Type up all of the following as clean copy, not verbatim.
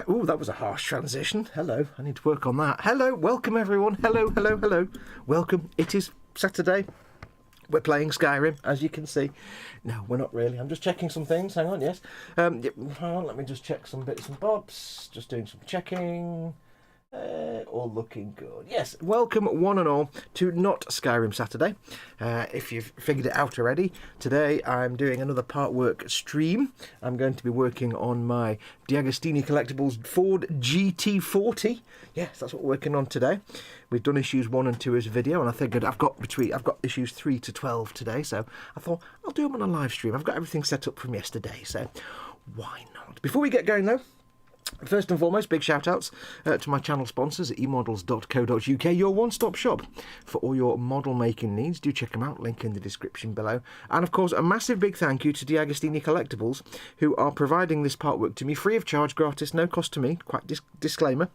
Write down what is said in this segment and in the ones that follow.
Oh, that was a harsh transition. Hello, I need to work on that. Hello, welcome everyone. Hello, hello, hello. Welcome. It is Saturday. We're playing Skyrim, as you can see. No, we're not really. I'm just checking some things. Hang on, yes. Hang on, let me just check some bits and bobs. Just doing some checking. All looking good. Yes, welcome one and all to Not Skyrim Saturday. If you've figured it out already, today I'm doing another Partwork stream. I'm going to be working on my DeAgostini Collectibles Ford GT40. Yes, that's what we're working on today. We've done issues 1 and 2 as a video, and I figured I've got issues 3 to 12 today, so I thought I'll do them on a live stream. I've got everything set up from yesterday, so why not? Before we get going though, first and foremost, big shout outs to my channel sponsors at emodels.co.uk, your one-stop shop for all your model making needs. Do check them out, link in the description below. And of course, a massive big thank you to DeAgostini Collectibles, who are providing this Partwork to me free of charge, gratis, no cost to me. Quite disclaimer,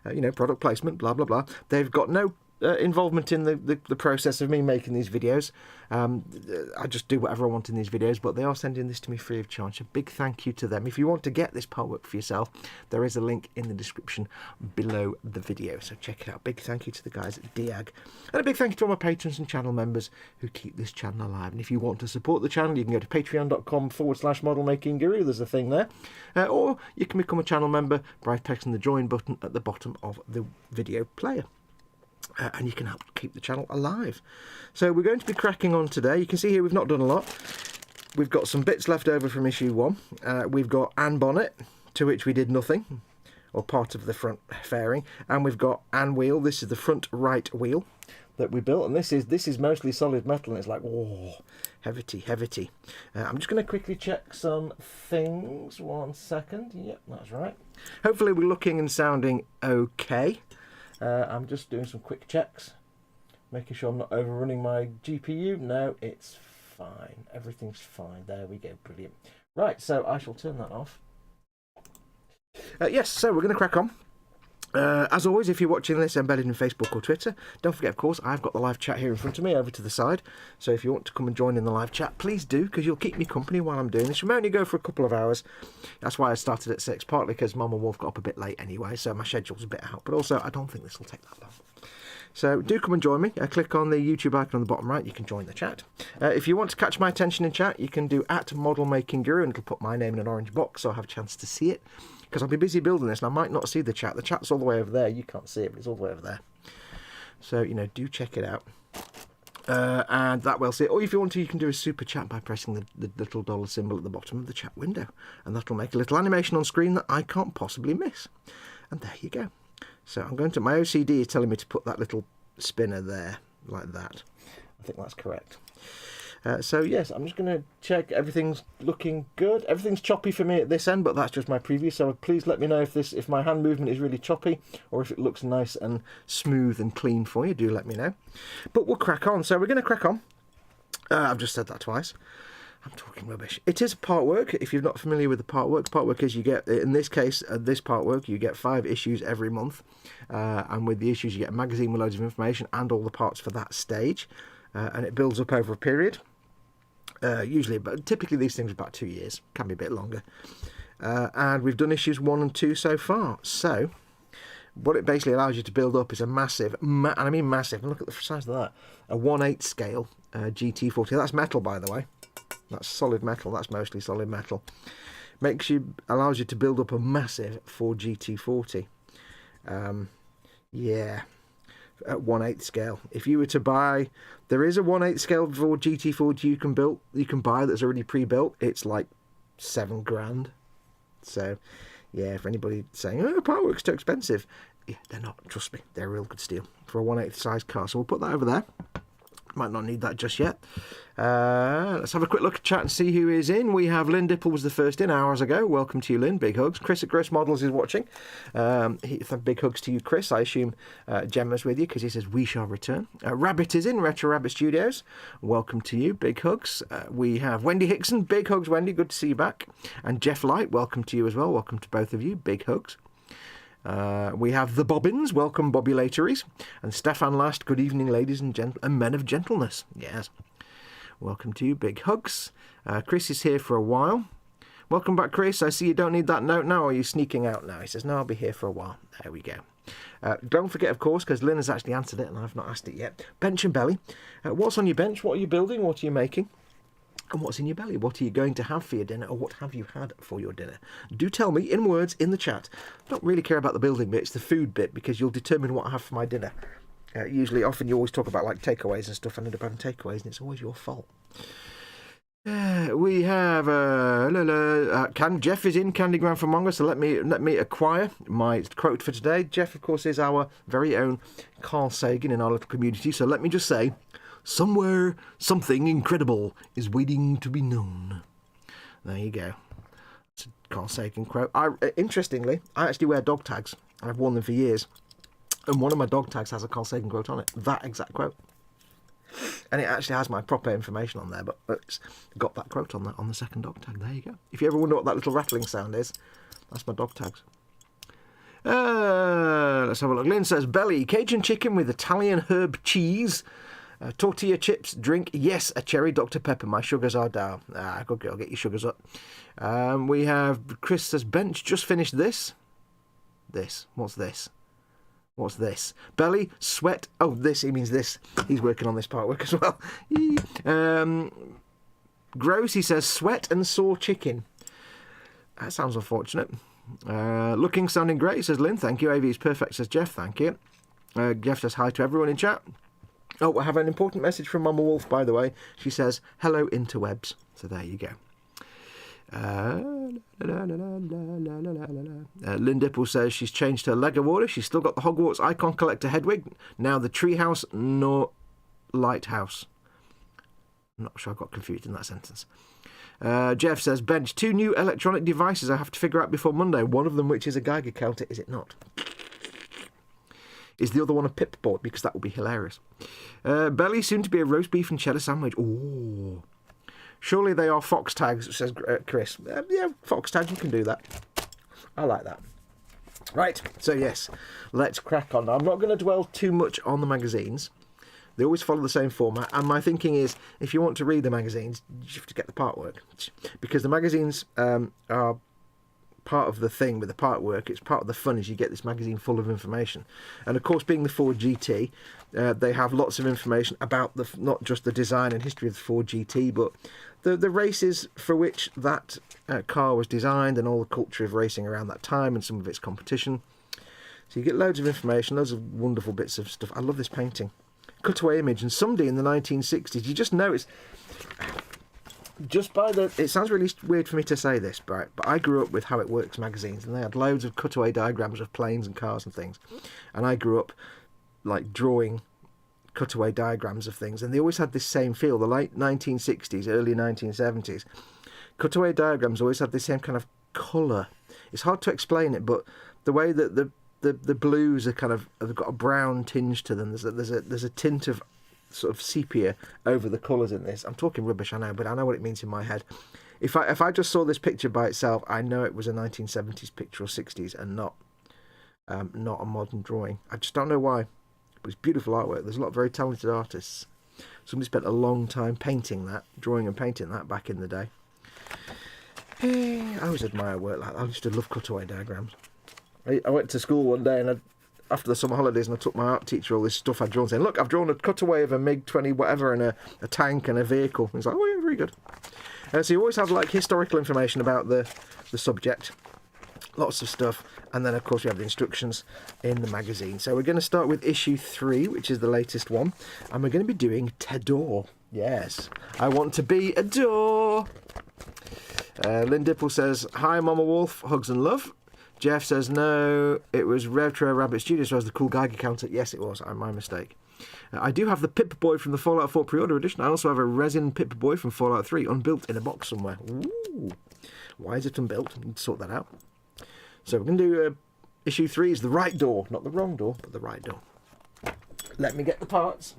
you know, product placement, blah blah blah. They've got no involvement in the process of me making these videos. I just do whatever I want in these videos, but they are sending this to me free of charge. A big thank you to them. If you want to get this Partwork for yourself, there is a link in the description below the video, so check it out. Big thank you to the guys at Deag, and a big thank you to all my patrons and channel members who keep this channel alive. And if you want to support the channel, you can go to patreon.com/modelmakingguru. There's a thing there, or you can become a channel member by pressing the join button at the bottom of the video player. And you can help keep the channel alive. So we're going to be cracking on today. You can see here we've not done a lot. We've got some bits left over from issue 1. We've got Anne Bonnet, to which we did nothing, or part of the front fairing. And we've got Anne Wheel. This is the front right wheel that we built, and this is mostly solid metal, and it's like, oh, heavy. I'm just going to quickly check some things. 1 second. Yep, that's right. Hopefully we're looking and sounding okay. I'm just doing some quick checks, making sure I'm not overrunning my GPU. No, it's fine. Everything's fine. There we go. Brilliant. Right, so I shall turn that off. Yes, so we're going to crack on. As always, if you're watching this embedded in Facebook or Twitter, don't forget, of course, I've got the live chat here in front of me over to the side. So if you want to come and join in the live chat, please do, because you'll keep me company while I'm doing this. We may only go for a couple of hours. That's why I started at 6, partly because Mum and Wolf got up a bit late anyway, so my schedule's a bit out. But also, I don't think this will take that long. So do come and join me. Click on the YouTube icon on the bottom right. You can join the chat. If you want to catch my attention in chat, you can do @modelmakingguru, and it'll put my name in an orange box so I'll have a chance to see it. Because I'll be busy building this and I might not see the chat. The chat's all the way over there. You can't see it, but it's all the way over there. So, you know, do check it out. And that will see it. Or if you want to, you can do a super chat by pressing the little dollar symbol at the bottom of the chat window. And that'll make a little animation on screen that I can't possibly miss. And there you go. So I'm going to, my OCD is telling me to put that little spinner there, like that. I think that's correct. So yes, I'm just going to check everything's looking good. Everything's choppy for me at this end, but that's just my preview. So please let me know if my hand movement is really choppy, or if it looks nice and smooth and clean for you. Do let me know. But we'll crack on. So we're going to crack on. I've just said that twice. I'm talking rubbish. It is a Partwork. If you're not familiar with the Partwork is you get, in this case, this Partwork, you get 5 issues every month. And with the issues, you get a magazine with loads of information and all the parts for that stage. And it builds up over a period. Usually, but typically these things are about 2 years, can be a bit longer. And we've done issues 1 and 2 so far. So what it basically allows you to build up is a massive, and I mean massive, and look at the size of that, a 1/8 scale GT40. That's metal, by the way. That's solid metal. That's mostly solid metal. Allows you to build up a massive Ford GT40. Yeah. At 1/8 scale. If you were to buy, there is a 1/8 scale Ford GT40 you can buy that's already pre-built. It's like $7 grand. So yeah, for anybody saying, oh, Partwork's too expensive, yeah, they're not. Trust me, they're a real good steal for a 1/8 size car. So we'll put that over there. Might not need that just yet. Let's have a quick look at chat and see who is in. We have Lynn Dipple was the first in hours ago. Welcome to you, Lynn. Big hugs. Chris at Gross Models is watching. Big hugs to you, Chris. I assume Gemma's with you because he says we shall return. Rabbit is in. Retro Rabbit Studios. Welcome to you. Big hugs. We have Wendy Hickson. Big hugs, Wendy. Good to see you back. And Jeff Light. Welcome to you as well. Welcome to both of you. Big hugs. We have the Bobbins, welcome Bobulatories, and Stefan Last, good evening ladies and men of gentleness, yes, welcome to you, big hugs. Chris is here for a while. Welcome back, Chris. I see you don't need that note now, or are you sneaking out now? He says, no, I'll be here for a while. There we go. Don't forget, of course, because Lynn has actually answered it and I've not asked it yet. Bench and belly. What's on your bench? What are you building? What are you making? And what's in your belly? What are you going to have for your dinner, or what have you had for your dinner? Do tell me in words in the chat. I don't really care about the building bit, it's the food bit, because you'll determine what I have for my dinner. Often you always talk about like takeaways and stuff. I end up having takeaways and it's always your fault. We have Jeff is in Candygram for Mongo, so let me acquire my quote for today. Jeff, of course, is our very own Carl Sagan in our little community, so let me just say, somewhere something incredible is waiting to be known. There you go. It's a Carl Sagan quote. Interestingly, I actually wear dog tags. I've worn them for years, and one of my dog tags has a Carl Sagan quote on it. That exact quote. And it actually has my proper information on there, but it's got that quote on that on the second dog tag. There you go. If you ever wonder what that little rattling sound is, that's my dog tags. Let's have a look. Lynn says, belly, Cajun chicken with Italian herb cheese, tortilla chips, drink, yes, a cherry Dr. Pepper. My sugars are down. Good girl, get your sugars up. We have, Chris says, bench, just finished this. What's this? What's this? Belly, sweat. Oh, this, he means this. He's working on this Partwork as well. Gross, he says, sweat and sore chicken. That sounds unfortunate. Looking, sounding great, says Lynn. Thank you. AV is perfect, says Jeff. Thank you. Jeff says hi to everyone in chat. Oh, I have an important message from Mama Wolf, by the way. She says, hello, interwebs. So there you go. Lynn Dipple says she's changed her Lego order. She's still got the Hogwarts Icon Collector Hedwig. Now the Treehouse nor Lighthouse. I'm not sure I got confused in that sentence. Jeff says, bench, 2 new electronic devices I have to figure out before Monday. One of them which is a Geiger counter, is it not? Is the other one a pip board? Because that would be hilarious. Belly, soon to be a roast beef and cheddar sandwich. Ooh. Surely they are Fox tags, says Chris. Yeah, Fox tags, you can do that. I like that. Right, so yes, let's crack on. I'm not going to dwell too much on the magazines. They always follow the same format, and my thinking is, if you want to read the magazines, you have to get the Partwork. Because the magazines are part of the thing with the Partwork. It's part of the fun is you get this magazine full of information. And of course, being the Ford GT, they have lots of information about not just the design and history of the Ford GT, but the races for which that car was designed and all the culture of racing around that time and some of its competition. So you get loads of information, loads of wonderful bits of stuff. I love this painting. Cutaway image, and somebody in the 1960s, you just know it's just by the, it sounds really weird for me to say this, but I grew up with How It Works magazines, and they had loads of cutaway diagrams of planes and cars and things, and I grew up like drawing cutaway diagrams of things, and they always had this same feel. The late 1960s, early 1970s, cutaway diagrams always had the same kind of colour. It's hard to explain it, but the way that the blues are kind of, have got a brown tinge to them. There's a tint of sort of sepia over the colours in this. I'm talking rubbish, I know, but I know what it means in my head. If I just saw this picture by itself, I know it was a 1970s picture or 60s and not a modern drawing. I just don't know why. But it's beautiful artwork. There's a lot of very talented artists. Somebody spent a long time painting that, drawing and painting that back in the day. I always admire work like that. I used to love cutaway diagrams. I went to school one day and after the summer holidays, and I took my art teacher all this stuff I'd drawn, saying, look, I've drawn a cutaway of a MiG-20 whatever and a tank and a vehicle. And he's like, oh yeah, very good. So you always have like historical information about the subject, lots of stuff, and then of course we have the instructions in the magazine. So we're going to start with issue 3, which is the latest one, and we're going to be doing Tedor. Yes, I want to be a door. Lynn Dipple says, hi Mama Wolf, hugs and love. Jeff says, no, it was Retro Rabbit Studios, so it was the cool Geiger counter. Yes, it was. My mistake. I do have the Pip-Boy from the Fallout 4 pre-order edition. I also have a resin Pip-Boy from Fallout 3 unbuilt in a box somewhere. Ooh. Why is it unbuilt? Need to sort that out. So we're going to do issue 3 is the right door. Not the wrong door, but the right door. Let me get the parts.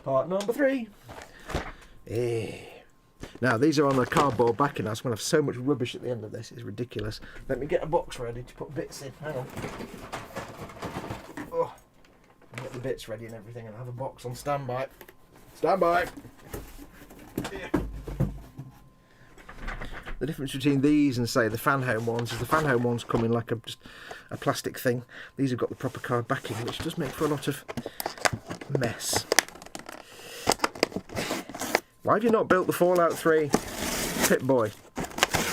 Part number 3. Now, these are on the cardboard backing. I'm going to have so much rubbish at the end of this. It's ridiculous. Let me get a box ready to put bits in. Hang on. Oh, get the bits ready and everything, and have a box on standby. Standby! Yeah. The difference between these and, say, the fan home ones is the fan home ones come in like just a plastic thing. These have got the proper card backing, which does make for a lot of mess. Why have you not built the Fallout 3 Pip-Boy,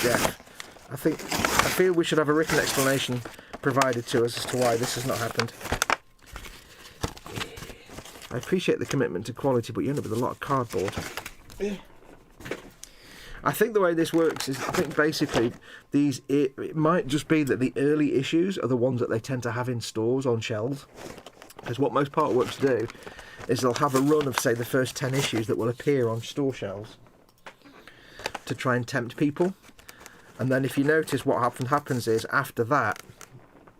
Jeff? I feel we should have a written explanation provided to us as to why this has not happened. I appreciate the commitment to quality, but you end up with a lot of cardboard. I think the way this works is, I think basically it might just be that the early issues are the ones that they tend to have in stores on shelves. Because what most Partworks do is they'll have a run of, say, the first 10 issues that will appear on store shelves to try and tempt people. And then if you notice, what happens is, after that,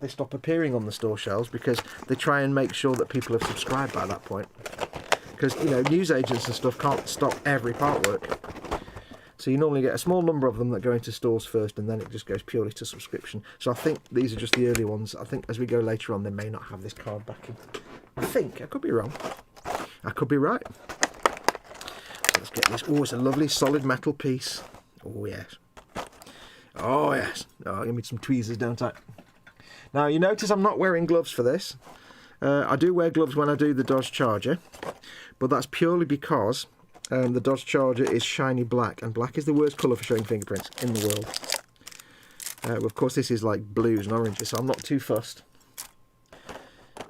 they stop appearing on the store shelves because they try and make sure that people have subscribed by that point. Because, you know, newsagents and stuff can't stock every Partwork. So you normally get a small number of them that go into stores first, and then it just goes purely to subscription. So I think these are just the early ones. I think as we go later on, they may not have this card backing. I think. I could be wrong. I could be right. So let's get this. Oh, it's a lovely solid metal piece. Oh, yes. Oh, yes. Oh, give me some tweezers, don't I? Now, you notice I'm not wearing gloves for this. I do wear gloves when I do the Dodge Charger, but that's purely because the Dodge Charger is shiny black, and black is the worst colour for showing fingerprints in the world. Of course, this is like blues and oranges, so I'm not too fussed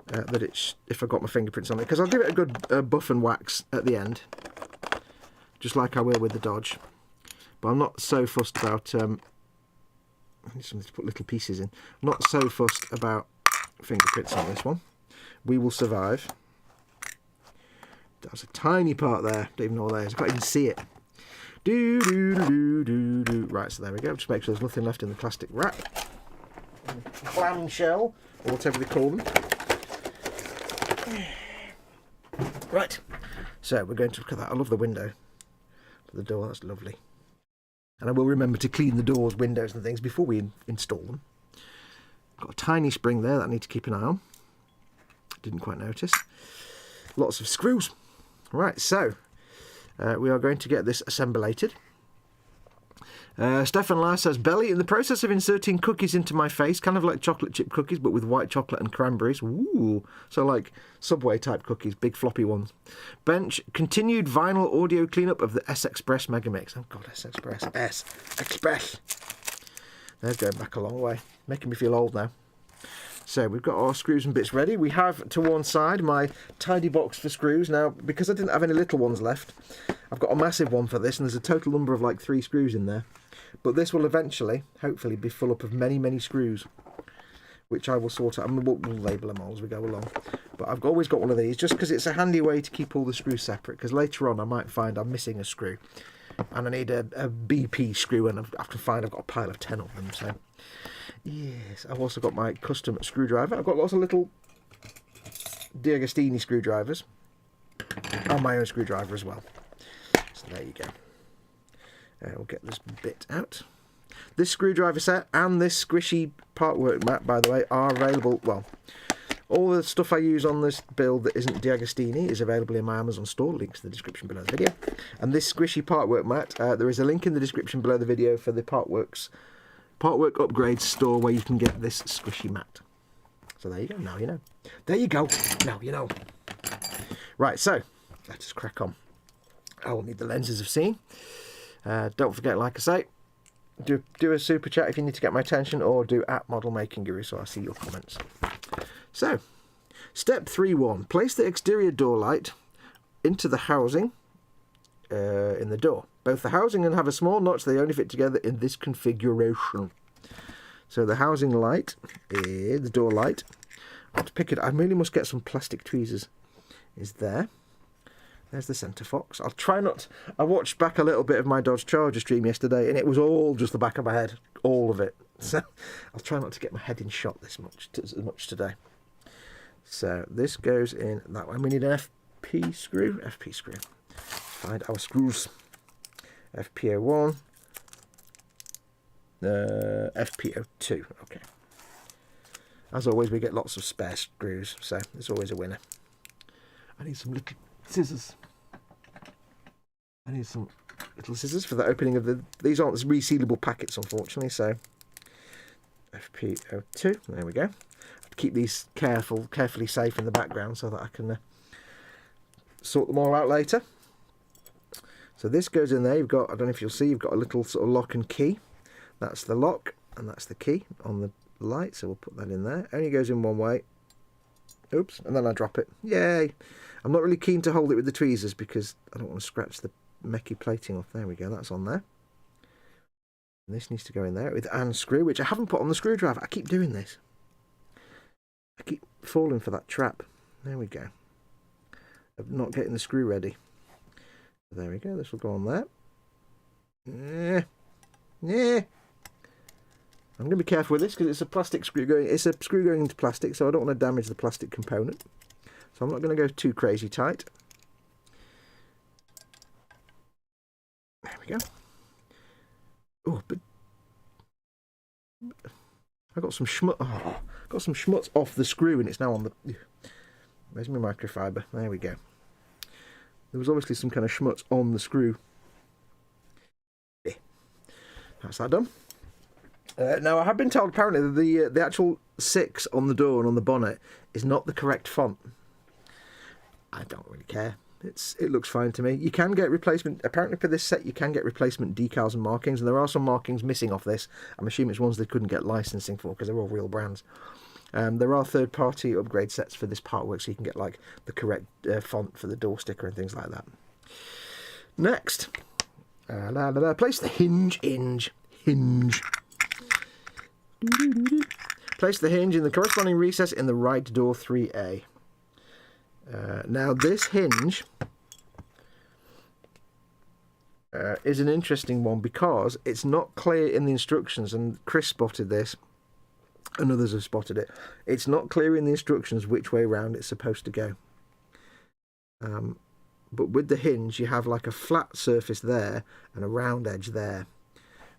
that it's if I got my fingerprints on it, because I'll give it a good buff and wax at the end, just like I will with the Dodge. But I'm not so fussed about. I need something to put little pieces in. I'm not so fussed about fingerprints on this one. We will survive. That was a tiny part there. Don't even know what that is. I can't even see it. Right, so there we go. Just make sure there's nothing left in the plastic wrap. Clam shell, or whatever they call them. Right. So we're going to look at that. I love the window. The door, that's lovely. And I will remember to clean the doors, windows and things before we install them. Got a tiny spring there that I need to keep an eye on. Didn't quite notice. Lots of screws. Right, so we are going to get this assemblated. Stefan Lau says, Belly, in the process of inserting cookies into my face, kind of like chocolate chip cookies, but with white chocolate and cranberries. Ooh, so like Subway type cookies, big floppy ones. Bench, continued vinyl audio cleanup of the S-Express Megamix. Oh God, S-Express, S-Express. They're going back a long way, making me feel old now. So we've got our screws and bits ready. We have to one side my tidy box for screws. Now, because I didn't have any little ones left, I've got a massive one for this, and there's a total number of like 3 screws in there. But this will eventually, hopefully, be full up of many, many screws, which I will sort out. I mean, we'll label them all as we go along. But I've always got one of these, just because it's a handy way to keep all the screws separate, because later on I might find I'm missing a screw, and I need a BP screw, and I have to find I've got a pile of 10 of them, so... Yes, I've also got my custom screwdriver. I've got lots of little DeAgostini screwdrivers, and my own screwdriver as well. So there you go. We'll get this bit out. This screwdriver set and this squishy Partwork mat, by the way, are available. Well, all the stuff I use on this build that isn't DeAgostini is available in my Amazon store. Links in the description below the video. And this squishy Partwork mat, there is a link in the description below the video for the Partwork Upgrades store where you can get this squishy mat. So there you go. Now you know. There you go. Now you know. Right, so let us crack on. I will need the lenses of seeing. Don't forget, like I say, do a super chat if you need to get my attention, or do @ModelMakingGuru so I see your comments. So, step 3.1. Place the exterior door light into the housing in the door. Both the housing and have a small notch. They only fit together in this configuration. So the housing light, the door light, I have to pick it. I really must get some plastic tweezers. Is there? There's the centre Fox. I'll try not... I watched back a little bit of my Dodge Charger stream yesterday, and it was all just the back of my head. All of it. So I'll try not to get my head in shot as much today. So this goes in that way. We need an FP screw. FP screw. Find our screws. FP01. FP02. Okay. As always, we get lots of spare screws, so it's always a winner. I need some little scissors. I need some little scissors for the opening of the... These aren't resealable packets, unfortunately, so... FP02, there we go. I have to keep these carefully safe in the background so that I can sort them all out later. So this goes in there. You've got, I don't know if you'll see, you've got a little sort of lock and key. That's the lock, and that's the key on the light, so we'll put that in there. Only goes in one way. Oops, and then I drop it. Yay! I'm not really keen to hold it with the tweezers because I don't want to scratch the mecky plating off. There we go, that's on there. And this needs to go in there with an screw, which I haven't put on the screwdriver. I keep doing this. I keep falling for that trap. There we go. Of not getting the screw ready. There we go, this will go on there. Yeah. I'm going to be careful with this because it's a plastic screw going. It's a screw going into plastic, so I don't want to damage the plastic component. So I'm not going to go too crazy tight. There we go. Oh, but I got some schmutz. Oh, got some schmutz off the screw, and it's now on the. Where's my microfiber? There we go. There was obviously some kind of schmutz on the screw. Yeah. That's that done. Now, I have been told apparently that the actual 6 on the door and on the bonnet is not the correct font. I don't really care. It looks fine to me. You can get replacement. Apparently for this set, you can get replacement decals and markings, and there are some markings missing off this. I'm assuming it's ones they couldn't get licensing for because they're all real brands. There are third-party upgrade sets for this Partwork, so you can get like the correct font for the door sticker and things like that. Next, place the hinge. Place the hinge in the corresponding recess in the right door 3A. Now this hinge is an interesting one because it's not clear in the instructions, and Chris spotted this and others have spotted it. It's not clear in the instructions which way round it's supposed to go. But with the hinge you have like a flat surface there and a round edge there,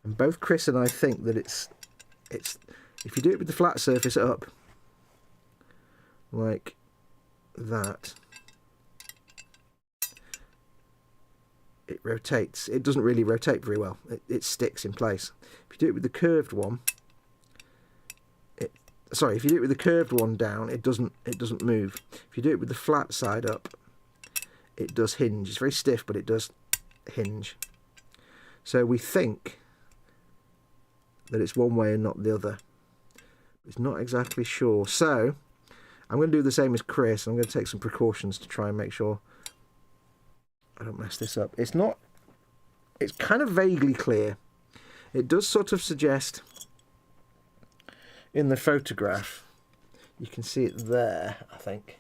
and both Chris and I think that it's if you do it with the flat surface up like that, it rotates. It doesn't really rotate very well. It sticks in place. If you do it with the curved one, if you do it with the curved one down, it doesn't move. If you do it with the flat side up, it does hinge. It's very stiff, but it does hinge. So we think that it's one way and not the other. It's not exactly sure. So I'm going to do the same as Chris. I'm going to take some precautions to try and make sure I don't mess this up. It's kind of vaguely clear. It does sort of suggest in the photograph, you can see it there, I think,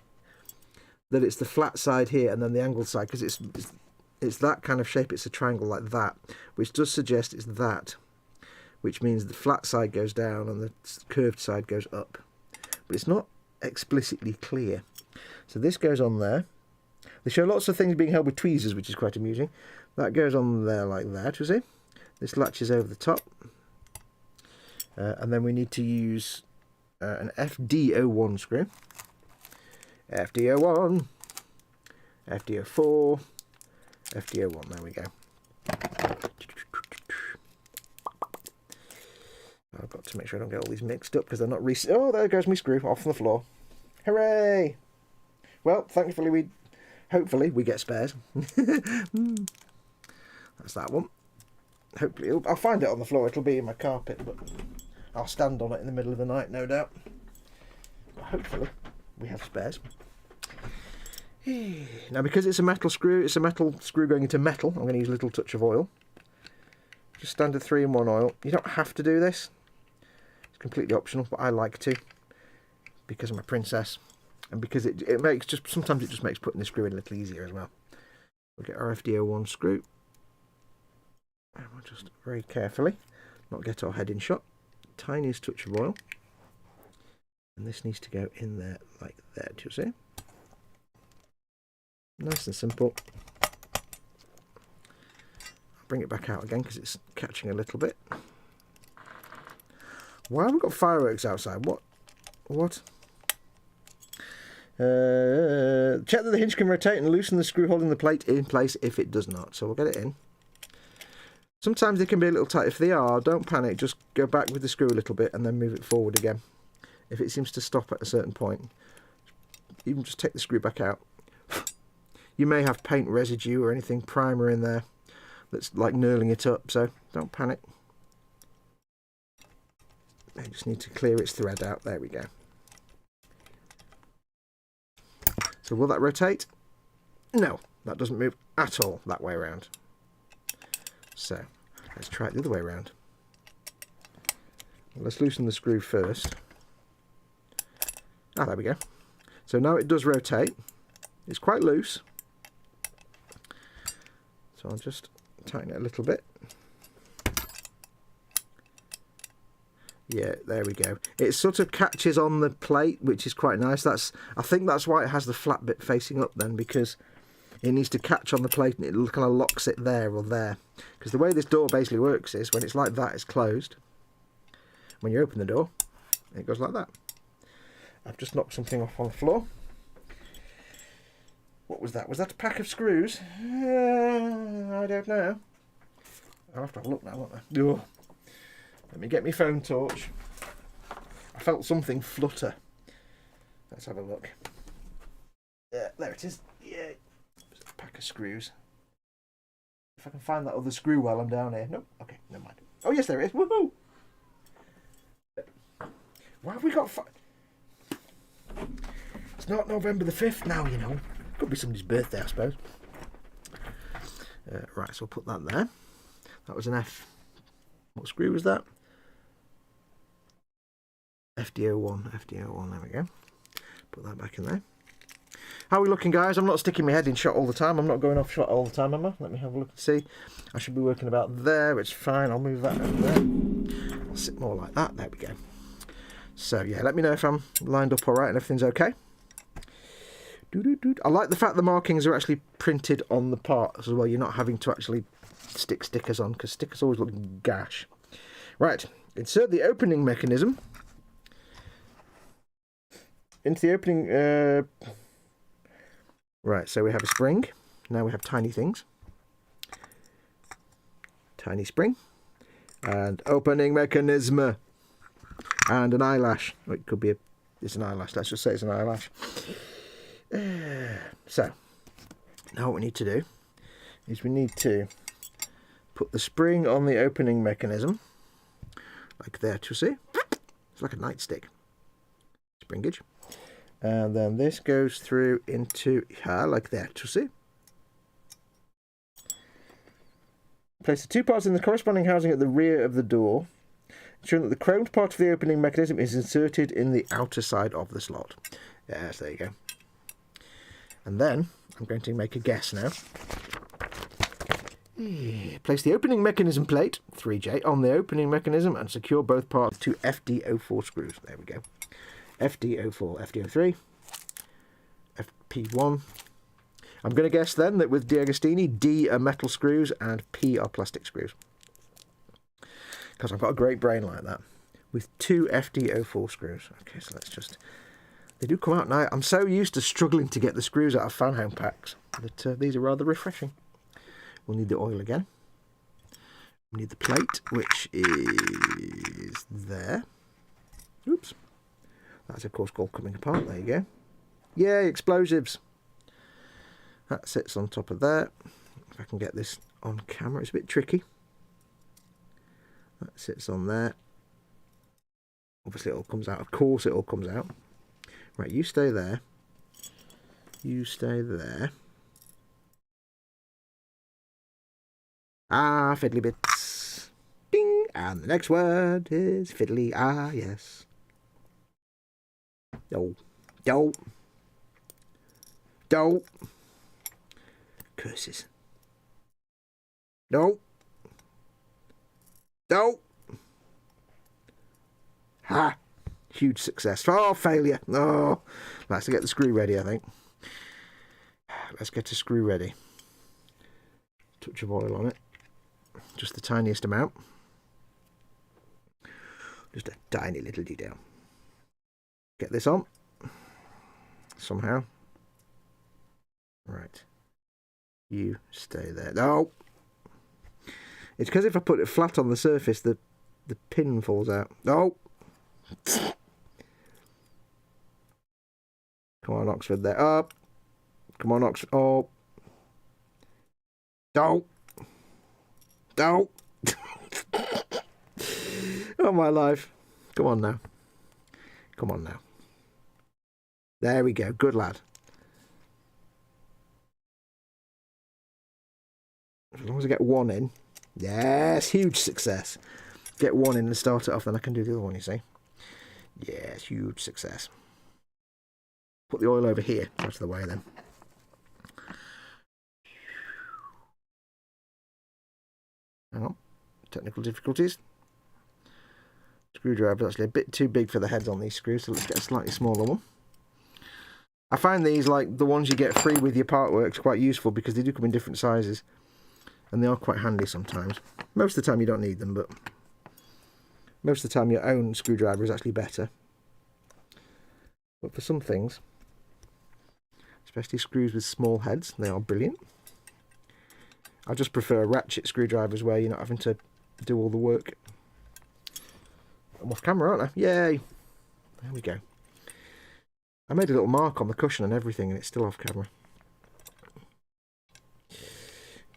that it's the flat side here and then the angled side, because it's that kind of shape. It's a triangle like that, which does suggest it's that, which means the flat side goes down and the curved side goes up. But it's not explicitly clear. So this goes on there. They show lots of things being held with tweezers, which is quite amusing. That goes on there like that, you see. This latches over the top. And then we need to use an FD01 screw. FD01, FD04, FD01, there we go. I've got to make sure I don't get all these mixed up because they're not oh, there goes my screw off the floor. Hooray! Well, hopefully we get spares. That's that one. Hopefully, I'll find it on the floor. It'll be in my carpet, but I'll stand on it in the middle of the night, no doubt. But hopefully we have spares. Now, because it's a metal screw going into metal, I'm going to use a little touch of oil. Just standard 3-in-1 oil. You don't have to do this. It's completely optional, but I like to because I'm a princess, and because it makes sometimes it just makes putting the screw in a little easier as well. We'll get our FD01 screw, and we'll just very carefully not get our head in shot. Tiniest touch of oil, and this needs to go in there like that. Do you see? Nice and simple. I'll bring it back out again because it's catching a little bit. Why haven't we got fireworks outside? What? Check that the hinge can rotate and loosen the screw holding the plate in place if it does not. So we'll get it in. Sometimes they can be a little tight. If they are, don't panic, just go back with the screw a little bit and then move it forward again. If it seems to stop at a certain point, even just take the screw back out. You may have paint residue or anything, primer in there, that's like knurling it up, so don't panic. I just need to clear its thread out. There we go. So will that rotate? No, that doesn't move at all that way around. So let's try it the other way around. Let's loosen the screw first. Ah, there we go. So now it does rotate. It's quite loose. So I'll just tighten it a little bit. Yeah, there we go. It sort of catches on the plate, which is quite nice. I think that's why it has the flat bit facing up then, because it needs to catch on the plate and it kind of locks it there or there. Because the way this door basically works is when it's like that, it's closed. When you open the door, it goes like that. I've just knocked something off on the floor. What was that? Was that a pack of screws? I don't know. I'll have to have a look now, won't I? Oh. Let me get my phone torch. I felt something flutter. Let's have a look. Yeah, there it is. Yeah, it's a pack of screws. If I can find that other screw while I'm down here. Nope. Okay, never mind. Oh yes, there it is. Woohoo! Why have we got? It's not November the 5th now, you know. Could be somebody's birthday, I suppose. Right, so we'll put that there. That was an F. What screw was that? FD01, FD01, there we go. Put that back in there. How are we looking, guys? I'm not sticking my head in shot all the time. I'm not going off shot all the time, am I? Let me have a look and see. I should be working about there. It's fine. I'll move that over there. I'll sit more like that. There we go. So, yeah, let me know if I'm lined up all right and everything's okay. I like the fact the markings are actually printed on the parts as well. You're not having to actually stick stickers on, because stickers always look gash. Right, insert the opening mechanism into the opening. Right, so we have a spring. Now we have tiny things. Tiny spring. And opening mechanism. And an eyelash. Oh, it could be it's an eyelash. Let's just say it's an eyelash. So, now what we need to do is we need to put the spring on the opening mechanism, like there, to see. It's like a nightstick. Springage. And then this goes through into here, like there, to see. Place the two parts in the corresponding housing at the rear of the door, ensuring that the chromed part of the opening mechanism is inserted in the outer side of the slot. Yes, there you go. And then, I'm going to make a guess now. Place the opening mechanism plate, 3J, on the opening mechanism and secure both parts to FD04 screws. There we go. FD04, FD03, FP1. I'm going to guess then that with DeAgostini, D are metal screws and P are plastic screws. Because I've got a great brain like that. With two FD04 screws. Okay, so let's just... They do come out now. I'm so used to struggling to get the screws out of fan home packs that these are rather refreshing. We'll need the oil again. We need the plate, which is there. Oops. That's of course called coming apart. There you go. Yay, explosives. That sits on top of there. If I can get this on camera, it's a bit tricky. That sits on there. Obviously it all comes out. Of course it all comes out. Right, you stay there. You stay there. Ah, fiddly bits. Ding! And the next word is fiddly. Ah, yes. Yo. Yo. Yo. Curses. No. No. Ha! Huge success. Oh, failure. Oh. Let's get the screw ready, I think. Let's get a screw ready. Touch of oil on it. Just the tiniest amount. Just a tiny little detail. Get this on. Somehow. Right. You stay there. No! It's because if I put it flat on the surface, the pin falls out. Oh! Come on, Oxford, there. Up! Come on, Oxford. Oh! Oh! Oh! Oh, my life. Come on now. Come on now. There we go. Good lad. As long as I get one in. Yes, huge success. Get one in and start it off, then I can do the other one, you see. Yes, huge success. Put the oil over here. Out of the way then. Hang on. Technical difficulties. Screwdriver is actually a bit too big for the heads on these screws, so let's get a slightly smaller one. I find these, like the ones you get free with your Partworks, quite useful because they do come in different sizes. And they are quite handy sometimes. Most of the time you don't need them, but most of the time your own screwdriver is actually better. But for some things, especially screws with small heads, they are brilliant. I just prefer ratchet screwdrivers where you're not having to do all the work. I'm off camera, aren't I? Yay! There we go. I made a little mark on the cushion and everything, and it's still off camera.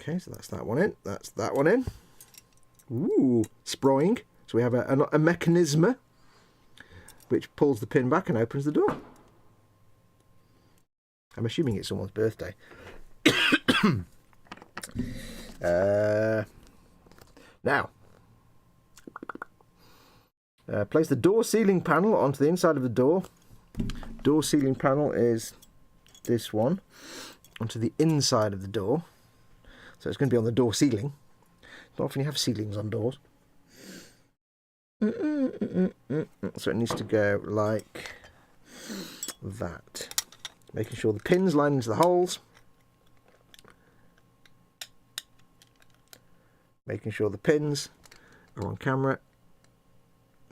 Okay, so that's that one in. That's that one in. Ooh, sproing. So we have a mechanism which pulls the pin back and opens the door. I'm assuming it's someone's birthday. Now, place the door sealing panel onto the inside of the door. Door sealing panel is this one onto the inside of the door. So it's going to be on the door ceiling. Not often you have ceilings on doors. So it needs to go like that. Making sure the pins line into the holes. Making sure the pins are on camera.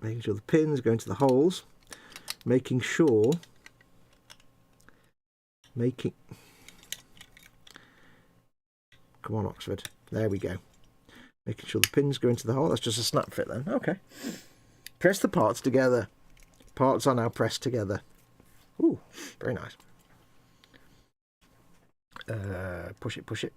Making sure the pins go into the holes. Making sure... Come on, Oxford. There we go. Making sure the pins go into the hole. That's just a snap fit then. Okay. Press the parts together. Parts are now pressed together. Ooh, very nice. Push it, push it.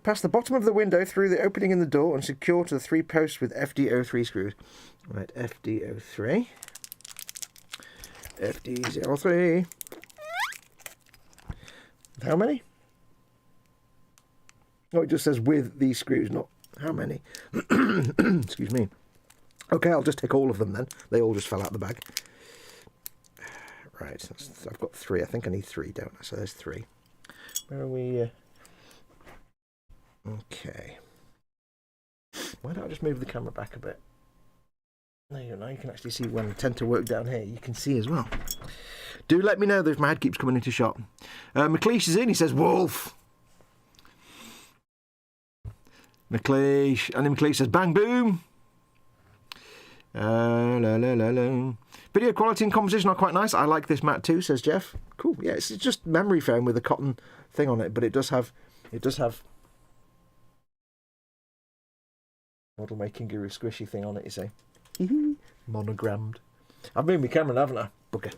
Pass the bottom of the window through the opening in the door and secure to the 3 posts with FD03 screws. Right, FD03. FD03. How many? Oh, it just says with these screws, not how many. Excuse me. Okay, I'll just take all of them then. They all just fell out the bag. Right, I've got 3. I think I need 3, don't I? So there's 3. Where are we? Okay. Why don't I just move the camera back a bit? There you go. Now you can actually see when I tend to work down here. You can see as well. Do let me know if my head keeps coming into shot. McLeish is in. He says, Wolf. McLeish. And then McLeish says, bang boom. La, la, la, la. Video quality and composition are quite nice. I like this mat too, says Jeff. Cool. Yeah, it's just memory foam with a cotton thing on it, but it does have model making guru squishy thing on it, you see. Monogrammed. I've moved my camera, haven't I? Bugger.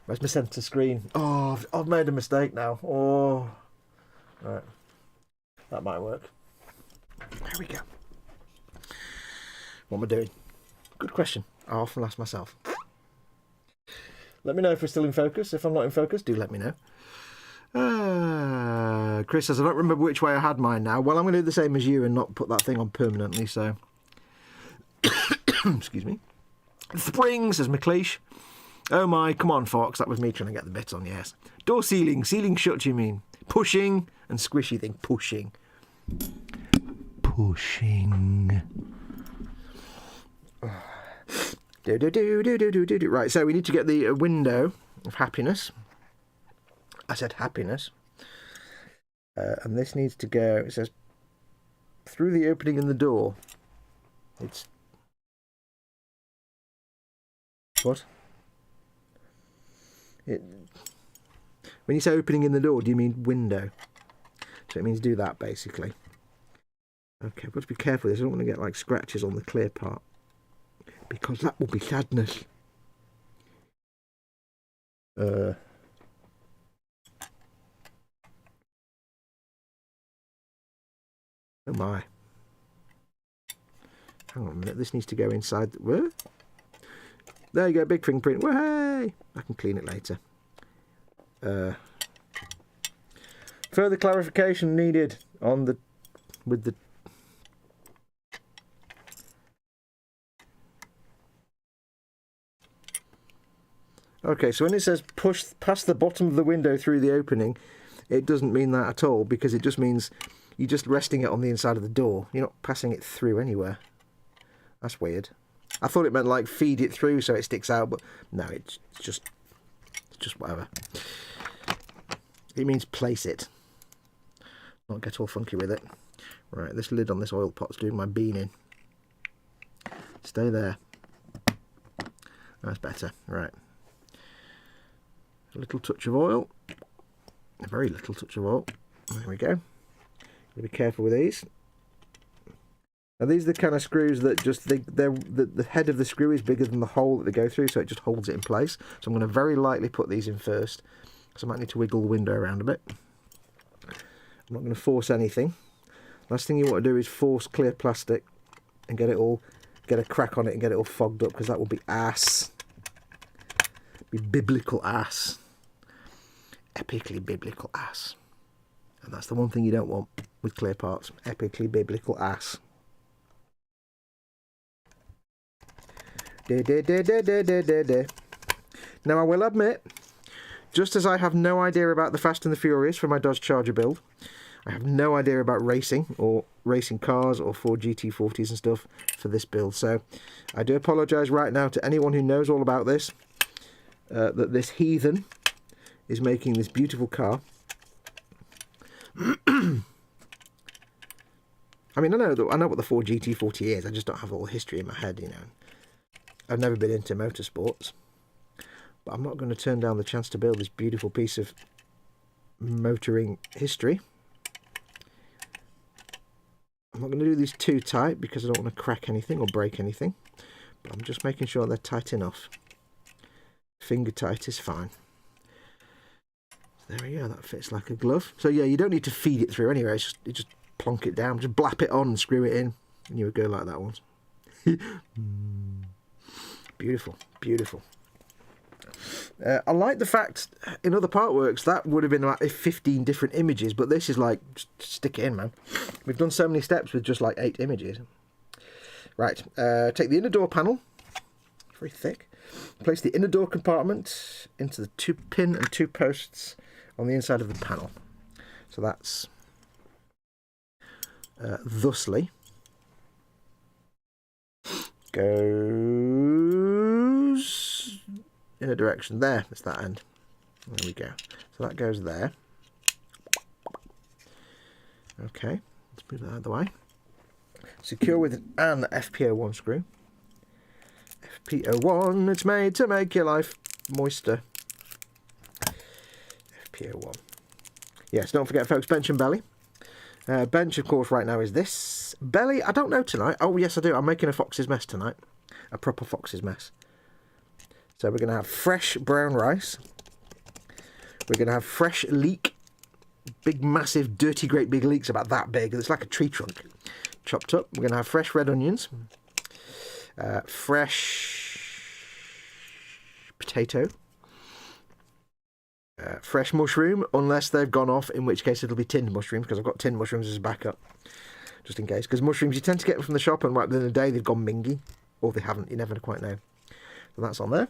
Where's my centre screen? Oh, I've made a mistake now. Oh. Right. That might work. There we go. What am I doing? Good question. I often ask myself. Let me know if we're still in focus. If I'm not in focus, do let me know. Chris says, I don't remember which way I had mine now. Well, I'm going to do the same as you and not put that thing on permanently, so... Excuse me. Spring, says McLeish. Oh my, come on, Fox. That was me trying to get the bits on, yes. Door sealing. Sealing shut, you mean? Pushing and squishy thing. Pushing. Pushing. Right, so we need to get the window of happiness. I said happiness. And this needs to go, it says, through the opening in the door. It's... What? When you say opening in the door, do you mean window? So it means do that, basically. Okay, I've got to be careful with this. I don't want to get like scratches on the clear part, because that will be sadness. Oh my. Hang on a minute, this needs to go inside. Where? There you go, big fingerprint. Way! I can clean it later. Further clarification needed on the with the okay, so when it says push past the bottom of the window through the opening, it doesn't mean that at all, because it just means you're just resting it on the inside of the door. You're not passing it through anywhere. That's weird. I thought it meant like feed it through so it sticks out, but no, it's just whatever. It means place it, not get all funky with it. Right, this lid on this oil pot's doing my bean in. Stay there. That's better. Right. A little touch of oil. A very little touch of oil. There we go. Be careful with these. Now these are the kind of screws that just the head of the screw is bigger than the hole that they go through, so it just holds it in place. So I'm going to very lightly put these in first, because I might need to wiggle the window around a bit. I'm not going to force anything. Last thing you want to do is force clear plastic and get a crack on it and get it all fogged up, because that will be ass. Be biblical ass. Epically biblical ass. And that's the one thing you don't want with clear parts. Epically biblical ass. Now I will admit, just as I have no idea about the Fast and the Furious for my Dodge Charger build, I have no idea about racing or racing cars or Ford GT40s and stuff for this build. So I do apologise right now to anyone who knows all about this, that this heathen is making this beautiful car. I mean, I know what the Ford GT40 is. I just don't have all the history in my head, you know. I've never been into motorsports, but I'm not going to turn down the chance to build this beautiful piece of motoring history. I'm not going to do these too tight because I don't want to crack anything or break anything, but I'm just making sure they're tight enough. Finger tight is fine. There we go, that fits like a glove. So yeah, you don't need to feed it through anyway, you just plonk it down, just blap it on and screw it in, and you would go like that once. Beautiful, beautiful. I like the fact in other Partworks that would have been like 15 different images, but this is like, just stick it in, man. We've done so many steps with just like 8 images. Right, take the inner door panel, very thick, place the inner door compartment into the 2 pin and 2 posts on the inside of the panel. So that's thusly goes in a direction there. That's that end. There we go. So that goes there. Okay, let's move that out of the way. Secure with an FP01 screw. FP01, it's made to make your life moister. FP01. Yes, don't forget, folks, bench and belly. Bench, of course, right now is this. Belly, I don't know tonight. Oh, yes, I do. I'm making a Fox's mess tonight. A proper Fox's mess. So we're going to have fresh brown rice. We're going to have fresh leek. Big, massive, dirty, great big leeks about that big. It's like a tree trunk. Chopped up. We're going to have fresh red onions. Fresh potato. Fresh mushroom, unless they've gone off, in which case it'll be tinned mushrooms, because I've got tinned mushrooms as a backup, just in case. Because mushrooms, you tend to get them from the shop, and right within a day they've gone mingy, or they haven't. You never quite know. So that's on there.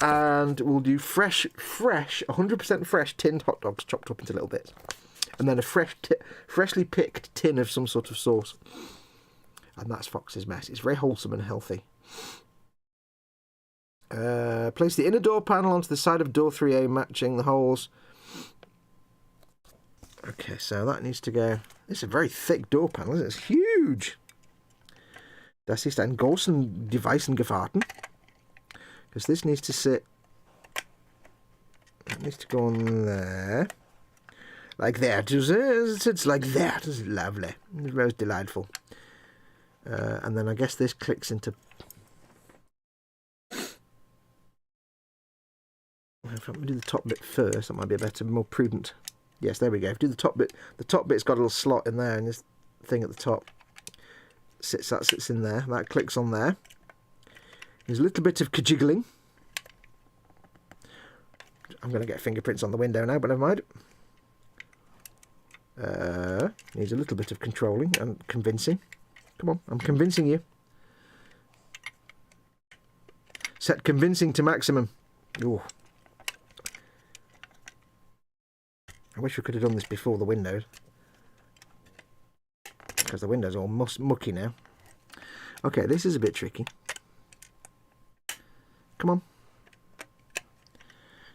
And we'll do fresh, 100% fresh tinned hot dogs chopped up into little bits, and then a freshly picked tin of some sort of sauce. And that's Fox's mess. It's very wholesome and healthy. Place the inner door panel onto the side of door 3A, matching the holes. Okay, so that needs to go. It's a very thick door panel, isn't it? It's huge. Das ist ein großen Device gefahren. Because this needs to sit. It needs to go on there. Like that. It's like that. It's lovely. It's most delightful. And then I guess this clicks into... If I do the top bit first, that might be a better, more prudent. Yes, there we go. If I do the top bit, the top bit's got a little slot in there, and this thing at the top sits in there. That clicks on there. There's a little bit of kajiggling. I'm going to get fingerprints on the window now, but never mind. Needs a little bit of controlling and convincing. Come on, I'm convincing you. Set convincing to maximum. Ooh. I wish we could have done this before the windows, because the windows are all mucky now. Okay, this is a bit tricky. Come on.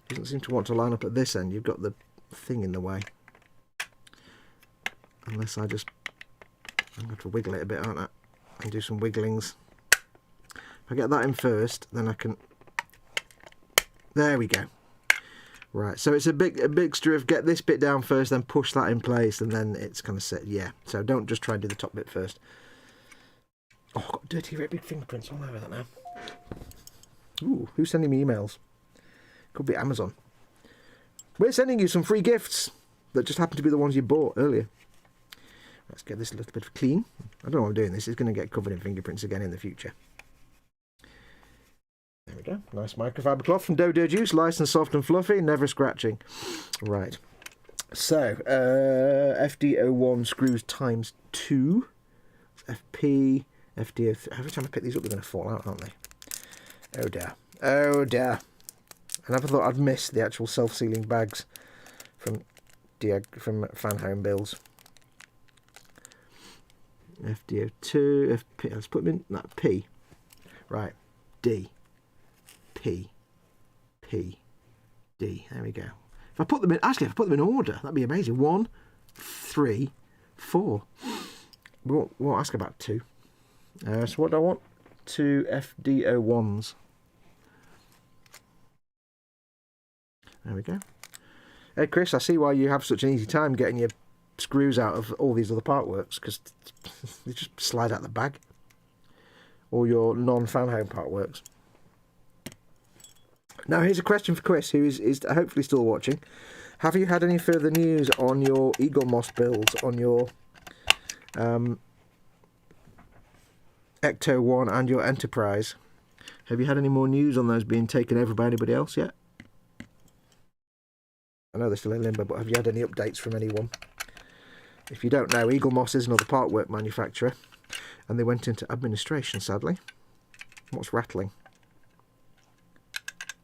Doesn't seem to want to line up at this end. You've got the thing in the way. Unless I'm going to have to wiggle it a bit, aren't I? And do some wigglings. If I get that in first, then I can... There we go. Right, so it's a mixture of get this bit down first, then push that in place, and then it's kind of set. Yeah, so don't just try and do the top bit first. Oh, I've got dirty, very big fingerprints all over that now. Ooh, who's sending me emails? Could be Amazon. We're sending you some free gifts that just happen to be the ones you bought earlier. Let's get this a little bit of clean. I don't know what I'm doing. This is going to get covered in fingerprints again in the future. There we go. Nice microfiber cloth from Dodo Juice. Nice and soft and fluffy. Never scratching. Right. So, FD01 screws times 2. FP, FD03. Every time I pick these up, they're going to fall out, aren't they? Oh dear. Oh dear. I never thought I'd miss the actual self-sealing bags from Fan Home Builds. FD02, FP, let's put them in that P. Right. D. P. P. D. There we go. If I put them in, actually, if I put them in order, that'd be amazing. 1, 3, 4. We won't ask about 2. So what do I want? 2 FD01s. There we go. Hey Chris, I see why you have such an easy time getting your screws out of all these other Partworks, because they just slide out the bag. Or your non-fan home Partworks. Now here's a question for Chris, who is hopefully still watching. Have you had any further news on your Eagle Moss builds, on your Ecto 1 and your Enterprise? Have you had any more news on those being taken over by anybody else yet? I know they're still in limbo, but have you had any updates from anyone? If you don't know, Eagle Moss is another Partwork manufacturer, and they went into administration, sadly. What's rattling?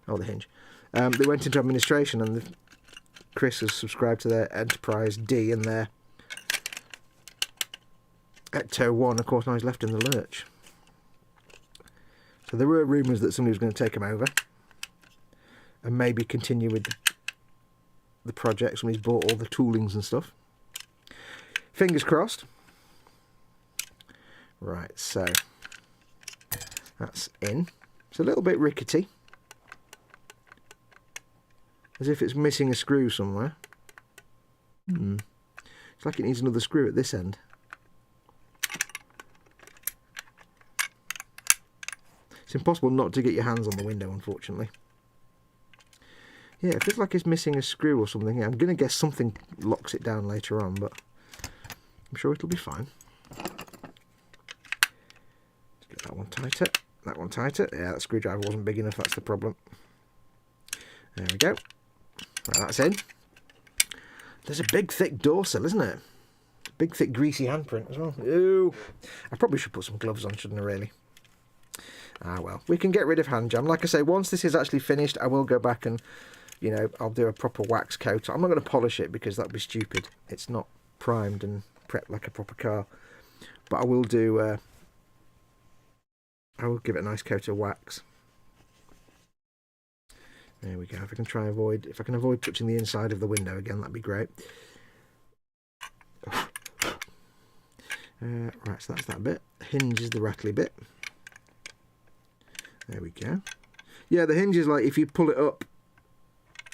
Oh, the hinge. They went into administration, and Chris has subscribed to their Enterprise D and their Ecto 1. Of course, now he's left in the lurch. So there were rumours that somebody was going to take him over and maybe continue with the projects when he's bought all the toolings and stuff. Fingers crossed. Right, so that's in. It's a little bit rickety, as if it's missing a screw somewhere. It's like it needs another screw at this end. It's impossible not to get your hands on the window, unfortunately. Yeah, it feels like it's missing a screw or something. I'm going to guess something locks it down later on, but I'm sure it'll be fine. Let's get that one tighter. That one tighter. Yeah, that screwdriver wasn't big enough, that's the problem. There we go. Right, that's in. There's a big thick dorsal, isn't it? Big thick greasy handprint as well. Ooh. I probably should put some gloves on, shouldn't I, really? Ah well, we can get rid of hand jam. Like I say, once this is actually finished, I will go back and, you know, I'll do a proper wax coat. I'm not going to polish it because that would be stupid. It's not primed and prepped like a proper car. But I will do, I will give it a nice coat of wax. There we go. If I can avoid touching the inside of the window again, that'd be great. Right, so that's that bit. Hinge is the rattly bit. There we go. Yeah, the hinge is like, if you pull it up,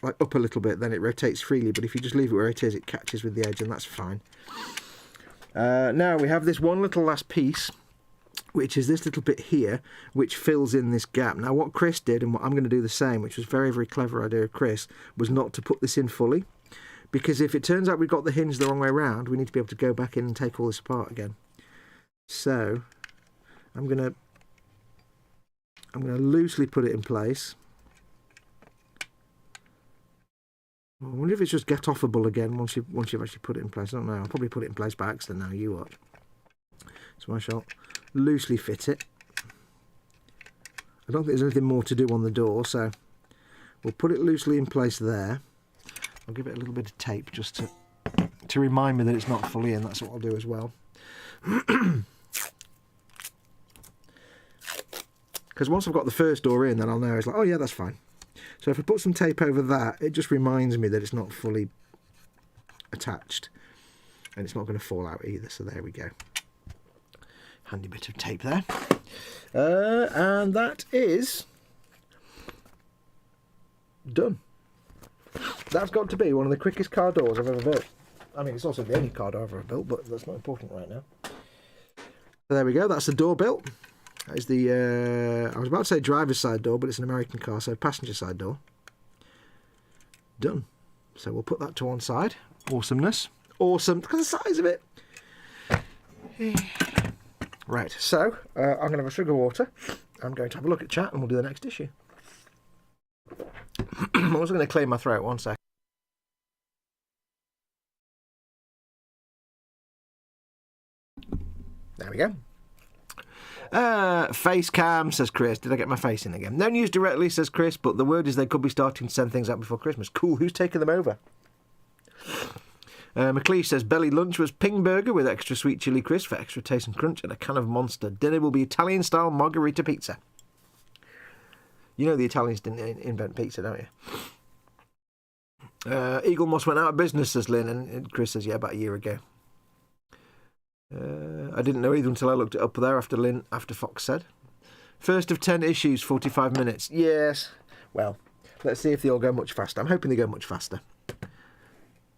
like up a little bit, then it rotates freely, but if you just leave it where it is, it catches with the edge, and that's fine. Now we have this one little last piece, which is this little bit here, which fills in this gap. Now what Chris did, and what I'm going to do the same, which was very, very clever idea of Chris, was not to put this in fully, because if it turns out we've got the hinge the wrong way around, we need to be able to go back in and take all this apart again. So I'm going to loosely put it in place. I wonder if it's just get offable again once you've actually put it in place. I don't know. I'll probably put it in place by accident now. You watch. So I shall loosely fit it. I don't think there's anything more to do on the door, so we'll put it loosely in place there. I'll give it a little bit of tape just to remind me that it's not fully in. That's what I'll do as well. Because once I've got the first door in, then I'll know it's like, oh yeah, that's fine. So if I put some tape over that, it just reminds me that it's not fully attached. And it's not going to fall out either, so there we go. Handy bit of tape there. And that is done. That's got to be one of the quickest car doors I've ever built. I mean, it's also the only car door I've ever built, but that's not important right now. So there we go, that's the door built. That is the, I was about to say driver's side door, but it's an American car, so passenger side door. Done. So we'll put that to one side. Awesomeness. Awesome. Look at the size of it. Right, so I'm going to have a sugar water. I'm going to have a look at chat and we'll do the next issue. I'm also going to clear my throat, one sec. There we go. Face cam, says Chris. Did I get my face in again? No news directly, says Chris, but the word is they could be starting to send things out before Christmas. Cool, who's taking them over? McLeish says belly lunch was ping burger with extra sweet chili crisp for extra taste and crunch and a can of Monster. Dinner will be Italian style margherita pizza. You know the Italians didn't invent pizza, don't you? Eagle Moss went out of business, says Lynn, and Chris says, yeah, about a year ago. I didn't know either until I looked it up there after Fox said. First of 10 issues, 45 minutes. Yes. Well, let's see if they all go much faster. I'm hoping they go much faster.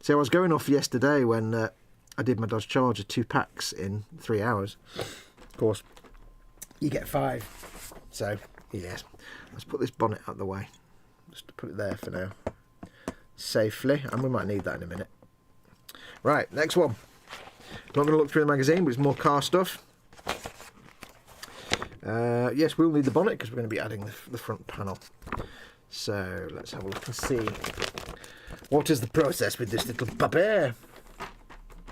See, I was going off yesterday when I did my Dodge Charger 2 packs in 3 hours. Of course, you get 5. So, yes. Let's put this bonnet out the way. Just put it there for now. Safely. And we might need that in a minute. Right, next one. Not going to look through the magazine, but it's more car stuff. Yes, we'll need the bonnet because we're going to be adding the front panel. So let's have a look and see what is the process with this little puppy.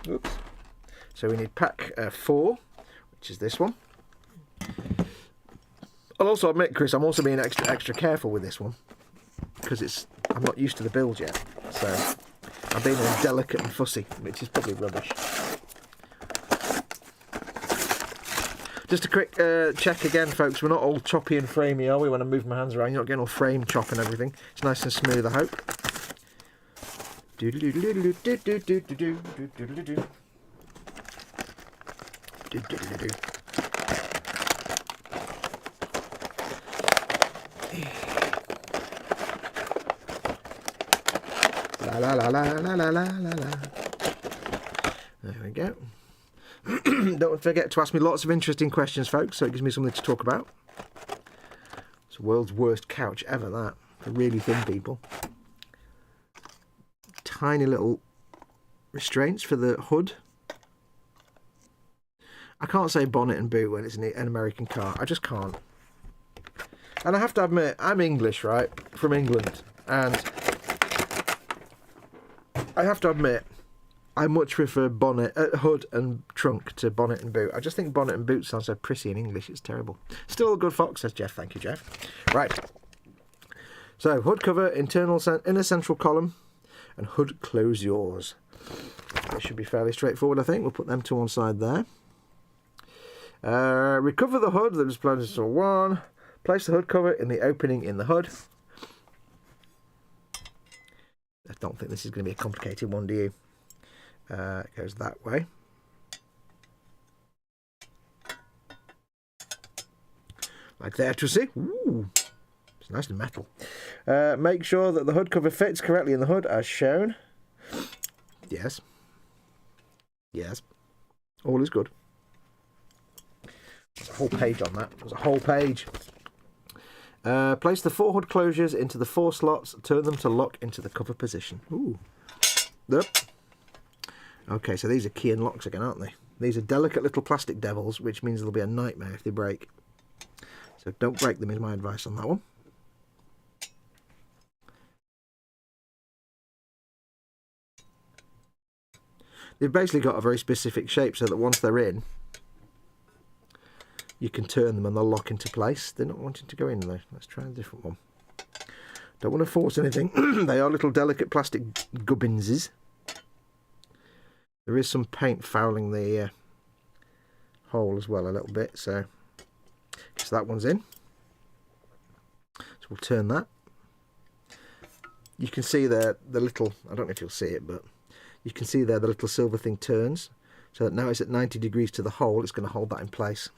Oops. So we need pack 4, which is this one. I'll also admit, Chris, I'm also being extra careful with this one because I'm not used to the build yet. So I'm being all delicate and fussy, which is probably rubbish. Just a quick check again, folks. We're not all choppy and framey, are we? When I move my hands around, you're not getting all frame chop and everything. It's nice and smooth, I hope. La la la la la la la la. There we go. Don't forget to ask me lots of interesting questions, folks, so it gives me something to talk about. It's the world's worst couch ever, that. For really thin people. Tiny little restraints for the hood. I can't say bonnet and boot when it's an American car. I just can't. And I have to admit, I'm English, right? From England. And I have to admit, I much prefer bonnet, hood and trunk to bonnet and boot. I just think bonnet and boot sounds so prissy in English. It's terrible. Still a good Fox, says Jeff. Thank you, Jeff. Right. So, hood cover, inner central column, and hood close yours. It should be fairly straightforward, I think. We'll put them to one side there. Recover the hood. That was planned as 1. Place the hood cover in the opening in the hood. I don't think this is going to be a complicated one, do you? It goes that way. Like there to see. Ooh, It's nicely metal. Make sure that the hood cover fits correctly in the hood as shown. Yes. Yes. All is good. There's a whole page on that. There's a whole page. Place the 4 hood closures into the 4 slots. Turn them to lock into the cover position. Ooh. Yep. Okay, so these are key and locks again, aren't they? These are delicate little plastic devils, which means they'll be a nightmare if they break. So don't break them is my advice on that one. They've basically got a very specific shape so that once they're in, you can turn them and they'll lock into place. They're not wanting to go in though. Let's try a different one. Don't want to force anything. They are little delicate plastic gubbinses. There is some paint fouling the hole as well a little bit, so that one's in. So we'll turn that. You can see there the little, I don't know if you'll see it, but you can see there the little silver thing turns. So that now it's at 90 degrees to the hole, it's going to hold that in place.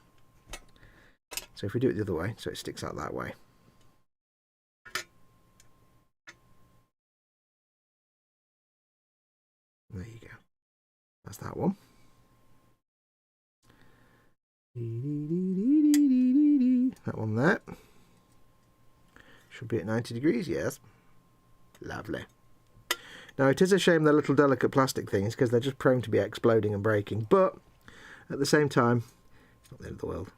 So if we do it the other way, so it sticks out that way. There you go. That's that one. That one there. Should be at 90 degrees, yes. Lovely. Now it is a shame they're little delicate plastic things because they're just prone to be exploding and breaking, but at the same time, it's not the end of the world.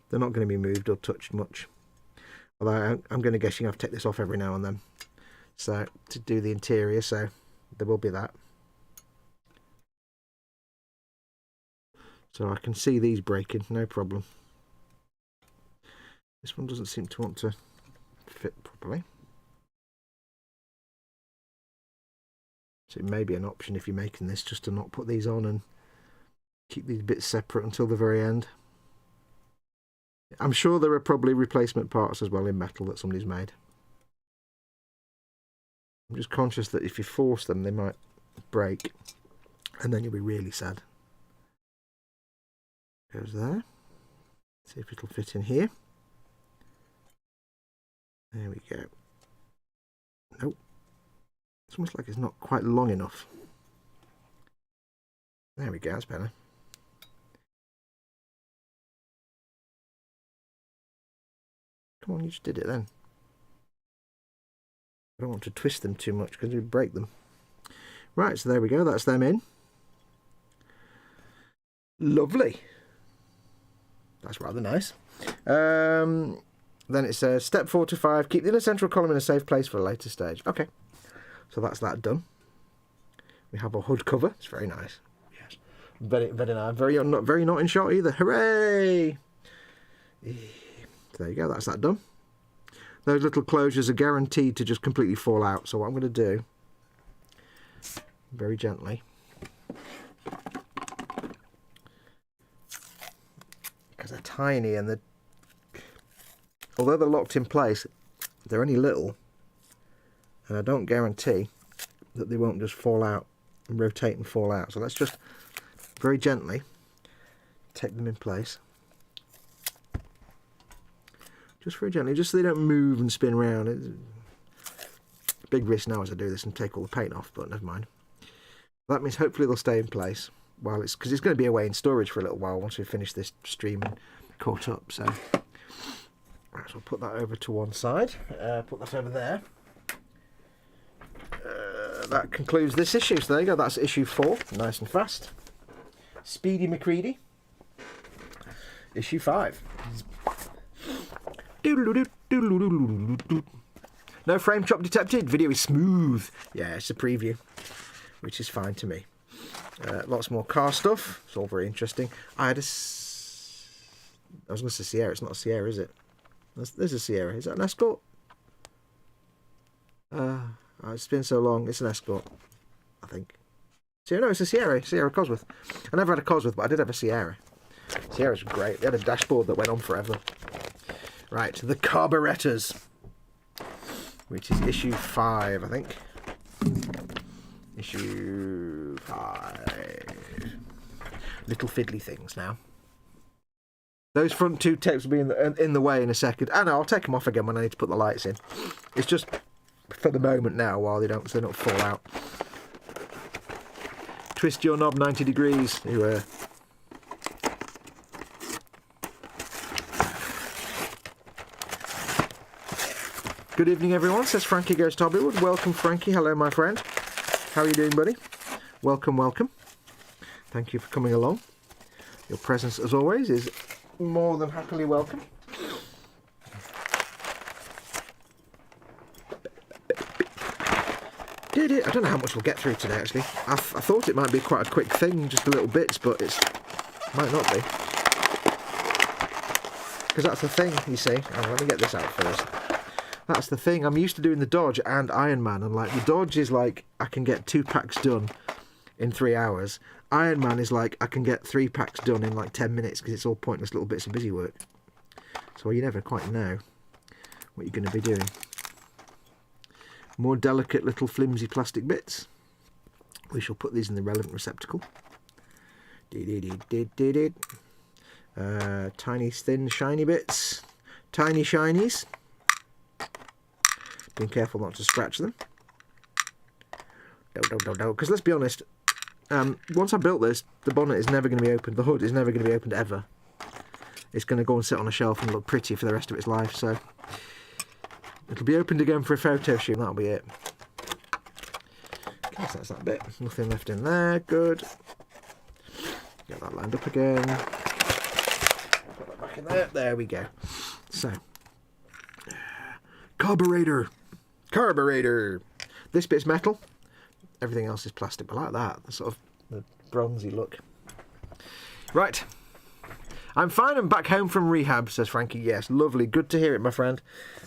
They're not going to be moved or touched much. Although I'm going to guess you have to take this off every now and then. So to do the interior, so there will be that. So I can see these breaking, no problem. This one doesn't seem to want to fit properly. So it may be an option if you're making this just to not put these on and keep these bits separate until the very end. I'm sure there are probably replacement parts as well in metal that somebody's made. I'm just conscious that if you force them they might break and then you'll be really sad. Goes there. See if it'll fit in here. There we go. Nope. It's almost like it's not quite long enough. There we go, that's better. Come on, you just did it then. I don't want to twist them too much because you'd break them. Right, so there we go, that's them in. Lovely. That's rather nice. Then it says, step 4 to 5, keep the inner central column in a safe place for a later stage. Okay, so that's that done. We have a hood cover. It's very nice. Yes, very nice. Very not in shot either. Hooray! So there you go. That's that done. Those little closures are guaranteed to just completely fall out. So what I'm going to do, very gently, because they're tiny and although they're locked in place, they're only little, and I don't guarantee that they won't just fall out and rotate and fall out. So let's just very gently take them in place. Just very gently, just so they don't move and spin around. It's a big risk now as I do this and take all the paint off, but never mind. That means hopefully they'll stay in place while it's, because it's going to be away in storage for a little while once we finish this stream and caught up. So right, so I'll put that over to one side, put that over there. That concludes this issue. So there you go, that's issue 4, nice and fast. Speedy McCready. Issue 5. No frame chop detected. Video is smooth. Yeah, it's a preview, which is fine to me. Lots more car stuff. It's all very interesting. I was going to say Sierra. It's not a Sierra, is it? There's a Sierra. Is that an Escort? It's been so long. It's an Escort, I think. No, it's a Sierra. Sierra Cosworth. I never had a Cosworth, but I did have a Sierra. Sierras were great. They had a dashboard that went on forever. Right, the Carburetors, which is issue 5, I think. Issue 5. Little fiddly things now. Those front two tapes will be in the way in a second. And I'll take them off again when I need to put the lights in. It's just for the moment now while they don't fall out. Twist your knob 90 degrees. Good evening, everyone, says Frankie Goes to Hollywood. Welcome, Frankie. Hello, my friend. How are you doing, buddy? Welcome, welcome. Thank you for coming along. Your presence, as always, is more than happily welcome. I don't know how much we'll get through today, actually. I thought it might be quite a quick thing, just a little bits, but it might not be. Because that's the thing, you see. Oh, let me get this out first. That's the thing. I'm used to doing the Dodge and Iron Man, and like the Dodge is like I can get 2 packs done in 3 hours. Iron Man is like I can get 3 packs done in like 10 minutes because it's all pointless little bits of busy work. So you never quite know what you're going to be doing. More delicate little flimsy plastic bits. We shall put these in the relevant receptacle. Tiny thin shiny bits. Tiny shinies. Being careful not to scratch them. Because let's be honest, once I built this, the bonnet is never going to be opened. The hood is never going to be opened ever. It's going to go and sit on a shelf and look pretty for the rest of its life. So it'll be opened again for a photo shoot. That'll be it. Okay, so that's that bit. Nothing left in there. Good. Get that lined up again. Put that back in there. There we go. So, Carburetor. This bit's metal. Everything else is plastic. I like that. The sort of the bronzy look. Right. I'm fine and back home from rehab, says Frankie. Yes, lovely. Good to hear it, my friend.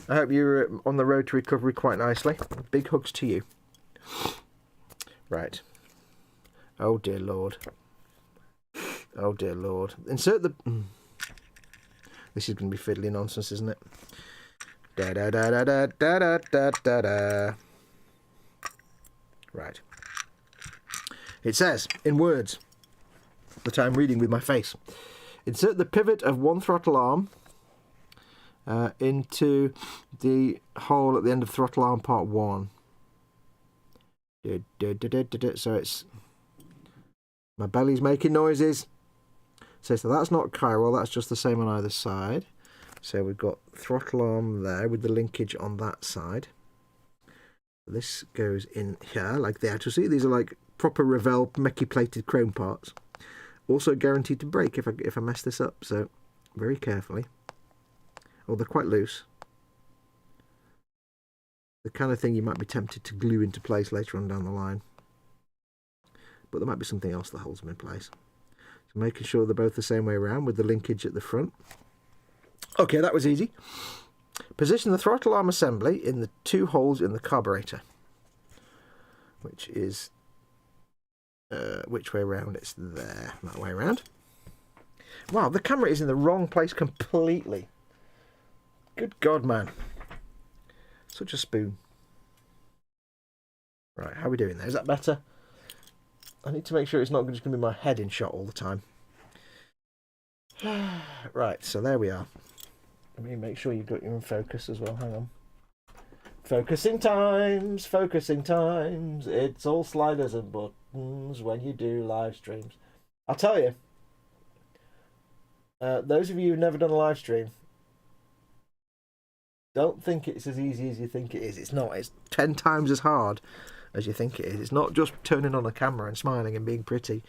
I hope you're on the road to recovery quite nicely. Big hugs to you. Right. Oh, dear Lord. Oh, dear Lord. Insert the... This is going to be fiddly nonsense, isn't it? Da-da-da-da-da-da-da-da-da. Right. It says, in words, that I'm reading with my face. Insert the pivot of one throttle arm into the hole at the end of throttle arm part 1. So it's... My belly's making noises. So that's not chiral, that's just the same on either side. So we've got throttle arm there with the linkage on that side. This goes in here like that. So see, these are like proper Revell Mechy plated chrome parts. Also guaranteed to break if I mess this up. So very carefully. Oh, they're quite loose. The kind of thing you might be tempted to glue into place later on down the line. But there might be something else that holds them in place. So making sure they're both the same way around with the linkage at the front. Okay, that was easy. Position the throttle arm assembly in the 2 holes in the carburetor. Which is... which way around? It's there. That way around. Wow, the camera is in the wrong place completely. Good God, man. Such a spoon. Right, how are we doing there? Is that better? I need to make sure it's not just going to be my head in shot all the time. Right, so there we are. Let me make sure you've got your in focus as well. Hang on. Focusing times, focusing times. It's all sliders and buttons when you do live streams. I'll tell you, those of you who've never done a live stream, don't think it's as easy as you think it is. It's not. It's 10 times as hard as you think it is. It's not just turning on a camera and smiling and being pretty.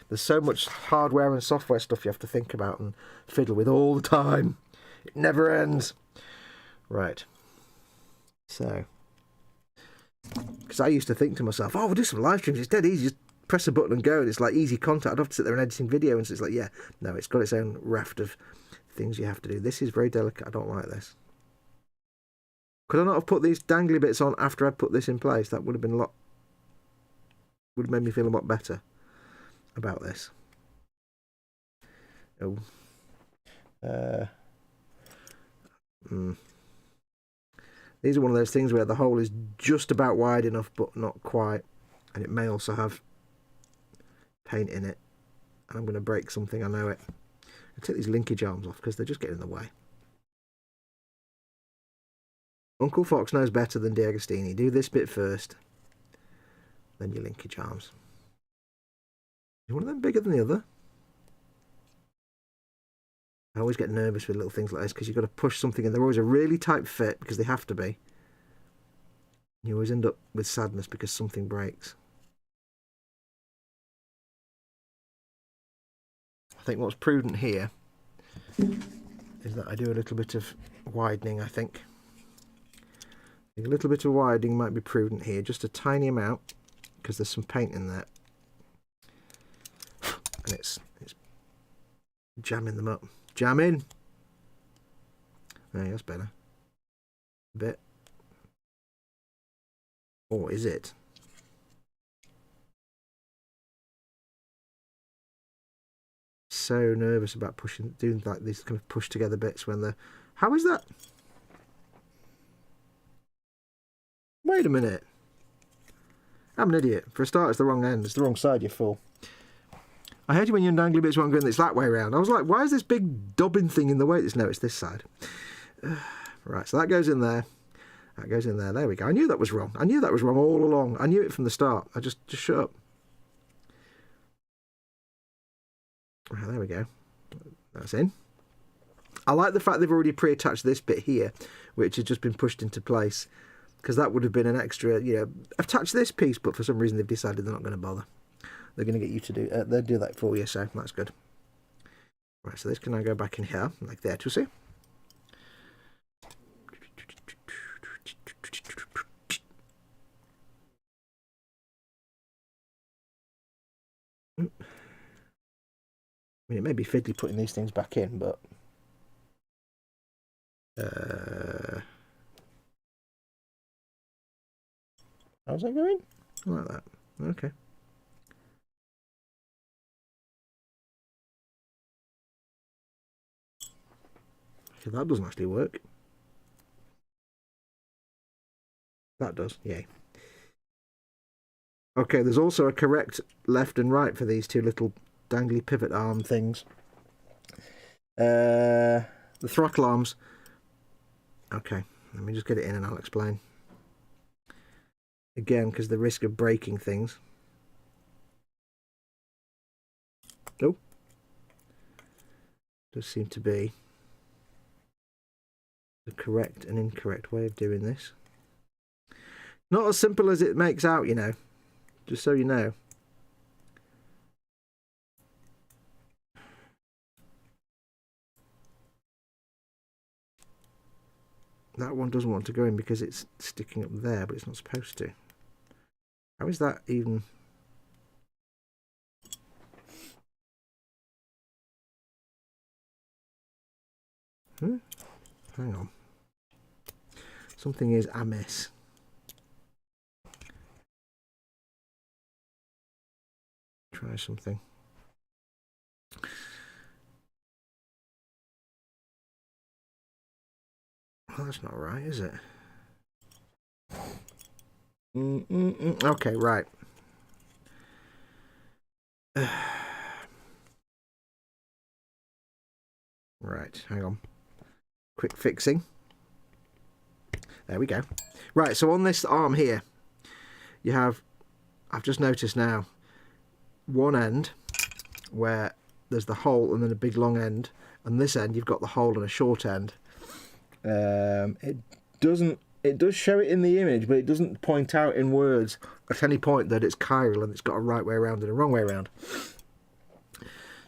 There's so much hardware and software stuff you have to think about and fiddle with all the time. It never ends. Right. So, because I used to think to myself, oh, we'll do some live streams. It's dead easy. Just press a button and go. And it's like easy content. I'd have to sit there and editing video. And so it's like, yeah, no, it's got its own raft of things you have to do. This is very delicate. I don't like this. Could I not have put these dangly bits on after I'd put this in place? That would have been a lot... would have made me feel a lot better about this. Oh. These are one of those things where the hole is just about wide enough but not quite, and it may also have paint in it. And I'm going to break something, I know it. I'll take these linkage arms off because they're just getting in the way. Uncle Fox knows better than DeAgostini. Do this bit first, then your linkage arms. Is one of them bigger than the other? I always get nervous with little things like this because you've got to push something in. They're always a really tight fit because they have to be. You always end up with sadness because something breaks. I think what's prudent here is that I do a little bit of widening, I think. A little bit of widening might be prudent here, just a tiny amount, because there's some paint in there. And it's jamming them up. Jam in! There, that's better. A bit. Or is it? So nervous about doing like these kind of push together bits when they're... How is that? Wait a minute. I'm an idiot. For a start, it's the wrong end. It's the wrong side, you fool. I heard you when you're dangly bits weren't going it's that way around. I was like, why is this big dubbing thing in the way? No, it's this side. Right, so that goes in there. That goes in there. There we go. I knew that was wrong. I knew that was wrong all along. I knew it from the start. I just shut up. Right, there we go. That's in. I like the fact they've already pre-attached this bit here, which has just been pushed into place. Because that would have been an extra, you know, attach this piece, but for some reason they've decided they're not going to bother. They're going to get you to do, they'll do that for you, so that's good. Right, so this can now go back in here, like that, you see. I mean, it may be fiddly putting these things back in, but... how's that going? Like that. Okay. So that doesn't actually work. That does, yay. Okay, there's also a correct left and right for these two little dangly pivot arm things. The throttle arms. Okay, let me just get it in and I'll explain. Again, because the risk of breaking things. Oh. Does seem to be the correct and incorrect way of doing this. Not as simple as it makes out, you know. Just so you know. That one doesn't want to go in because it's sticking up there, but it's not supposed to. How is that even... Hang on. Something is amiss. Try something. Well, that's not right, is it? Okay, right. Right, hang on. Quick fixing. There we go. Right, so on this arm here, you have, I've just noticed now, one end where there's the hole and then a big long end, and this end you've got the hole and a short end. It does show it in the image, but it doesn't point out in words at any point that it's chiral and it's got a right way around and a wrong way around.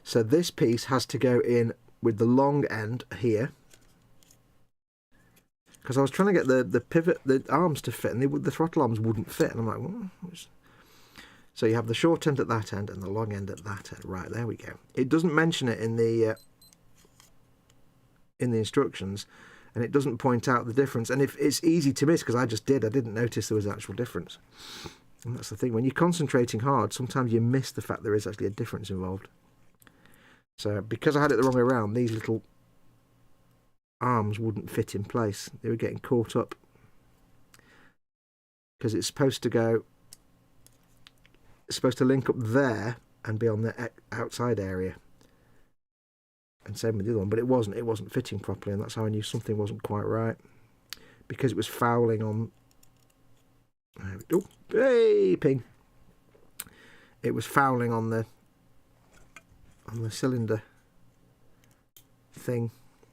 So this piece has to go in with the long end here, because I was trying to get the pivot, the arms to fit, and the throttle arms wouldn't fit, and I'm like, well, so you have the short end at that end and the long end at that end. Right, there we go. It doesn't mention it in the instructions, and it doesn't point out the difference. And if it's easy to miss, because I didn't notice there was an actual difference. And that's the thing, when you're concentrating hard, sometimes you miss the fact there is actually a difference involved. So because I had it the wrong way around, these little arms wouldn't fit in place. They were getting caught up, because it's supposed to go, it's supposed to link up there and be on the outside area. And same with the other one, but it wasn't fitting properly, and that's how I knew something wasn't quite right, because it was fouling on. Oh, hey, ping! It was fouling on the cylinder thing.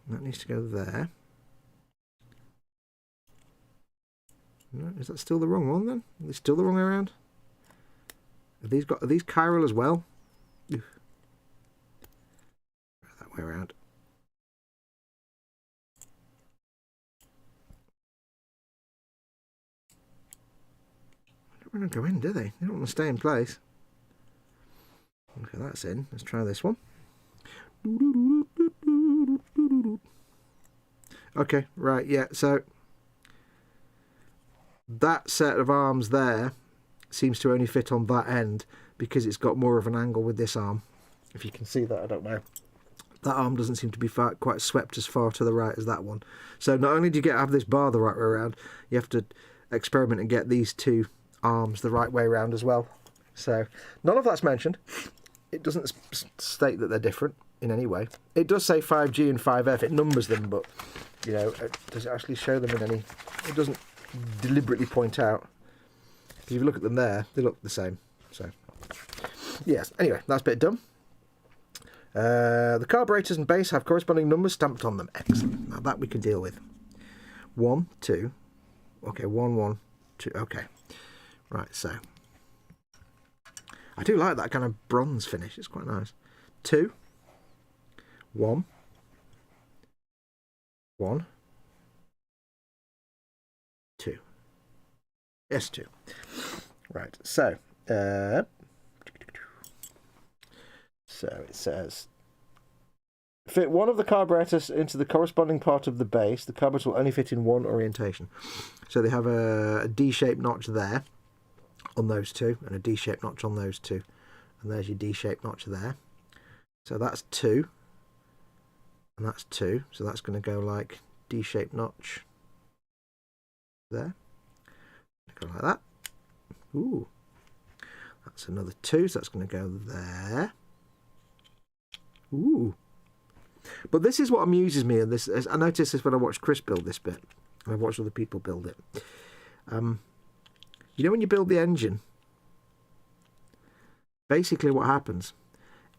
That needs to go there. No, is that still the wrong one then? Is it still the wrong way around? Are these chiral as well? That way around. They don't want to go in, do they? They don't want to stay in place. Okay, that's in. Let's try this one. Okay, right, yeah, so that set of arms there seems to only fit on that end because it's got more of an angle with this arm. If you can see that, I don't know. That arm doesn't seem to be quite swept as far to the right as that one. So not only do you have this bar the right way around, you have to experiment and get these two arms the right way around as well. So none of that's mentioned. It doesn't state that they're different in any way. It does say 5G and 5F. It numbers them, but you know, does it actually show them in any? It doesn't deliberately point out. If you look at them there, they look the same. So yes. Anyway, that's bit done. The carburetors and base have corresponding numbers stamped on them. Excellent. Now that we can deal with. 1, 2. Okay, 1, 1, 2. Okay. Right, so I do like that kind of bronze finish. It's quite nice. 2, 1, 1, 2. Yes, 2. Right, so it says, fit one of the carburetors into the corresponding part of the base. The carburetor will only fit in one orientation. So they have a D-shaped notch there on those two, and a D-shaped notch on those two. And there's your D-shaped notch there. So that's 2. And that's 2. So that's going to go like D-shaped notch there. Go like that. Ooh. That's another 2, so that's going to go there. Ooh. But this is what amuses me, and this I noticed this when I watched Chris build this bit, and I watched other people build it. You know when you build the engine, basically what happens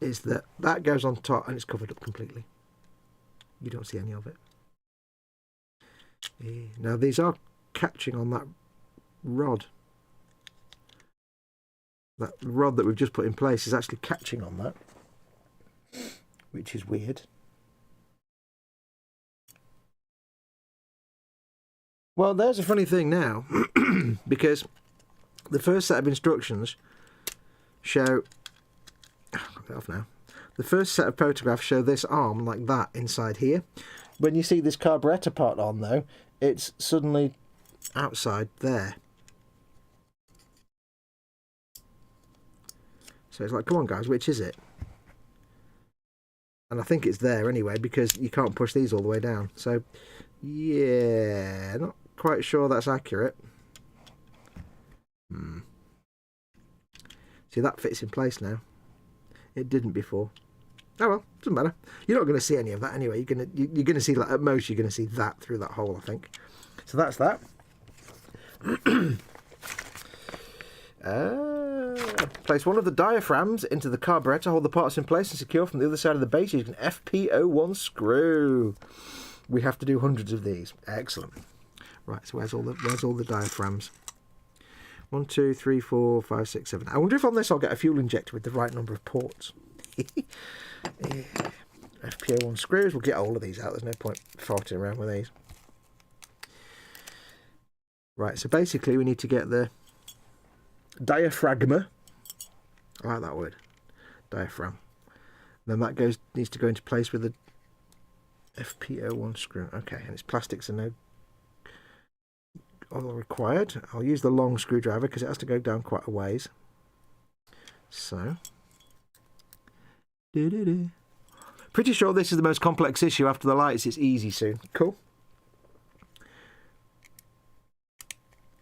is that goes on top and it's covered up completely. You don't see any of it. Now these are catching on that rod. That rod that we've just put in place is actually catching on that, which is weird. Well, there's a funny thing now, because the first set of instructions show... I'll get off now. The first set of photographs show this arm like that inside here. When you see this carburetor part on, though, it's suddenly outside there. So it's like, come on, guys, which is it? And I think it's there anyway, because you can't push these all the way down. So, yeah, not quite sure that's accurate. See, that fits in place now. It didn't before. Oh well, doesn't matter. You're not going to see any of that anyway. You're going to see, like, at most, you're going to see that through that hole, I think. So that's that. Place one of the diaphragms into the carburetor, hold the parts in place and secure from the other side of the base using an FP01 screw. We have to do hundreds of these. Excellent. Right, so where's all the diaphragms? 1, 2, 3, 4, 5, 6, 7. I wonder if on this I'll get a fuel injector with the right number of ports. FP01 screws. We'll get all of these out. There's no point farting around with these. Right, so basically we need to get the diaphragma. I like that word. Diaphragm. Then that needs to go into place with the FP01 screw. Okay, and its plastics are no oil required. I'll use the long screwdriver because it has to go down quite a ways. So, pretty sure this is the most complex issue after the lights. It's easy soon. Cool.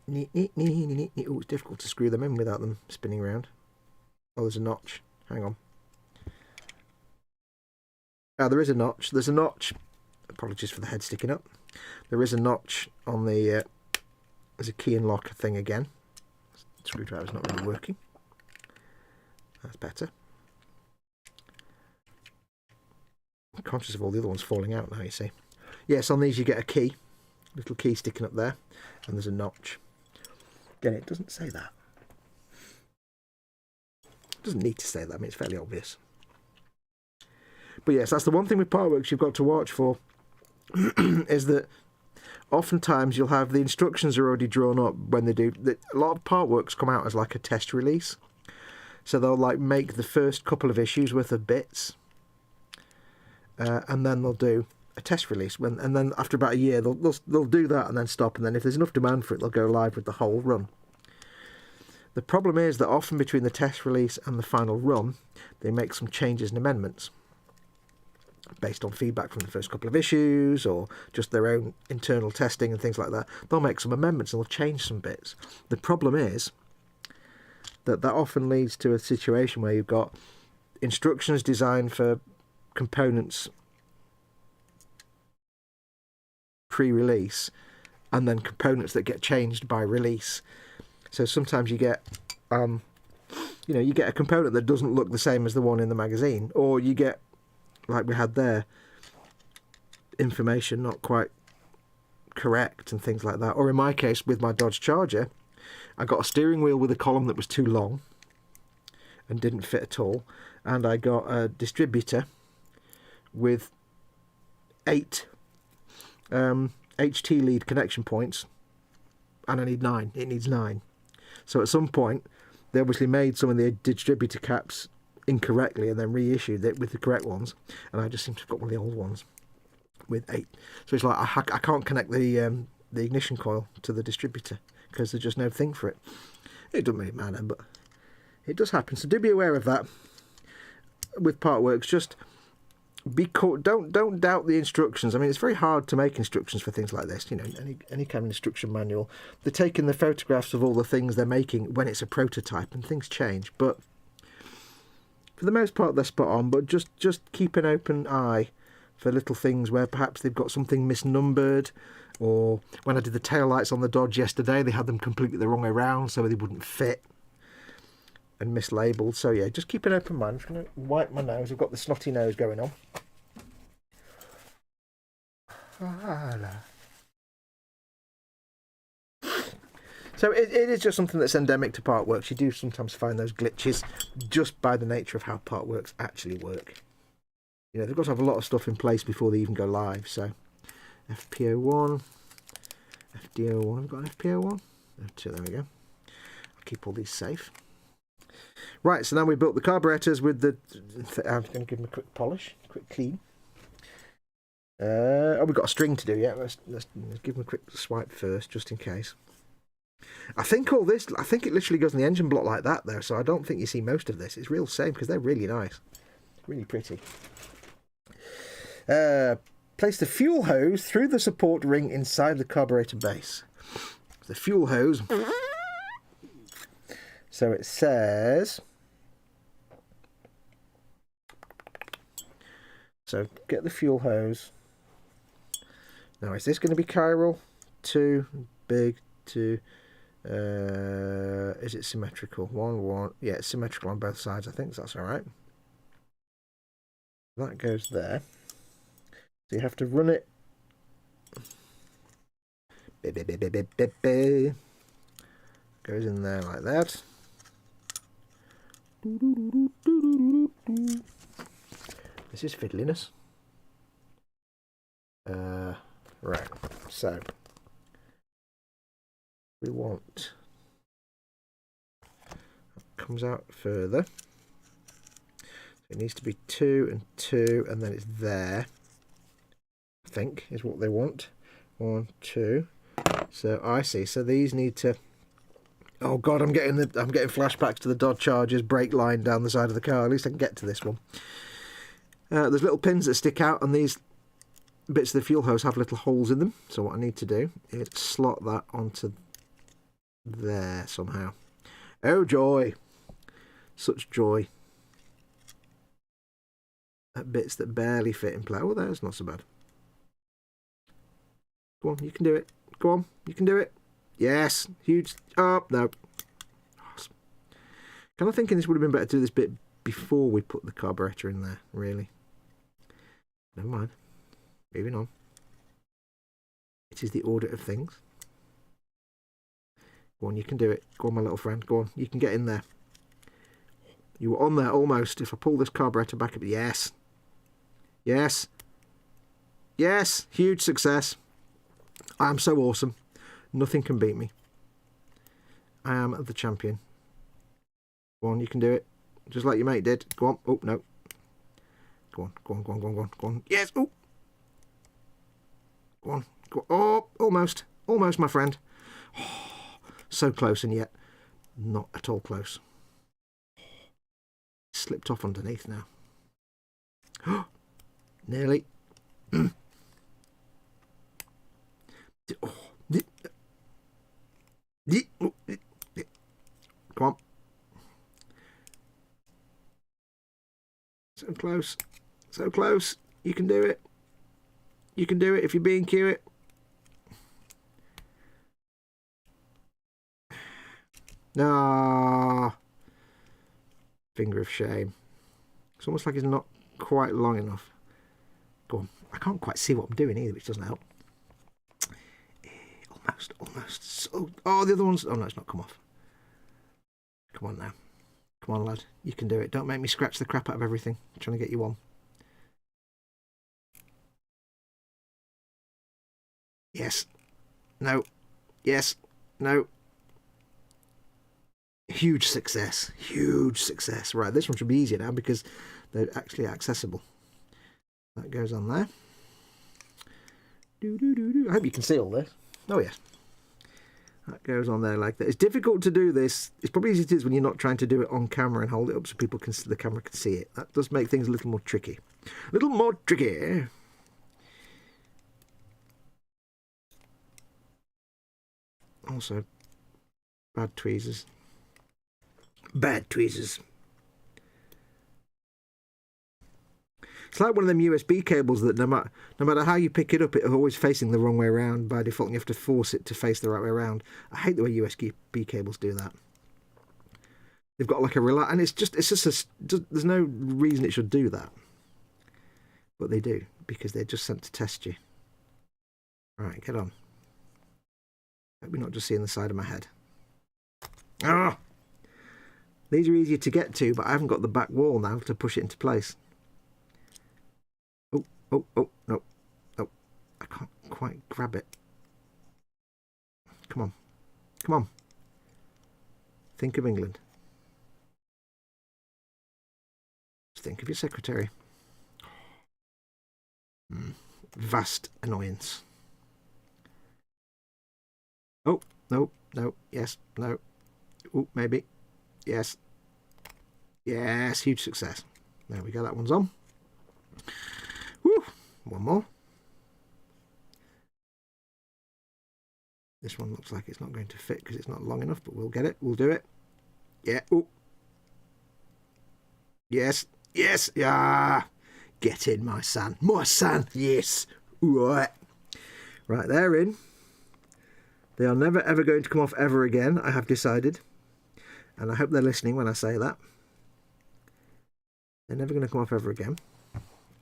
Oh, it's difficult to screw them in without them spinning around. Oh, there's a notch. Hang on. There is a notch. There's a notch. Apologies for the head sticking up. There is a notch on the... there's a key and lock thing again. Screwdriver's not really working. That's better. I'm conscious of all the other ones falling out now, you see. Yes, on these you get a key. Little key sticking up there. And there's a notch. Again, it doesn't say that. It doesn't need to say that. I mean, it's fairly obvious. But yes, that's the one thing with Partworks you've got to watch for. Is that oftentimes you'll have the instructions are already drawn up when they do. A lot of Partworks come out as like a test release. So they'll like make the first couple of issues worth of bits. And then they'll do a test release, and then after about a year they'll do that and then stop, and then if there's enough demand for it they'll go live with the whole run. The problem is that often between the test release and the final run they make some changes and amendments based on feedback from the first couple of issues or just their own internal testing and things like that. They'll make some amendments and they'll change some bits. The problem is that often leads to a situation where you've got instructions designed for components pre-release and then components that get changed by release. So sometimes you get you get a component that doesn't look the same as the one in the magazine, or you get, like we had there, information not quite correct and things like that. Or in my case with my Dodge Charger, I got a steering wheel with a column that was too long and didn't fit at all, and I got a distributor with 8 HT lead connection points, and I need 9. It needs 9. So at some point they obviously made some of the distributor caps incorrectly and then reissued it with the correct ones, and I just seem to have got one of the old ones with 8. So it's like I can't connect the ignition coil to the distributor because there's just no thing for it. It doesn't really matter, but it does happen. So do be aware of that with Partworks. Just don't doubt the instructions. I mean, it's very hard to make instructions for things like this. You know, any kind of instruction manual. They're taking the photographs of all the things they're making when it's a prototype, and things change. But for the most part, they're spot on. But just keep an open eye for little things where perhaps they've got something misnumbered. Or when I did the taillights on the Dodge yesterday, they had them completely the wrong way around, so they wouldn't fit. And mislabeled. So yeah, just keep an open mind. I'm just going to wipe my nose. I've got the snotty nose going on. So it is just something that's endemic to Partworks. You do sometimes find those glitches just by the nature of how Partworks actually work. You know, they've got to have a lot of stuff in place before they even go live. So FPO1, FDO1. Have we got an FPO1? There we go. I'll keep all these safe. Right, so now we built the carburetors with the... I'm just going to give them a quick polish, quick clean. We've got a string to do yet. Let's give them a quick swipe first, just in case. I think it literally goes in the engine block like that, though, so I don't think you see most of this. It's real same, because they're really nice. Really pretty. Place the fuel hose through the support ring inside the carburetor base. The fuel hose... So it says... So get the fuel hose. Now is this going to be chiral? 2, big, 2. Is it symmetrical? 1, 1. Yeah, it's symmetrical on both sides, I think, so that's alright. That goes there. So you have to run it. Goes in there like that. This is fiddliness. Right, so we want comes out further. It needs to be 2 and 2, and then it's there. I think is what they want. 1, 2. So I see. So these need to. Oh God, I'm getting flashbacks to the Dodge Charger's brake line down the side of the car. At least I can get to this one. There's little pins that stick out, and these bits of the fuel hose have little holes in them. So what I need to do is slot that onto there somehow. Oh joy! Such joy. at bits that barely fit in place. Oh, that's not so bad. Go on, you can do it. Go on, you can do it. Yes, huge. Oh, no. Kind of thinking this would have been better to do this bit before we put the carburetor in there, really. Never mind. Moving on. It is the order of things. Go on, you can do it. Go on, my little friend. Go on, you can get in there. You were on there almost. If I pull this carburetor back up, yes. Yes. Yes. Huge success. I am so awesome. Nothing can beat me. I am the champion. Go on, you can do it. Just like your mate did. Go on. Oh, no. Go on, go on, go on, go on, go on, go on. Yes. Oh. Go on. Go on. Oh, almost. Almost, my friend. Oh, so close and yet not at all close. Slipped off underneath now. Oh, nearly. Oh. Come on. So close. So close. You can do it. You can do it if you're being cute. Ah. Finger of shame. It's almost like it's not quite long enough. Go on. I can't quite see what I'm doing either, which doesn't help. Almost, almost. So, oh, the other one's... Oh, no, it's not come off. Come on now. Come on, lad. You can do it. Don't make me scratch the crap out of everything. I'm trying to get you on. Yes. No. Yes. No. Huge success. Huge success. Right, this one should be easier now because they're actually accessible. That goes on there. I hope you can see all this. Oh, yes. That goes on there like that. It's difficult to do this. It's probably easier it is when you're not trying to do it on camera and hold it up so people can see, the camera can see it. That does make things a little more tricky. A little more tricky. Also, bad tweezers. Bad tweezers. It's like one of them USB cables that no matter how you pick it up, it's always facing the wrong way around by default, and you have to force it to face the right way around. I hate the way USB cables do that. They've got like a relay, and there's no reason it should do that. But they do, because they're just sent to test you. Right, get on. Hope you're not just seeing the side of my head. Ah! These are easier to get to, but I haven't got the back wall now to push it into place. Oh, no. Oh, I can't quite grab it. Come on. Come on. Think of England. Just think of your secretary. Vast annoyance. Oh, no, yes, no. Oh, maybe. Yes. Yes, huge success. There we go, that one's on. Woo! One more. This one looks like it's not going to fit because it's not long enough, but we'll get it. We'll do it. Yeah. Oh. Yes. Yes. Yeah. Get in, my son. My son. Yes. Right. Right, they're in. They are never ever going to come off ever again, I have decided. And I hope they're listening when I say that. They're never going to come off ever again.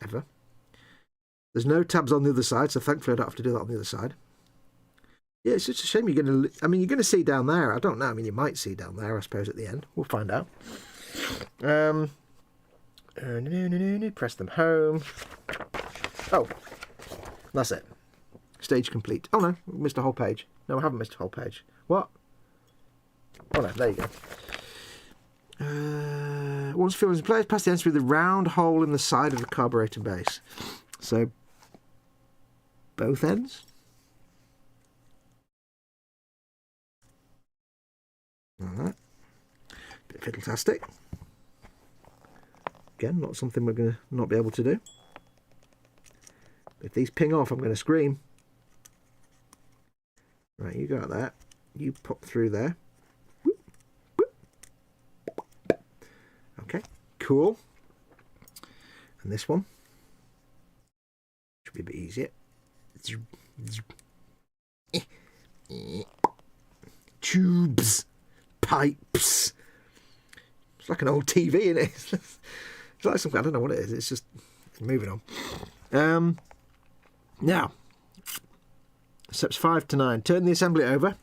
Ever. There's no tabs on the other side, so thankfully I don't have to do that on the other side. Yeah, it's just a shame you're going to... I mean, you're going to see down there. I don't know. I mean, you might see down there, I suppose, at the end. We'll find out. Press them home. Oh. That's it. Stage complete. Oh, no. We missed a whole page. No, I haven't missed a whole page. What? Oh, no. There you go. Once filled in place, pass the ends through the round hole in the side of the carburetor base. So, both ends. Alright. Bit fiddle-tastic. Again, not something we're going to not be able to do. If these ping off, I'm going to scream. Right, you got that. You pop through there. Whoop, whoop. Okay, cool. And this one should be a bit easier. Tubes, pipes. It's like an old TV, isn't it? It's like something, I don't know what it is. It's just moving on. Now, steps 5 to 9. Turn the assembly over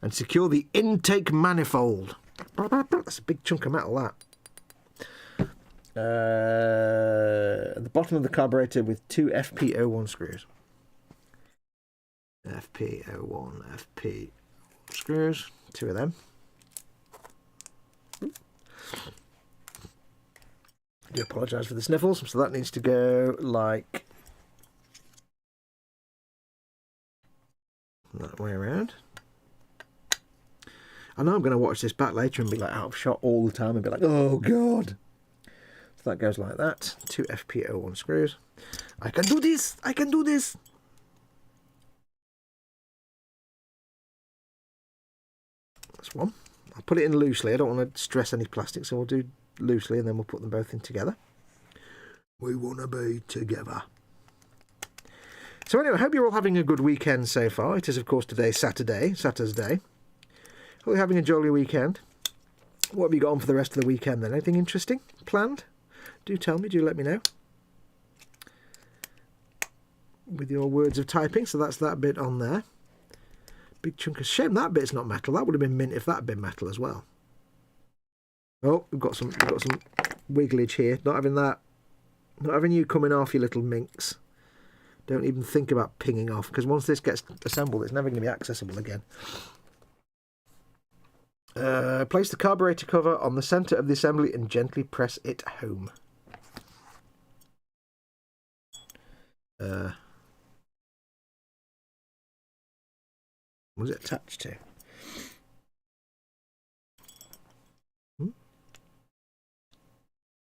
and secure the intake manifold. That's a big chunk of metal, that. At the bottom of the carburetor with 2 FP01 screws. FP01 screws, 2 of them. I do apologise for the sniffles, so that needs to go like that way around. I know I'm going to watch this back later and be like out of shot all the time and be like, oh god. So that goes like that. 2 FP01 screws. I can do this! I can do this! That's one. I'll put it in loosely. I don't want to stress any plastic, so we'll do loosely and then we'll put them both in together. We want to be together. So anyway, I hope you're all having a good weekend so far. It is, of course, today Saturday's Day. Hope you're having a jolly weekend. What have you got on for the rest of the weekend then? Anything interesting planned? Do tell me, do let me know. With your words of typing, so that's that bit on there. Big chunk of shame that bit's not metal. That would have been mint if that had been metal as well. Oh, we've got some wigglage here. Not having that. Not having you coming off, you little minx. Don't even think about pinging off, because once this gets assembled, it's never going to be accessible again. Place the carburetor cover on the centre of the assembly and gently press it home. What is it attached to?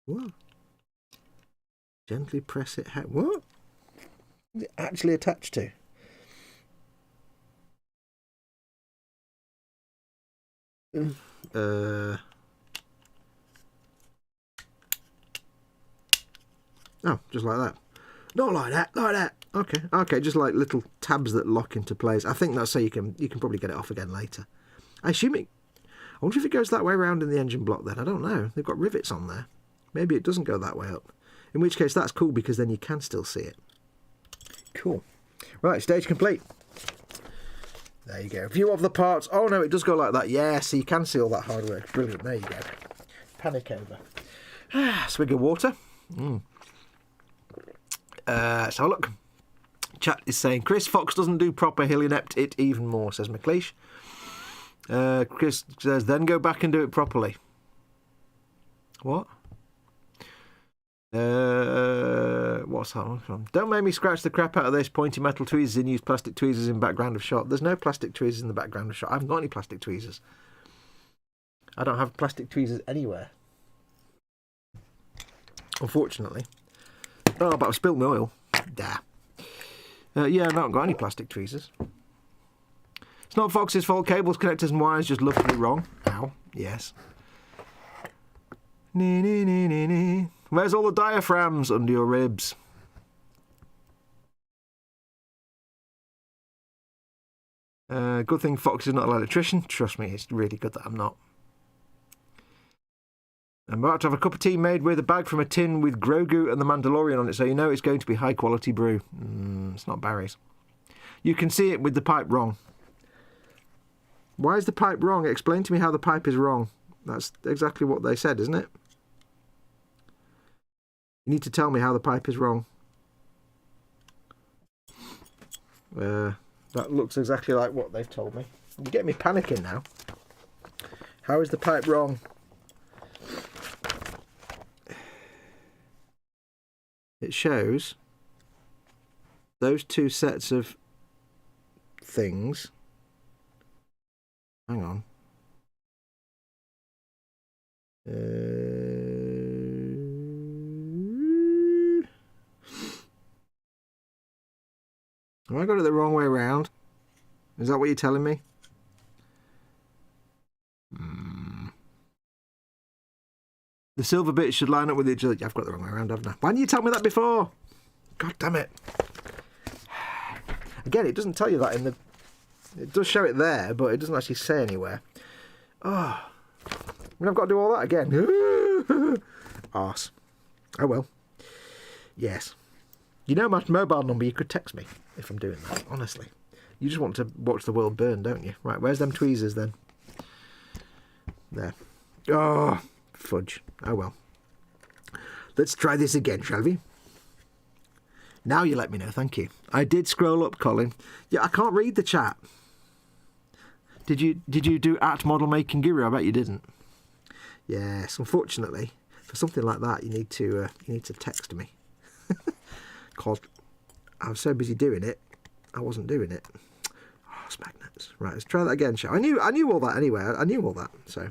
What? Gently press it home. What? Is it actually attached to? Oh, just like that. Not like that, like that. Okay, just like little tabs that lock into place. I think that's so you can probably get it off again later. I wonder if it goes that way around in the engine block then. I don't know. They've got rivets on there. Maybe it doesn't go that way up. In which case that's cool because then you can still see it. Cool. Right, stage complete. There you go. View of the parts. Oh no, it does go like that. Yeah, so you can see all that hard work. Brilliant. There you go. Panic over. Swig of water. So look. Chat is saying, Chris, Foxx doesn't do proper, he'll inept it even more, says McLeish. Chris says, then go back and do it properly. What? What's that one from? Don't make me scratch the crap out of this. Pointy metal tweezers and use plastic tweezers in background of shot. There's no plastic tweezers in the background of shot. I haven't got any plastic tweezers. I don't have plastic tweezers anywhere. Unfortunately. Oh, but I've spilled my oil. Dah. Yeah, I've not got any plastic tweezers. It's not Fox's fault. Cables, connectors and wires just look to be wrong. Ow. Yes. Where's all the diaphragms under your ribs? Good thing Foxx is not an electrician. Trust me, it's really good that I'm not. I'm about to have a cup of tea made with a bag from a tin with Grogu and the Mandalorian on it, so you know it's going to be high quality brew. It's not Barry's. You can see it with the pipe wrong. Why is the pipe wrong? Explain to me how the pipe is wrong. That's exactly what they said, isn't it? You need to tell me how the pipe is wrong. That looks exactly like what they've told me. You get me panicking now. How is the pipe wrong? It shows those two sets of things. Hang on. Have I got it the wrong way around? Is that what you're telling me? The silver bits should line up with each other. I've got the wrong way around, haven't I? Why didn't you tell me that before? God damn it. Again, it doesn't tell you that in the... It does show it there, but it doesn't actually say anywhere. Oh. I mean, I've got to do all that again. Arse. Oh well. Yes. You know my mobile number, you could text me if I'm doing that, honestly. You just want to watch the world burn, don't you? Right, where's them tweezers then? There. Oh, fudge. Oh well. Let's try this again, shall we? Now you let me know, thank you. I did scroll up, Colin. Yeah, I can't read the chat. Did you do at model making guru? I bet you didn't. Yes, unfortunately, for something like that, you need to text me. Cause I was so busy doing it, I wasn't doing it. Oh, it's magnets. Right, let's try that again, shall I? I knew all that anyway. I knew all that. So,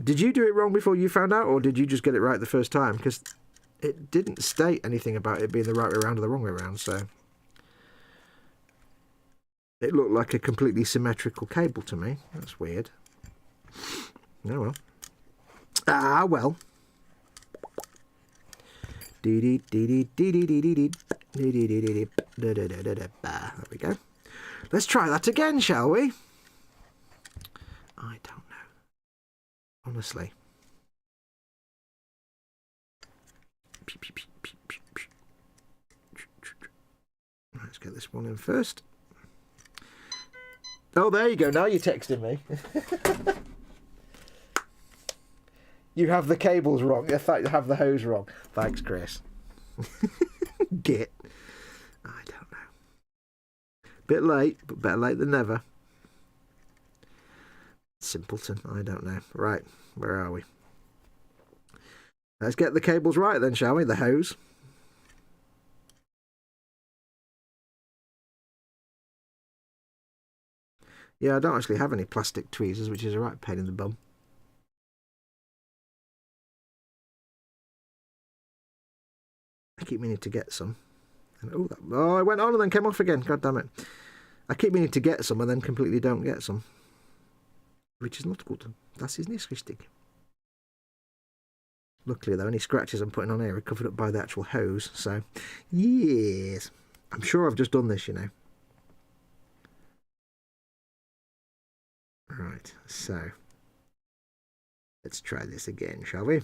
did you do it wrong before you found out, or did you just get it right the first time? Because it didn't state anything about it being the right way around or the wrong way around. So it looked like a completely symmetrical cable to me. That's weird. Oh well. Ah well. There we go. Let's try that again, shall we? I don't know. Honestly. Let's get this one in first. Oh, there you go. Now you're texting me. You have the cables wrong. In fact, you have the hose wrong. Thanks, Chris. Git. I don't know. Bit late, but better late than never. Simpleton. I don't know. Right, where are we? Let's get the cables right then, shall we? The hose. Yeah, I don't actually have any plastic tweezers, which is a right pain in the bum. I keep meaning to get some. And, oh, it went on and then came off again. God damn it. I keep meaning to get some and then completely don't get some. Which is not good. Das ist nicht richtig. Luckily, though, any scratches I'm putting on here are covered up by the actual hose. So, yes. I'm sure I've just done this, you know. Right, so. Let's try this again, shall we?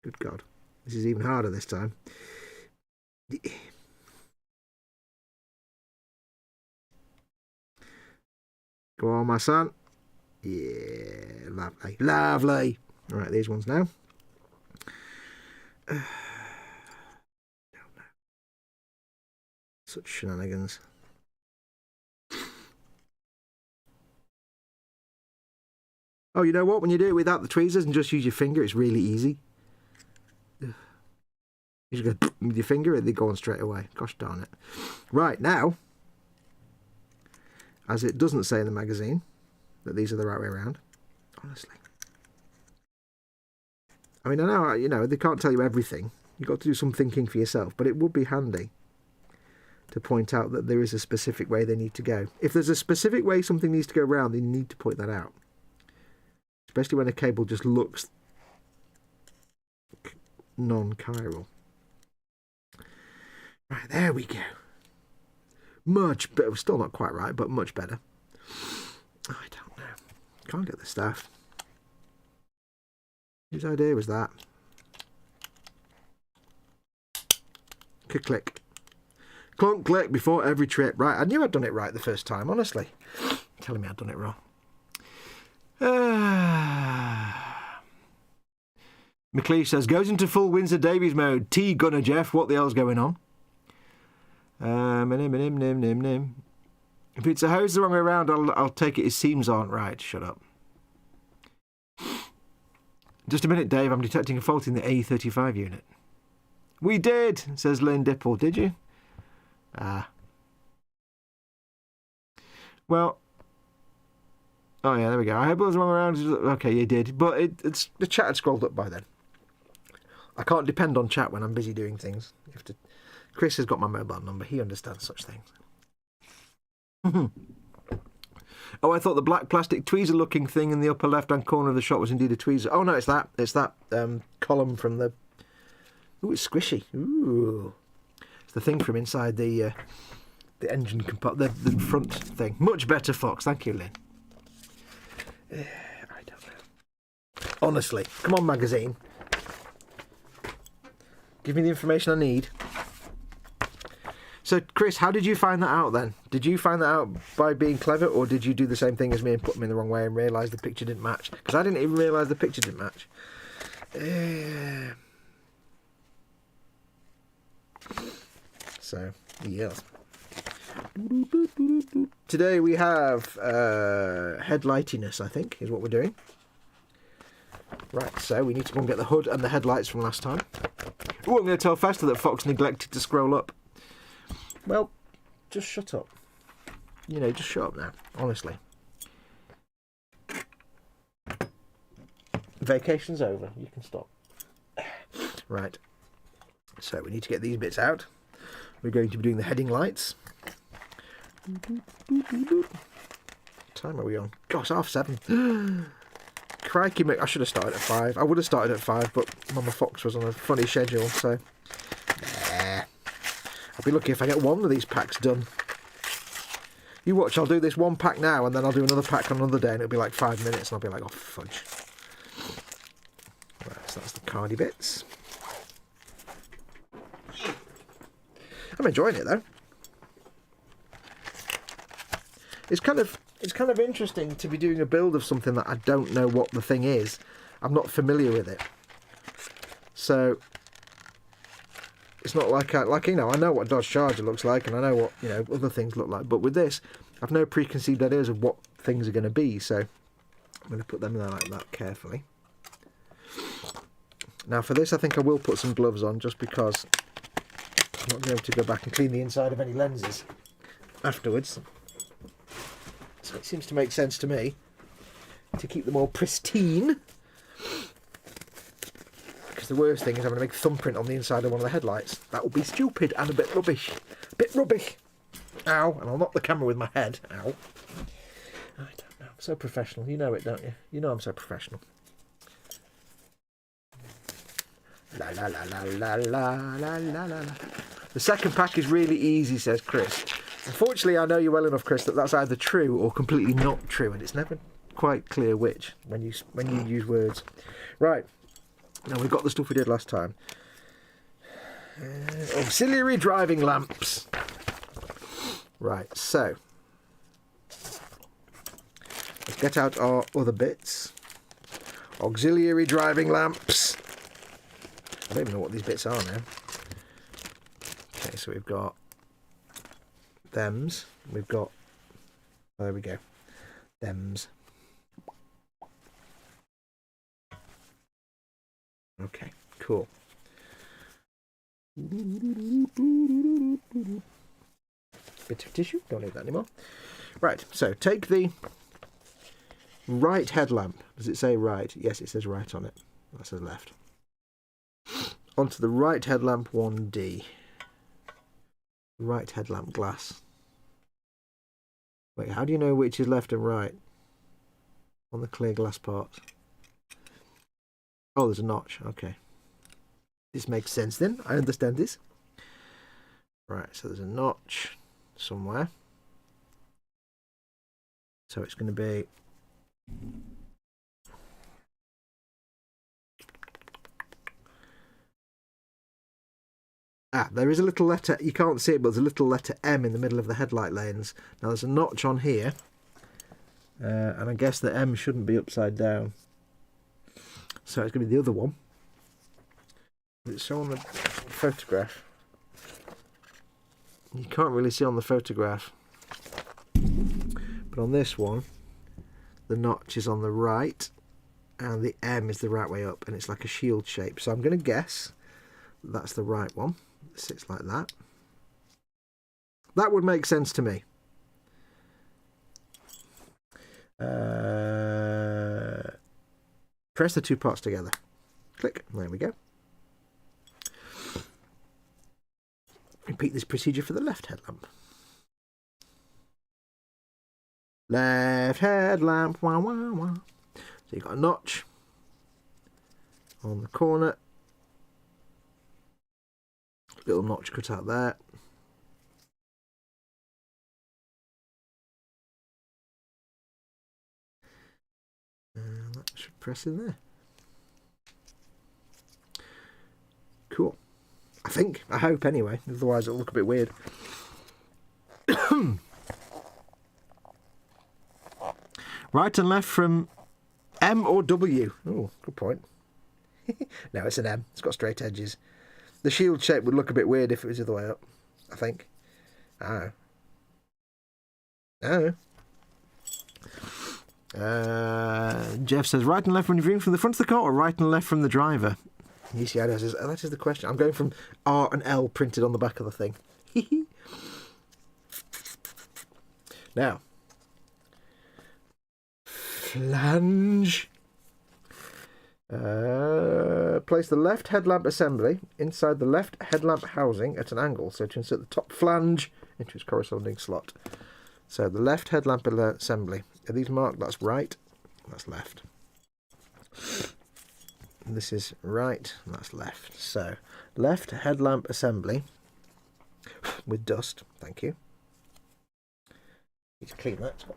Good God. This is even harder this time. Go on, my son. Yeah, lovely. Lovely. All right, these ones now. Don't know. Such shenanigans. Oh, you know what? When you do it without the tweezers and just use your finger, it's really easy. You just go with your finger and they go on straight away. Gosh darn it. Right, now, as it doesn't say in the magazine that these are the right way around, honestly. I mean, I know, you know, they can't tell you everything. You've got to do some thinking for yourself, but it would be handy to point out that there is a specific way they need to go. If there's a specific way something needs to go around, they need to point that out. Especially when a cable just looks non-chiral. Right, there we go. Much better. Still not quite right, but much better. I don't know. Can't get the stuff. Whose idea was that? Click. Clunk, click before every trip. Right, I knew I'd done it right the first time, honestly. Telling me I'd done it wrong. McLeish says, goes into full Windsor Davies mode. T Gunner Jeff, what the hell's going on? If it's a hose the wrong way around, I'll take it his seams aren't right. Shut up. Just a minute, Dave. I'm detecting a fault in the A35 unit. We did, says Lynn Dipple. Did you? Ah. Well. Oh, yeah, there we go. I hope it was the wrong way around. Okay, you did. But it's the chat had scrolled up by then. I can't depend on chat when I'm busy doing things. You have to... Chris has got my mobile number. He understands such things. Oh, I thought the black plastic tweezer-looking thing in the upper left-hand corner of the shot was indeed a tweezer. Oh no, it's that. It's that column from the. Ooh, it's squishy. Ooh, it's the thing from inside the engine compartment, the front thing. Much better, Fox. Thank you, Lynn. I don't know. Honestly, come on, magazine. Give me the information I need. So, Chris, how did you find that out then? Did you find that out by being clever, or did you do the same thing as me and put them in the wrong way and realise the picture didn't match? Because I didn't even realise the picture didn't match. So, yeah. Today we have headlightiness, I think, is what we're doing. Right, so we need to go and get the hood and the headlights from last time. Oh, I'm going to tell Fester that Fox neglected to scroll up. Well, just shut up. You know, just shut up now, honestly. Vacation's over, you can stop. Right, so we need to get these bits out. We're going to be doing the heading lights. What time are we on? Gosh, 7:30. Crikey, I should have started at 5. I would have started at 5, but Mama Fox was on a funny schedule, so... I'll be lucky if I get one of these packs done. You watch, I'll do this one pack now, and then I'll do another pack on another day, and it'll be like 5 minutes, and I'll be like, oh, fudge. Right, so that's the cardy bits. I'm enjoying it, though. It's kind of interesting to be doing a build of something that I don't know what the thing is. I'm not familiar with it. So... It's not like you know, I know what Dodge Charger looks like, and I know what, you know, other things look like. But with this, I've no preconceived ideas of what things are going to be. So I'm going to put them there like that carefully. Now for this, I think I will put some gloves on, just because I'm not going to go back and clean the inside of any lenses afterwards. So it seems to make sense to me to keep them all pristine. The worst thing is having a big thumbprint on the inside of one of the headlights. That would be stupid and a bit rubbish. A bit rubbish. Ow. And I'll knock the camera with my head. Ow. I don't know. I'm so professional. You know it, don't you? You know I'm so professional. La la la la la la la la la. The second pack is really easy, says Chris. Unfortunately, I know you well enough, Chris, that that's either true or completely not true, and it's never quite clear which when you use words. Right. Now we've got the stuff we did last time. Auxiliary driving lamps. Right, so let's get out our other bits. Auxiliary driving lamps. I don't even know what these bits are now. Okay, so we've got thems. We've got, there we go, thems. Okay, cool. Bit of tissue, don't need that anymore. Right, so take the right headlamp. Does it say right? Yes, it says right on it. That says left. Onto the right headlamp 1D. Right headlamp glass. Wait, how do you know which is left and right? On the clear glass part. Oh, there's a notch. Okay. This makes sense then. I understand this. Right, so there's a notch somewhere. So it's going to be... there is a little letter, you can't see it, but there's a little letter M in the middle of the headlight lens. Now there's a notch on here, and I guess the M shouldn't be upside down. So it's going to be the other one. It's shown on the photograph. You can't really see on the photograph. But on this one, the notch is on the right, and the M is the right way up, and it's like a shield shape. So I'm going to guess that's the right one. It sits like that. That would make sense to me. Press the two parts together. Click. There we go. Repeat this procedure for the left headlamp. Left headlamp, wah wah wah. So you've got a notch on the corner. Little notch cut out there. And that should press in there. Cool. I think. I hope anyway. Otherwise it'll look a bit weird. Right and left from M or W. Oh, good point. No, it's an M. It's got straight edges. The shield shape would look a bit weird if it was the other way up, I think. Oh. Oh. Jeff says, right and left when you're viewing from the front of the car or right and left from the driver? UCI says, oh, that is the question. I'm going from R and L printed on the back of the thing. Now. Flange. Place the left headlamp assembly inside the left headlamp housing at an angle, so to insert the top flange into its corresponding slot. So the left headlamp assembly. Are these marked? That's right. That's left. And this is right. And that's left. So left headlamp assembly with dust. Thank you. Need to clean that. It's got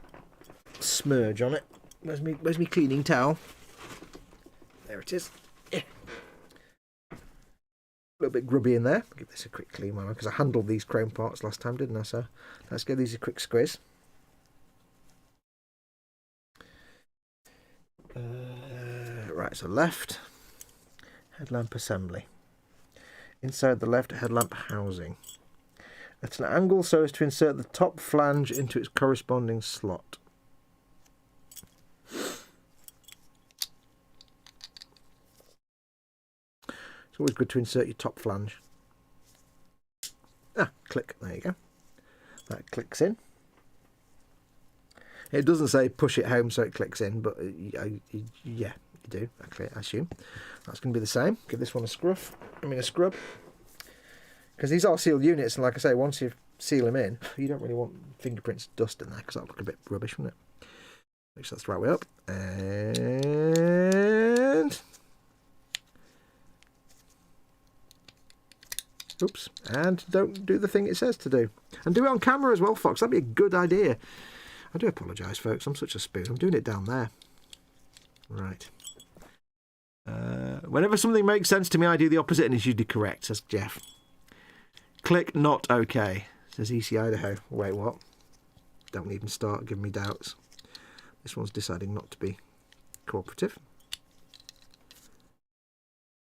smudge on it. Where's me cleaning towel? There it is. Yeah. A little bit grubby in there. Give this a quick clean one because I handled these chrome parts last time, didn't I? So let's give these a quick squeeze. Right, so left headlamp assembly inside the left headlamp housing at an angle so as to insert the top flange into its corresponding slot. It's always good to insert your top flange. Ah, click. There you go. That clicks in. It doesn't say push it home so it clicks in, but yeah, you do. Actually, I assume that's going to be the same. Give this one a scrub. Because these are sealed units, and like I say, once you seal them in, you don't really want fingerprints, dust in there, because that'll look a bit rubbish, wouldn't it? Make sure that's the right way up. And oops, and don't do the thing it says to do. And do it on camera as well, Fox. That'd be a good idea. I do apologise, folks. I'm such a spoon. I'm doing it down there. Right. Whenever something makes sense to me, I do the opposite and it's usually correct, says Jeff. Click not okay, says EC Idaho. Wait, what? Don't even start giving me doubts. This one's deciding not to be cooperative.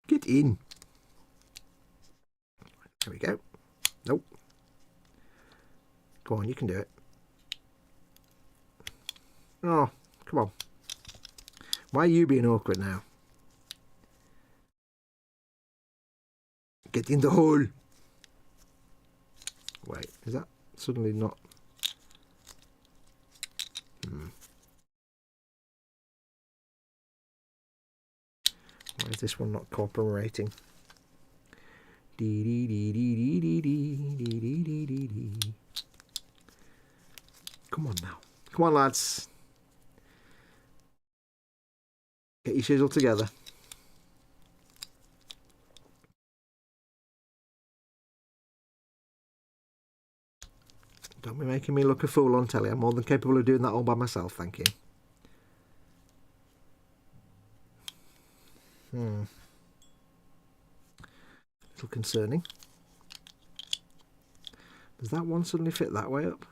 Get in. There we go. Nope. Go on, you can do it. Oh, come on. Why are you being awkward now? Get in the hole. Wait, is that suddenly not? Why is this one not cooperating? Come on now. Come on, lads. Get your chisel together. Don't be making me look a fool on telly. I'm more than capable of doing that all by myself, thank you. A little concerning. Does that one suddenly fit that way up?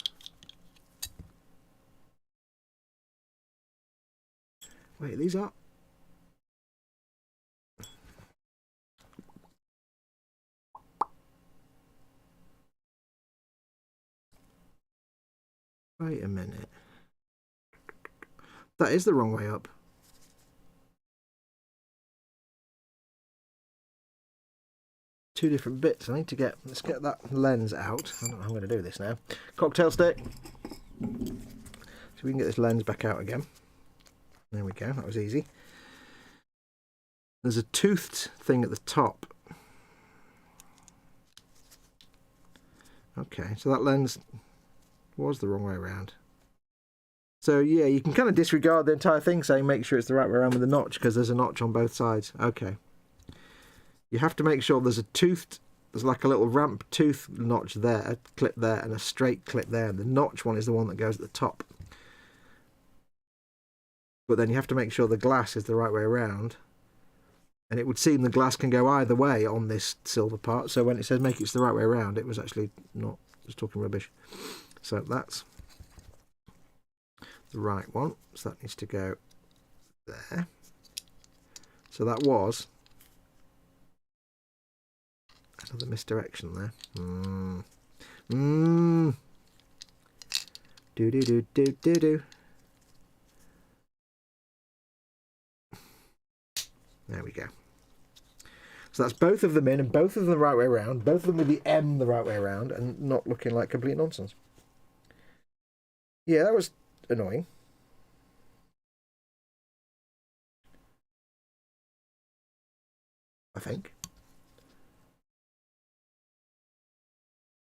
Wait, these are... Wait a minute. That is the wrong way up. Two different bits. I need to get... Let's get that lens out. I don't know how I'm going to do this now. Cocktail stick. So we can get this lens back out again. There we go. That was easy. There's a toothed thing at the top. Okay, so that lens was the wrong way around. So yeah, you can kind of disregard the entire thing saying make sure it's the right way around with the notch, because there's a notch on both sides. Okay. You have to make sure there's a toothed, there's like a little ramp tooth notch there, a clip there, and a straight clip there. And the notch one is the one that goes at the top. But then you have to make sure the glass is the right way around. And it would seem the glass can go either way on this silver part. So when it says make it the right way around, it was actually not, just talking rubbish. So that's the right one. So that needs to go there. So that was another misdirection there. Do do do do do do. There we go. So that's both of them in, and both of them the right way around, both of them with the M the right way around, and not looking like complete nonsense. Yeah, that was annoying. I think.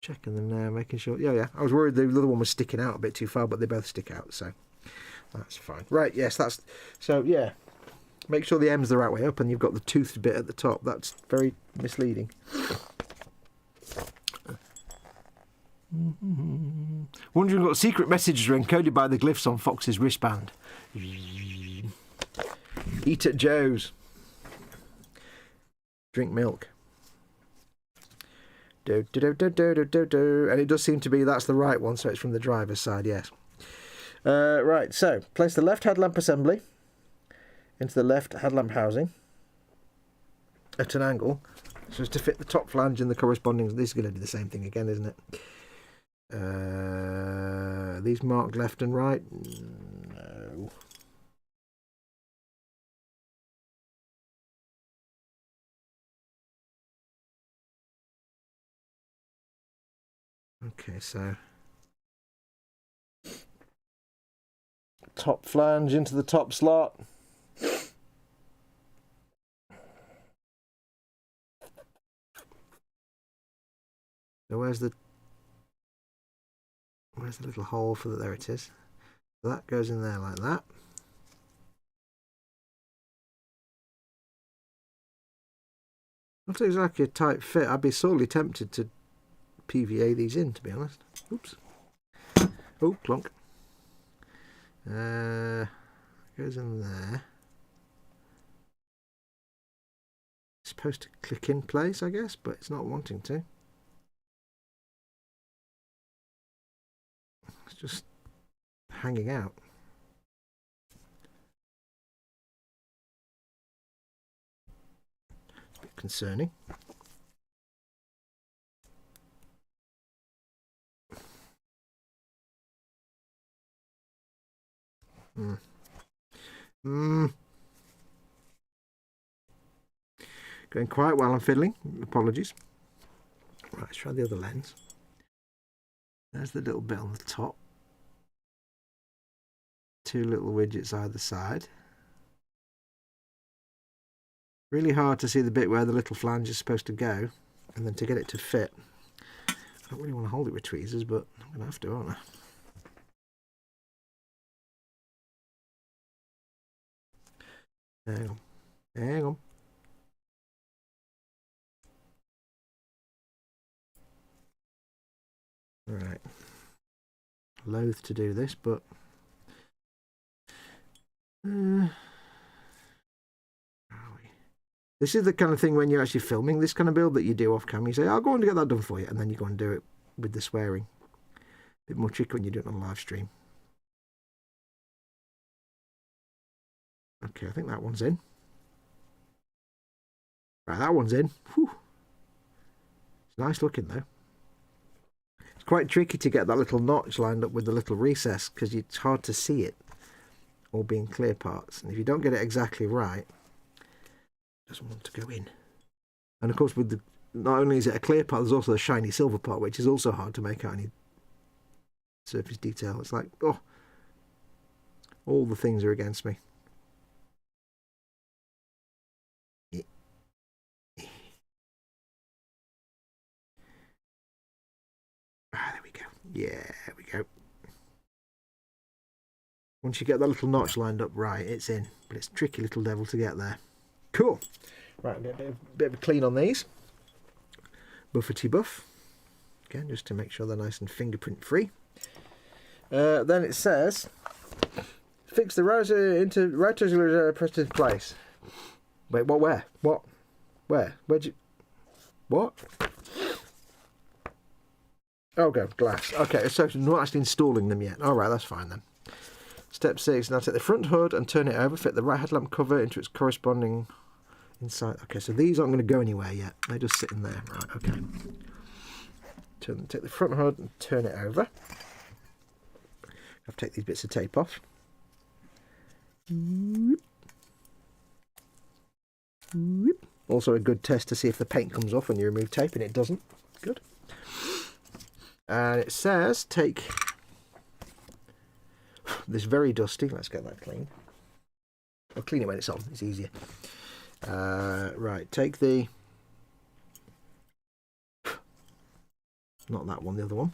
Checking them now, making sure. Yeah. I was worried the other one was sticking out a bit too far, but they both stick out, so that's fine. Right, yes, that's... So, yeah. Make sure the M's the right way up and you've got the toothed bit at the top. That's very misleading. Wondering what secret messages are encoded by the glyphs on Fox's wristband. Eat at Joe's. Drink milk. Do, do, do, do, do, do, do. And it does seem to be that's the right one, so it's from the driver's side, yes. Right, so place the left headlamp assembly into the left headlamp housing at an angle so as to fit the top flange and the corresponding. This is going to do the same thing again, isn't it? These marked left and right? No. Okay, so top flange into the top slot. So where's the little hole for the, there it is. So that goes in there like that. Not exactly a tight fit. I'd be sorely tempted to PVA these in, to be honest. Oops. Oh, clunk. Goes in there. It's supposed to click in place, I guess, but it's not wanting to. It's just hanging out. It's a bit concerning. Going quite well, I'm fiddling. Apologies. Right, let's try the other lens. There's the little bit on the top. Two little widgets either side. Really hard to see the bit where the little flange is supposed to go, and then to get it to fit. I don't really want to hold it with tweezers, but I'm going to have to, aren't I? Hang on. Hang on. Right. Loath to do this, but this is the kind of thing when you're actually filming this kind of build that you do off camera. You say, I'll go and get that done for you, and then you go and do it with the swearing. A bit more tricky when you do it on a live stream. Okay, I think that one's in. Right, that one's in. Whew. It's nice looking though. It's quite tricky to get that little notch lined up with the little recess because it's hard to see it all being clear parts. And if you don't get it exactly right, it doesn't want to go in. And of course, with the not only is it a clear part, there's also a shiny silver part, which is also hard to make out any surface detail. It's like, oh, all the things are against me. Ah, there we go. Yeah, there we go. Once you get that little notch lined up right, it's in. But it's a tricky little devil to get there. Cool. Right, get a bit of a clean on these. Buffety buff. Again, just to make sure they're nice and fingerprint free. Then it says, fix the riser into right pressed into place. Wait, what? Where? What? Where? Where'd you? What? Oh, go glass. Okay, so not actually installing them yet. All right, that's fine then. Step 6. Now take the front hood and turn it over. Fit the right headlamp cover into its corresponding inside. Okay, so these aren't going to go anywhere yet. They just sit in there. Right. Okay. Take the front hood and turn it over. I'll take these bits of tape off. Also a good test to see if the paint comes off when you remove tape, and it doesn't. Good. And it says take this very dusty. Let's get that clean. I'll clean it when it's on. It's easier. Right. Take the not that one, the other one.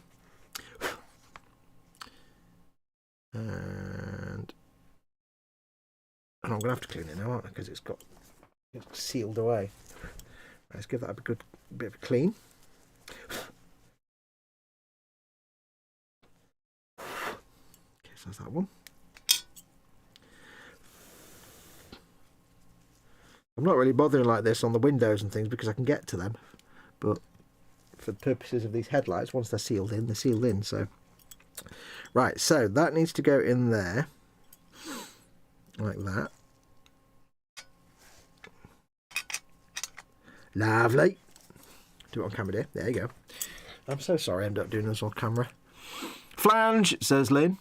And I'm going to have to clean it now, aren't I? Because it's sealed away. Let's give that a good bit of a clean. Okay, so that's that one. I'm not really bothering like this on the windows and things because I can get to them, but for the purposes of these headlights, once they're sealed in, so right, so that needs to go in there like that. Lovely. Do it on camera, dear. There you go. I'm so sorry I ended up doing this on camera. Flange, says Lynn.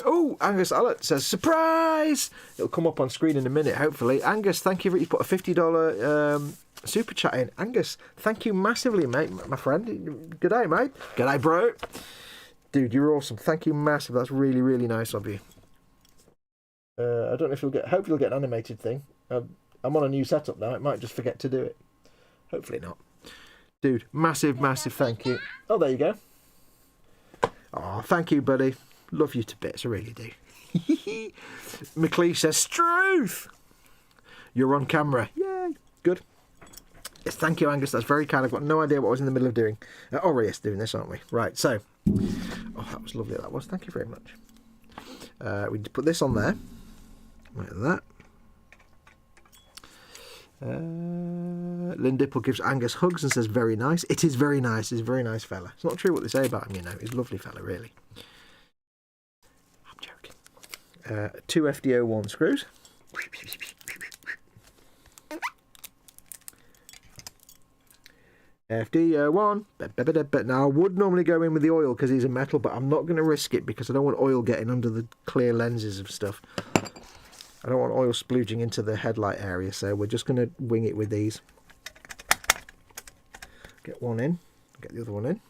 Oh, Angus Allett says, surprise! It'll come up on screen in a minute, hopefully. Angus, thank you for you put a $50 super chat in. Angus, thank you massively, mate, my friend. Good day, mate. Good day, bro. Dude, you're awesome. Thank you massively. That's really, really nice of you. I don't know if hopefully you'll get an animated thing. I'm on a new setup now. It might just forget to do it. Hopefully not. Dude, massive, massive thank you. Oh, there you go. Oh, thank you, buddy. Love you to bits, I really do. McLeish says, Struth! You're on camera. Yay. Good. Yes, thank you, Angus. That's very kind. I've got no idea what I was in the middle of doing. Oh, yes, doing this, aren't we? Right, so. Oh, that was lovely, that was. Thank you very much. We put this on there. Like that. Lynn Dipple gives Angus hugs and says, very nice. It is very nice. He's a very nice fella. It's not true what they say about him, you know. He's a lovely fella, really. I'm joking. 2 FD01 screws. FD01. Now, I would normally go in with the oil because he's a metal, but I'm not going to risk it because I don't want oil getting under the clear lenses of stuff. I don't want oil splooging into the headlight area, so we're just going to wing it with these. Get one in, get the other one in.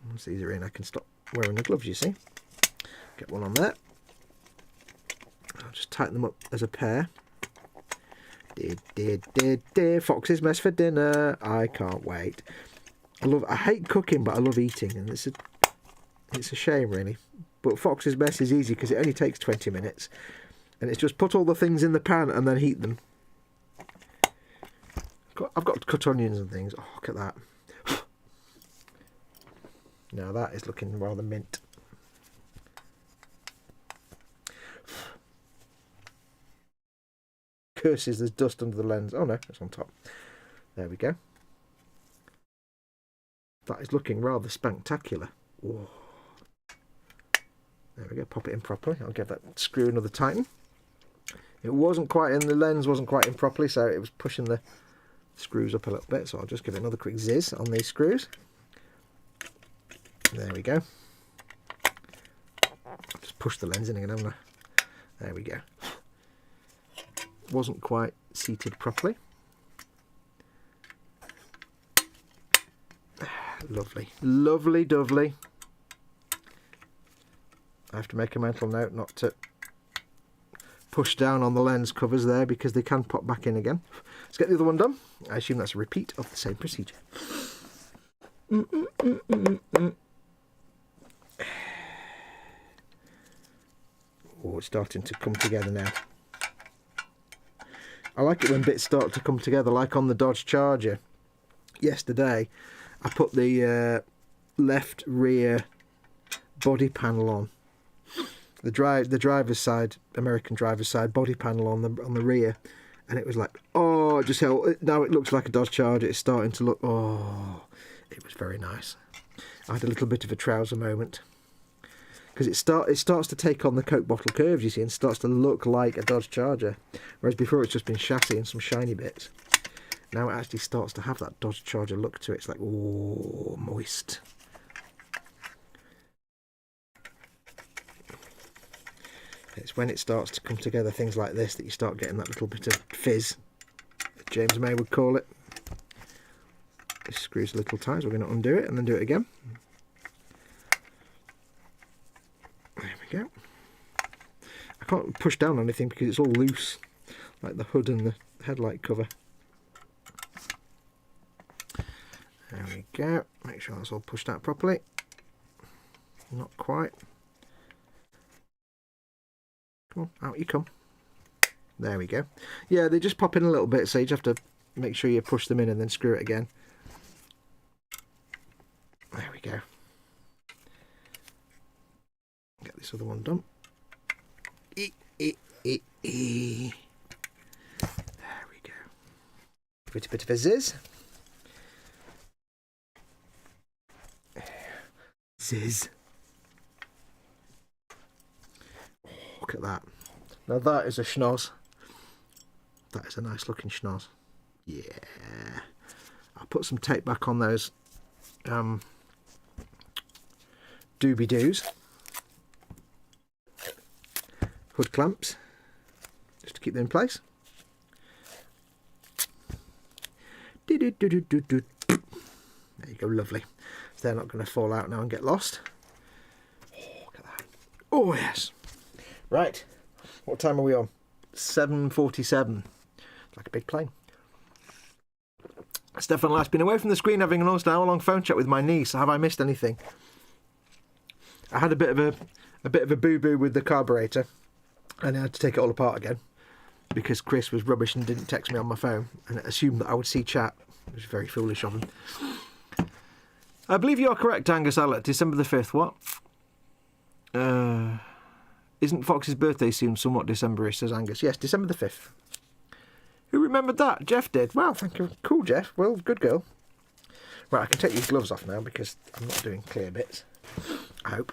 Once these are in, I can stop wearing the gloves, you see. Get one on there. I'll just tighten them up as a pair. Fox's mess for dinner. I can't wait. I hate cooking, but I love eating, and it's a shame, really. But Fox's mess is easy because it only takes 20 minutes, and it's just put all the things in the pan and then heat them. I've got cut onions and things. Oh, look at that. Now that is looking rather mint. Curses, there's dust under the lens. Oh no, it's on top. There we go. That is looking rather spectacular. Whoa. There we go, pop it in properly. I'll give that screw another tighten. It wasn't quite in, the lens wasn't quite in properly, so it was pushing the screws up a little bit. So I'll just give it another quick zizz on these screws. There we go. Just push the lens in again, haven't I? There we go. Wasn't quite seated properly. Lovely. Lovely dovely. I have to make a mental note not to push down on the lens covers there because they can pop back in again. Let's get the other one done. I assume that's a repeat of the same procedure. Oh, it's starting to come together now. I like it when bits start to come together, like on the Dodge Charger. Yesterday, I put the left rear body panel on. The driver's side, American driver's side body panel on the rear, and it was like, oh, it just held. Now it looks like a Dodge Charger. It's starting to look. Oh, it was very nice. I had a little bit of a trouser moment because it starts to take on the Coke bottle curves, you see, and starts to look like a Dodge Charger, whereas before it's just been chassis and some shiny bits. Now it actually starts to have that Dodge Charger look to it. It's like, oh, moist. It's when it starts to come together, things like this, that you start getting that little bit of fizz, as James May would call it. This screws a little tight, so we're going to undo it and then do it again. There we go. I can't push down on anything because it's all loose, like the hood and the headlight cover. There we go. Make sure that's all pushed out properly. Not quite. Come on, out you come. There we go. Yeah, they just pop in a little bit, so you just have to make sure you push them in and then screw it again. There we go. Get this other one done. There we go. Pretty bit of a ziz. Ziz. Oh, look at that. Now that is a schnoz. That is a nice looking schnoz. Yeah. I'll put some tape back on those doobie-doos. Hood clamps. Just to keep them in place. There you go, lovely. So they're not going to fall out now and get lost. Oh, look at that. Oh, yes. Right. What time are we on? 7:47. Like a big plane. Stefan Last, been away from the screen having an almost hour-long phone chat with my niece. Have I missed anything? I had a bit of a boo-boo with the carburetor, and I had to take it all apart again because Chris was rubbish and didn't text me on my phone and assumed that I would see chat. It was very foolish of him. I believe you are correct, Angus Allett. December the 5th, what? Isn't Fox's birthday soon somewhat December-ish, says Angus. Yes, December the 5th. Who remembered that? Jeff did. Well, thank you. Cool, Jeff. Well, good girl. Right, I can take these gloves off now because I'm not doing clear bits. I hope.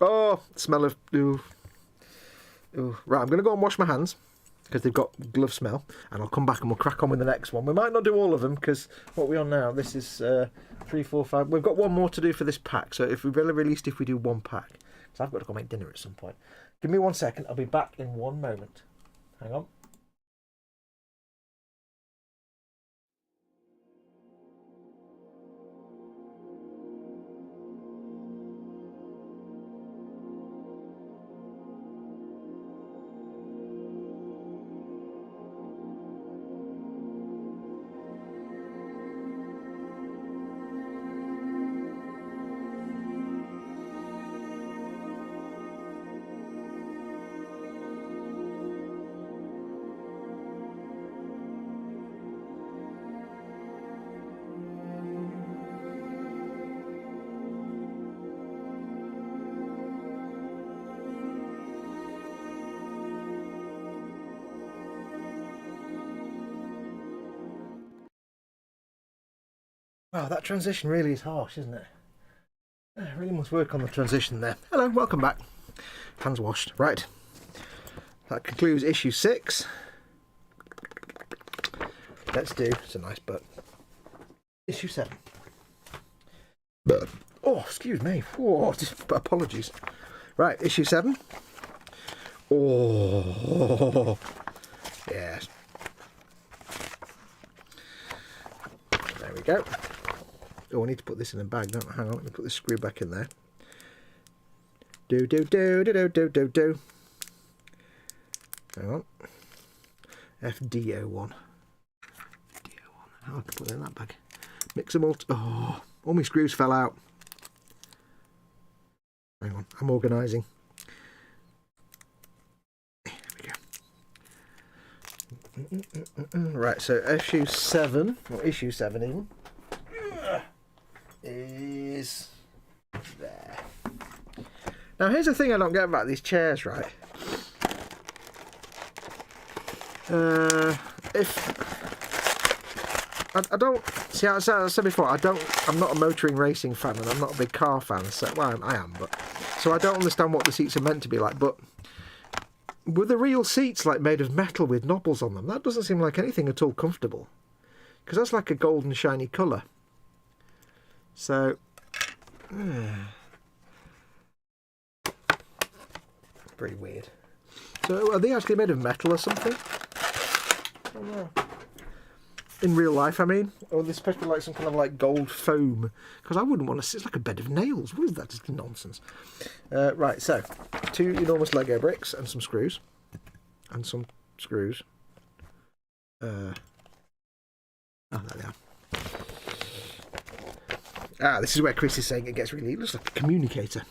Oh, smell of... Ooh. Ooh. Right, I'm going to go and wash my hands because they've got glove smell, and I'll come back and we'll crack on with the next one. We might not do all of them because what we're on now, this is 3, 4, 5. We've got one more to do for this pack, so if we really released if we do one pack. So I've got to go make dinner at some point. Give me 1 second. I'll be back in 1 moment. Hang on. Wow, that transition really is harsh, isn't it? I really must work on the transition there. Hello, welcome back. Hands washed. Right. That concludes issue 6. Let's do, it's a nice butt, issue 7. Oh, excuse me. Oh, apologies. Right, issue 7. Oh, yes. There we go. Oh, I need to put this in a bag, don't I? Hang on, let me put this screw back in there. Do. Hang on. FDO1. How I can put it in that bag. Mix them all. Oh, All my screws fell out. Hang on, I'm organising. Right, so issue 7, or issue 7 even, is there. Now here's the thing I don't get about these chairs, right? I don't see. As I said before, I'm not a motoring racing fan, and I'm not a big car fan. So well, I am, but so I don't understand what the seats are meant to be like. But were the real seats like made of metal with knobbles on them? That doesn't seem like anything at all comfortable, because that's like a golden shiny colour. So very weird. So are they actually made of metal or something? I don't know. In real life, I mean, or they're supposed to be like some kind of like gold foam, because I wouldn't want to sit. It's like a bed of nails. What is that? Just nonsense. Right, so 2 enormous Lego bricks and some screws, and some screws. Oh, there they are. Ah, this is where Chris is saying it gets really. It looks like a communicator.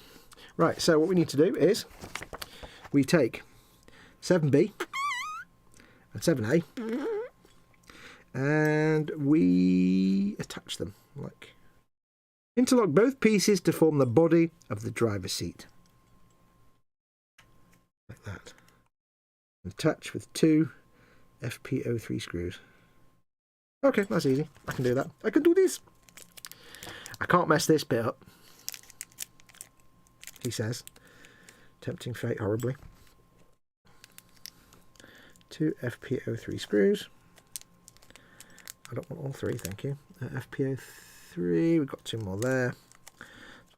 Right, so what we need to do is we take 7B and 7A. And we attach them, like interlock both pieces to form the body of the driver's seat, like that. Attach with 2 FP03 screws. Okay, that's easy. I can do that. I can do this. I can't mess this bit up, he says, tempting fate horribly. 2 FP03 screws. I don't want all 3, thank you. FPO3, we've got 2 more there.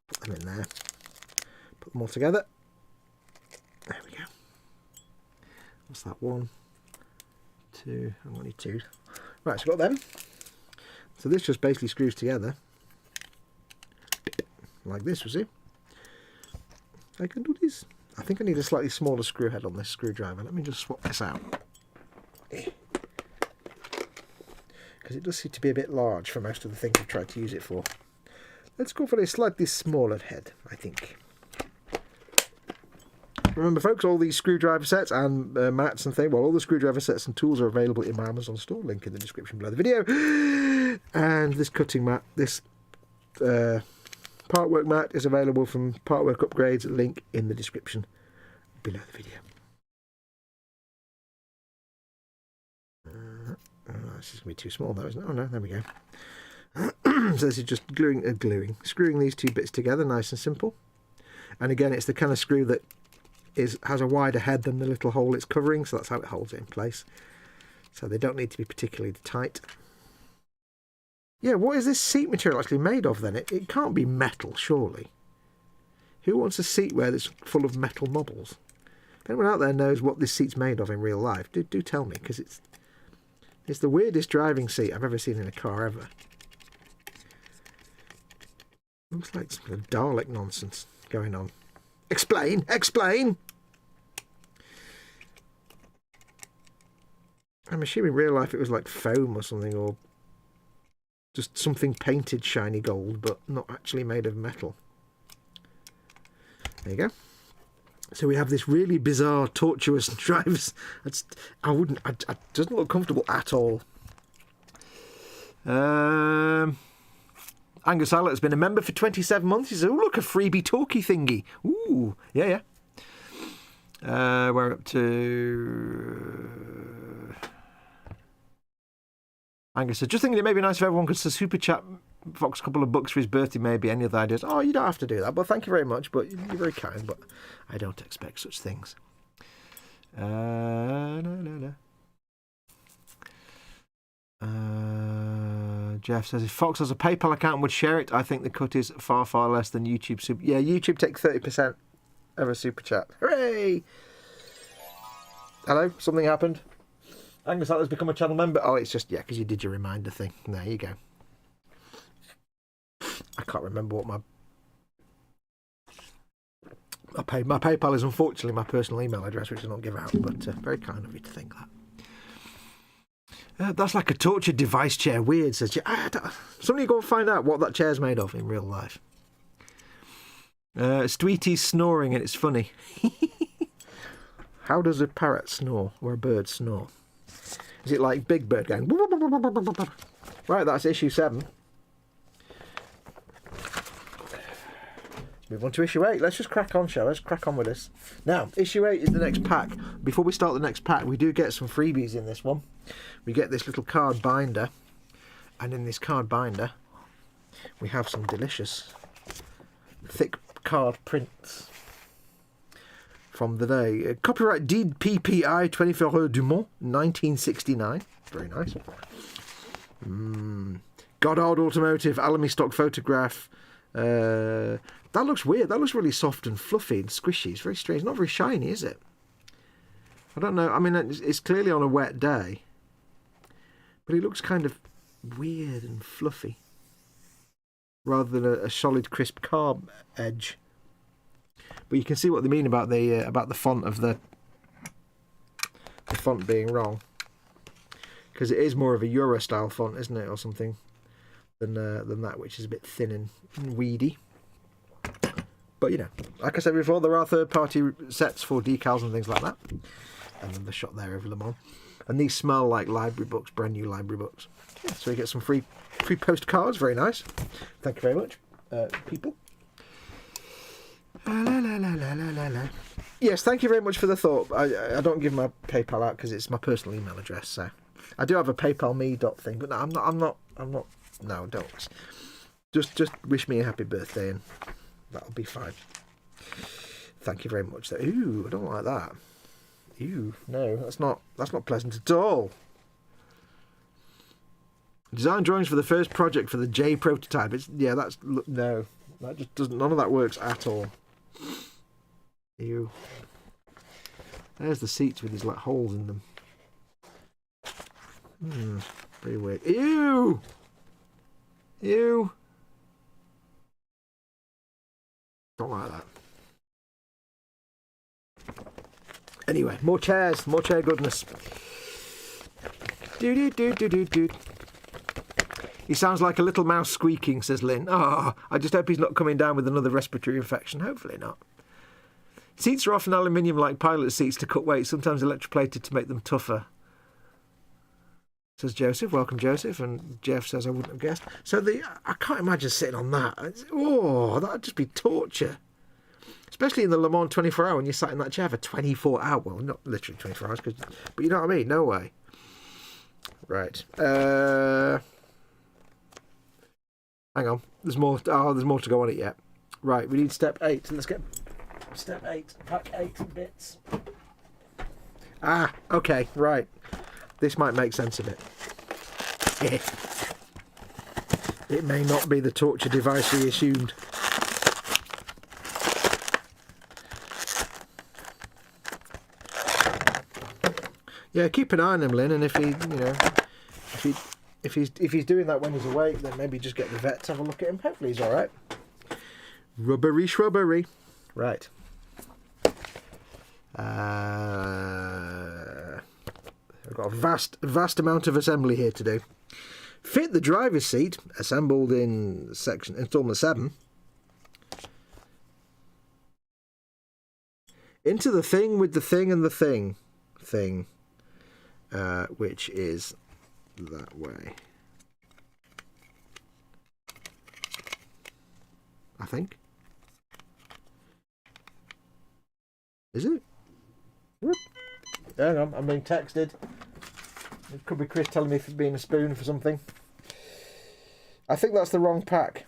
Put them in there. Put them all together. There we go. What's that? 1, 2, I'm only 2. Right, so we've got them. So this just basically screws together. Like this, was it? I can do this. I think I need a slightly smaller screw head on this screwdriver. Let me just swap this out. Because it does seem to be a bit large for most of the things I've tried to use it for. Let's go for a slightly smaller head, I think. Remember, folks, all these screwdriver sets and mats and things, well, all the screwdriver sets and tools are available in my Amazon store, link in the description below the video. And this cutting mat, this Partwork mat is available from Partwork Upgrades, link in the description below the video. This is going to be too small though, isn't it? Oh no, there we go. So this is just screwing these 2 bits together, nice and simple. And again, it's the kind of screw that has a wider head than the little hole it's covering, so that's how it holds it in place. So they don't need to be particularly tight. Yeah, what is this seat material actually made of then? It can't be metal, surely. Who wants a seat where it's full of metal knobbles? If anyone out there knows what this seat's made of in real life, do tell me, because it's the weirdest driving seat I've ever seen in a car ever. Looks like some kind of Dalek nonsense going on. Explain! Explain! I'm assuming in real life it was like foam or something, or just something painted shiny gold, but not actually made of metal. There you go. So we have this really bizarre, tortuous driver's. It doesn't look comfortable at all. Angus Allett has been a member for 27 months. He says, oh, look, a freebie talkie thingy. Ooh, yeah. We're up to... Angus said, just thinking it may be nice if everyone could super chat Fox a couple of bucks for his birthday, maybe. Any other ideas? Oh, you don't have to do that, but thank you very much. But you're very kind, but I don't expect such things. No. Jeff says, if Fox has a PayPal account and would share it, I think the cut is far, far less than YouTube. Yeah, YouTube take 30% of a super chat. Hooray! Hello, something happened. Angus Allett has become a channel member. Oh, it's just, yeah, because you did your reminder thing. There you go. I can't remember what my PayPal is, unfortunately, my personal email address, which I don't give out, but very kind of you to think That's like a torture device chair. Weird, says you. Somebody go and find out what that chair's made of in real life. Sweetie's snoring and it's funny. How does a parrot snore or a bird snore? Is it like Big Bird going... Right, that's issue 7. Let's move on to issue 8. Let's just crack on, shall we? Let's crack on with this. Now, issue 8 is the next pack. Before we start the next pack, we do get some freebies in this one. We get this little card binder. And in this card binder, we have some delicious thick card prints from the day. Copyright DPPI 24 du Mans 1969. Very nice. Goddard Automotive Alamy stock photograph. That looks weird. That looks really soft and fluffy and squishy. It's very strange. Not very shiny, is it? I don't know. I mean, it's clearly on a wet day, but it looks kind of weird and fluffy, rather than a solid, crisp carb edge. But you can see what they mean about the font of the font being wrong, because it is more of a Euro style font, isn't it, or something, than that, which is a bit thin and weedy. But you know, like I said before, there are third-party sets for decals and things like that, and then the shot there of Le Mans. And these smell like library books, brand new library books. Yeah, so we get some free postcards. Very nice. Thank you very much, people. Yes, thank you very much for the thought. I don't give my PayPal out because it's my personal email address. So I do have a PayPal me thing, but no, I'm not. No, don't. Just wish me a happy birthday and that'll be fine. Thank you very much. Ooh, I don't like that. Ew, no, that's not pleasant at all. Design drawings for the first project for the J prototype. No, that just doesn't. None of that works at all. Ew. There's the seats with these like holes in them. Very weird. Ew. Ew. Don't like that. Anyway, more chairs, more chair goodness. Do. He sounds like a little mouse squeaking, says Lynn. Oh, I just hope he's not coming down with another respiratory infection. Hopefully not. Seats are often aluminium like pilot seats to cut weight, sometimes electroplated to make them tougher, says Joseph. Welcome, Joseph. And Jeff says, I wouldn't have guessed. So I can't imagine sitting on that. That'd just be torture. Especially in the Le Mans 24 hour when you sat in that chair for 24 hours. Well, not literally 24 hours, but you know what I mean? No way. Right. Hang on. There's more. There's more to go on it yet. Right, we need step 8. Let's get step 8. Pack 8 bits. Okay, right. This might make sense of it. It may not be the torture device we assumed. Yeah, keep an eye on him, Lynn, and if he's doing that when he's awake, then maybe just get the vet to have a look at him. Hopefully he's all right. Rubbery shrubbery. Right. I've got a vast amount of assembly here to do. Fit the driver's seat, assembled in installment 7. Into the thing with the thing and the thing. Which is that way. I think. Is it? Hang on, I'm being texted. It could be Chris telling me for being a spoon for something. I think that's the wrong pack.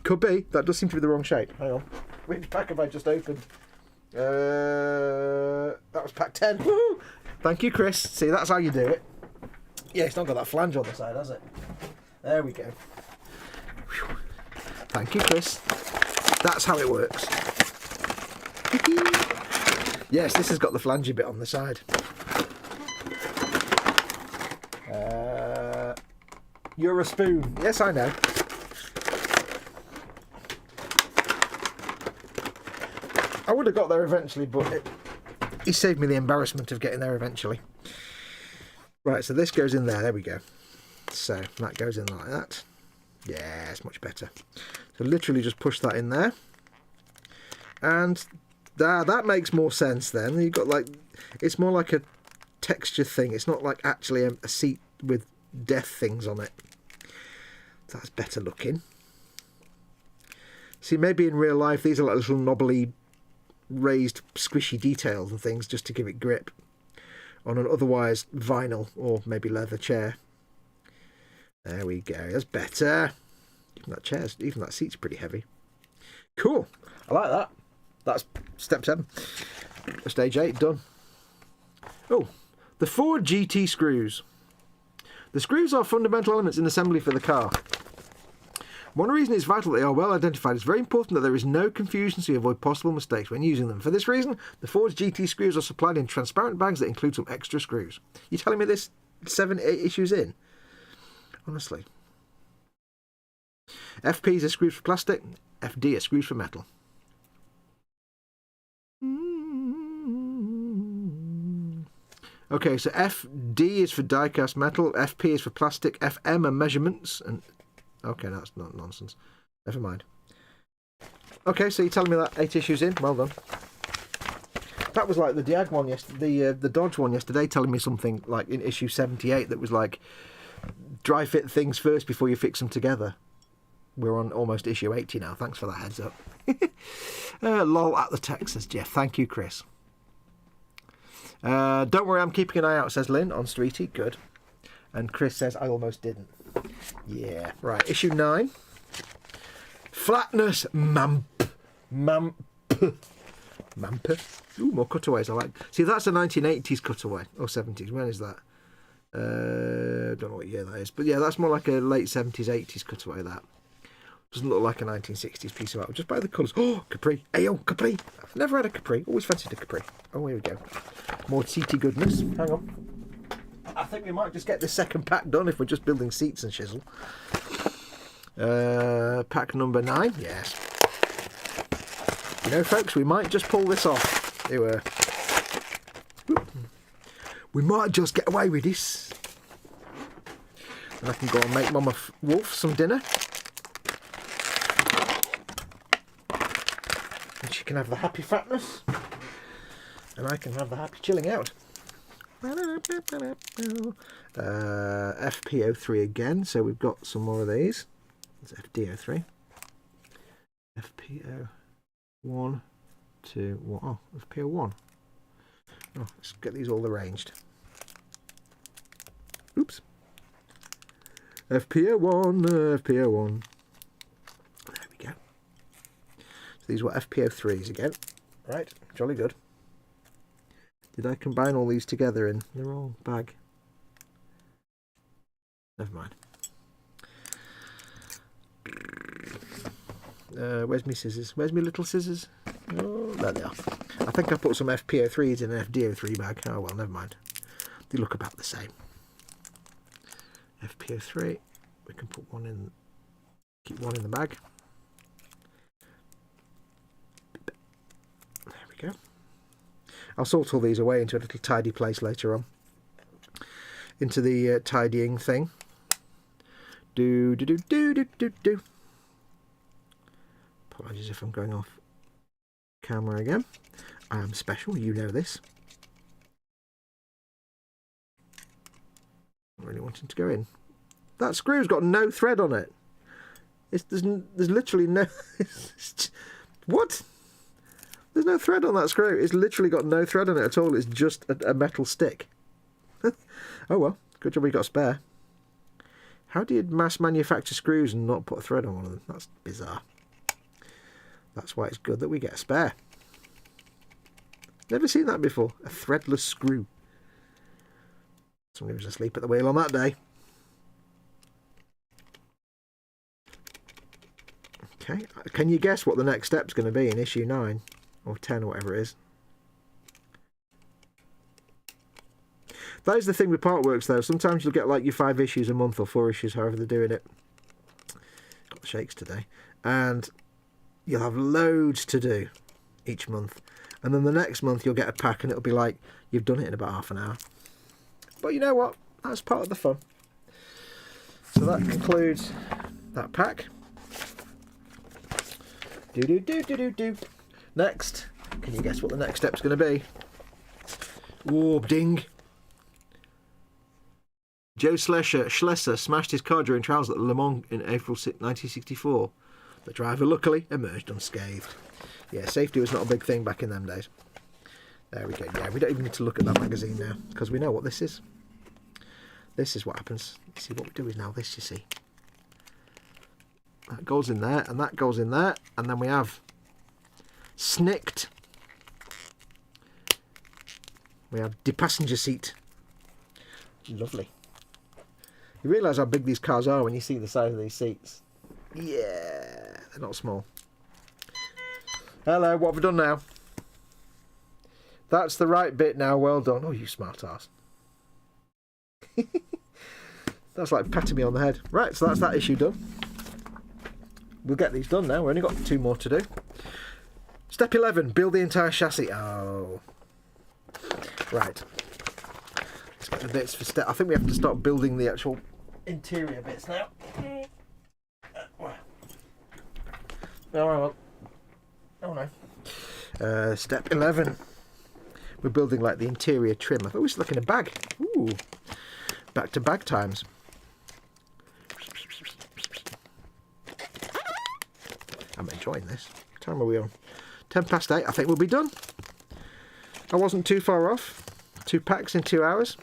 Could be. That does seem to be the wrong shape. Hang on. Which pack have I just opened? That was pack 10. Woo! Thank you, Chris. See, that's how you do it. Yeah, it's not got that flange on the side, has it? There we go. Whew. Thank you, Chris. That's how it works. Yes, this has got the flangey bit on the side. You're a spoon. Yes, I know. would have got there eventually, but he saved me the embarrassment of getting there eventually. Right, so this goes in there. There we go. So that goes in like that. Yeah, it's much better. So literally just push that in there. And that makes more sense then. You've got like, it's more like a texture thing. It's not like actually a seat with death things on it. That's better looking. See, maybe in real life these are like little knobbly, raised, squishy details and things just to give it grip on an otherwise vinyl or maybe leather chair. There we go. That's better. Even that seat's pretty heavy. Cool. I like that. That's step 7. Stage 8 done. Oh, the Ford GT screws. The screws are fundamental elements in assembly for the car. One reason it's vital that they are well identified. It's very important that there is no confusion so you avoid possible mistakes when using them. For this reason, the Ford GT screws are supplied in transparent bags that include some extra screws. You telling me this 7, 8 issues in? Honestly. FPs are screws for plastic, FD are screws for metal. Okay, so FD is for die-cast metal, FP is for plastic, FM are measurements, and okay, that's not nonsense. Never mind. Okay, so you're telling me that 8 issues in? Well done. That was like the Diag one yesterday, the Dodge one yesterday, telling me something like in issue 78 that was like, dry fit things first before you fix them together. We're on almost issue 80 now. Thanks for that heads up. Lol at the text, says Jeff. Thank you, Chris. Don't worry, I'm keeping an eye out, says Lynn, on Streety. Good. And Chris says, I almost didn't. Yeah. Right, issue 9. Flatness. Mamp. Ooh, more cutaways. I like. See, that's a 1980s cutaway. Or 70s. When is that? Don't know what year that is. But yeah, that's more like a late 70s, 80s cutaway, that. Doesn't look like a 1960s piece of art. Just by the colours. Oh, Capri. Ayo, Capri. I've never had a Capri. Always fancied a Capri. Oh, here we go. More seaty goodness. Hang on. I think we might just get this second pack done if we're just building seats and shizzle. Pack number 9. Yes. You know, folks, we might just pull this off. Here we might just get away with this. And I can go and make Mama Wolf some dinner. And she can have the happy fatness. And I can have the happy chilling out. FP03 again, so we've got some more of these. It's FD03. FPO1, 2, 1. Oh, FPO1. Oh, let's get these all arranged. Oops. FPO1, FPO1. There we go. So these were FPO3s again. Right, jolly good. Did I combine all these together in the wrong bag? Never mind. Where's my scissors? Where's my little scissors? Oh, there they are. I think I put some FPO3s in an FDO3 bag. Oh well, never mind. They look about the same. FPO3. We can put one in. Keep one in the bag. There we go. I'll sort all these away into a little tidy place later on. Into the tidying thing. Do. Apologies if I'm going off camera again. I am special, you know this. I'm really wanting to go in. That screw's got no thread on it. There's literally no... What? There's no thread on that screw. It's literally got no thread on it at all. It's just a metal stick. Oh well, good job we got a spare. How do you mass manufacture screws and not put a thread on one of them? That's bizarre. That's why it's good that we get a spare. Never seen that before. A threadless screw. Somebody was asleep at the wheel on that day. Okay, can you guess what the next step's going to be in issue 9? Or 10 or whatever it is. That is the thing with Partworks though. Sometimes you'll get like your 5 issues a month or 4 issues, however they're doing it. Got the shakes today. And you'll have loads to do each month. And then the next month you'll get a pack and it'll be like, you've done it in about half an hour. But you know what? That's part of the fun. So that concludes that pack. Do. Next, can you guess what the next step's going to be? Oh, ding. Joe Schlesser smashed his car during trials at Le Mans in April 1964. The driver luckily emerged unscathed. Yeah, safety was not a big thing back in them days. There we go. Yeah, we don't even need to look at that magazine now because we know what this is. This is what happens. You see, what we do is now this, you see. That goes in there and that goes in there. And then we have Snicked. We have the passenger seat. Lovely. You realise how big these cars are when you see the size of these seats. Yeah, they're not small. Hello, what have we done now? That's the right bit now, well done. Oh, you smart ass. That's like patting me on the head. Right, so that's that issue done. We'll get these done now. We've only got 2 more to do. Step 11, build the entire chassis. Oh. Right. Let's get the bits for step. I think we have to start building the actual interior bits now. Oh no. Step 11. We're building like the interior trim. I thought we were stuck in a bag. Ooh. Back to bag times. I'm enjoying this. What time are we on? 10 past 8. I think we'll be done. I wasn't too far off. 2 packs in 2 hours.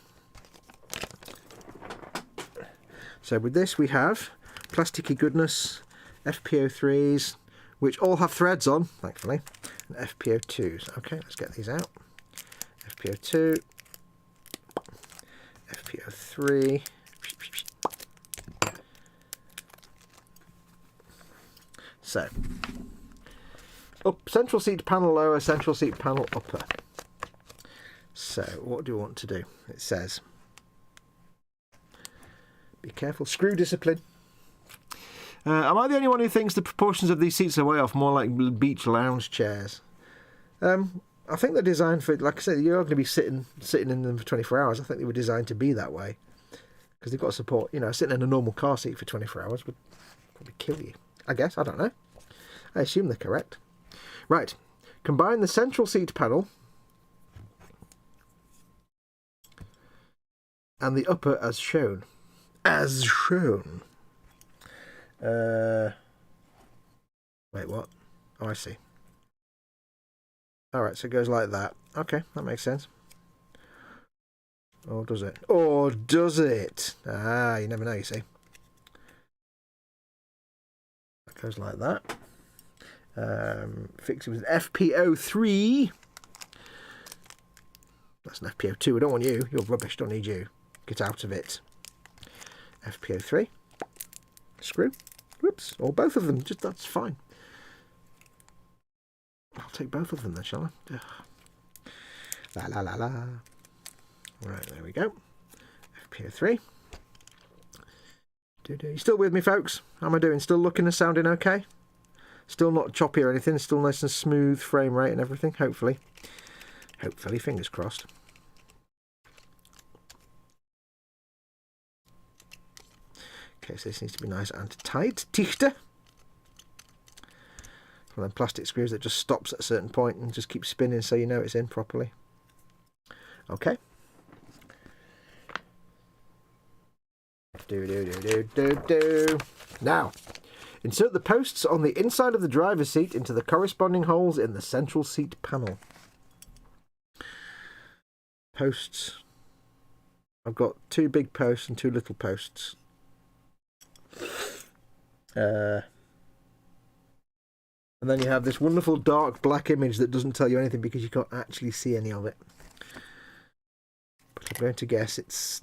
So with this we have plasticky goodness, FPO3s, which all have threads on, thankfully, and FPO2s. Okay, let's get these out. FPO2, FPO3. So, up central seat panel lower, central seat panel upper. So, what do we want to do? It says, be careful, screw discipline. Am I the only one who thinks the proportions of these seats are way off, more like beach lounge chairs? I think they're designed for, like I said, you're going to be sitting in them for 24 hours. I think they were designed to be that way. Because they've got support. You know, sitting in a normal car seat for 24 hours would probably kill you. I guess, I don't know. I assume they're correct. Right, combine the central seat panel and the upper as shown. As shown. Wait, what? Oh, I see. Alright, so it goes like that. Okay, that makes sense. Or does it? Or does it? Ah, you never know, you see. That goes like that. Fix it with an FPO3. That's an FPO2. I don't want you. You're rubbish. Don't need you. Get out of it. FPO3. Screw. Whoops. Or both of them. Just that's fine. I'll take both of them then, shall I? Ugh. La la la la. Right, there we go. FPO3. You still with me, folks? How am I doing? Still looking and sounding okay? Still not choppy or anything? Still nice and smooth frame rate and everything? Hopefully. Hopefully, fingers crossed. Okay, so this needs to be nice and tight. Tighter. One of them plastic screws that just stops at a certain point and just keeps spinning so you know it's in properly. Okay. Now, insert the posts on the inside of the driver's seat into the corresponding holes in the central seat panel. Posts. I've got 2 big posts and 2 little posts. And then you have this wonderful dark black image that doesn't tell you anything because you can't actually see any of it. But I'm going to guess it's...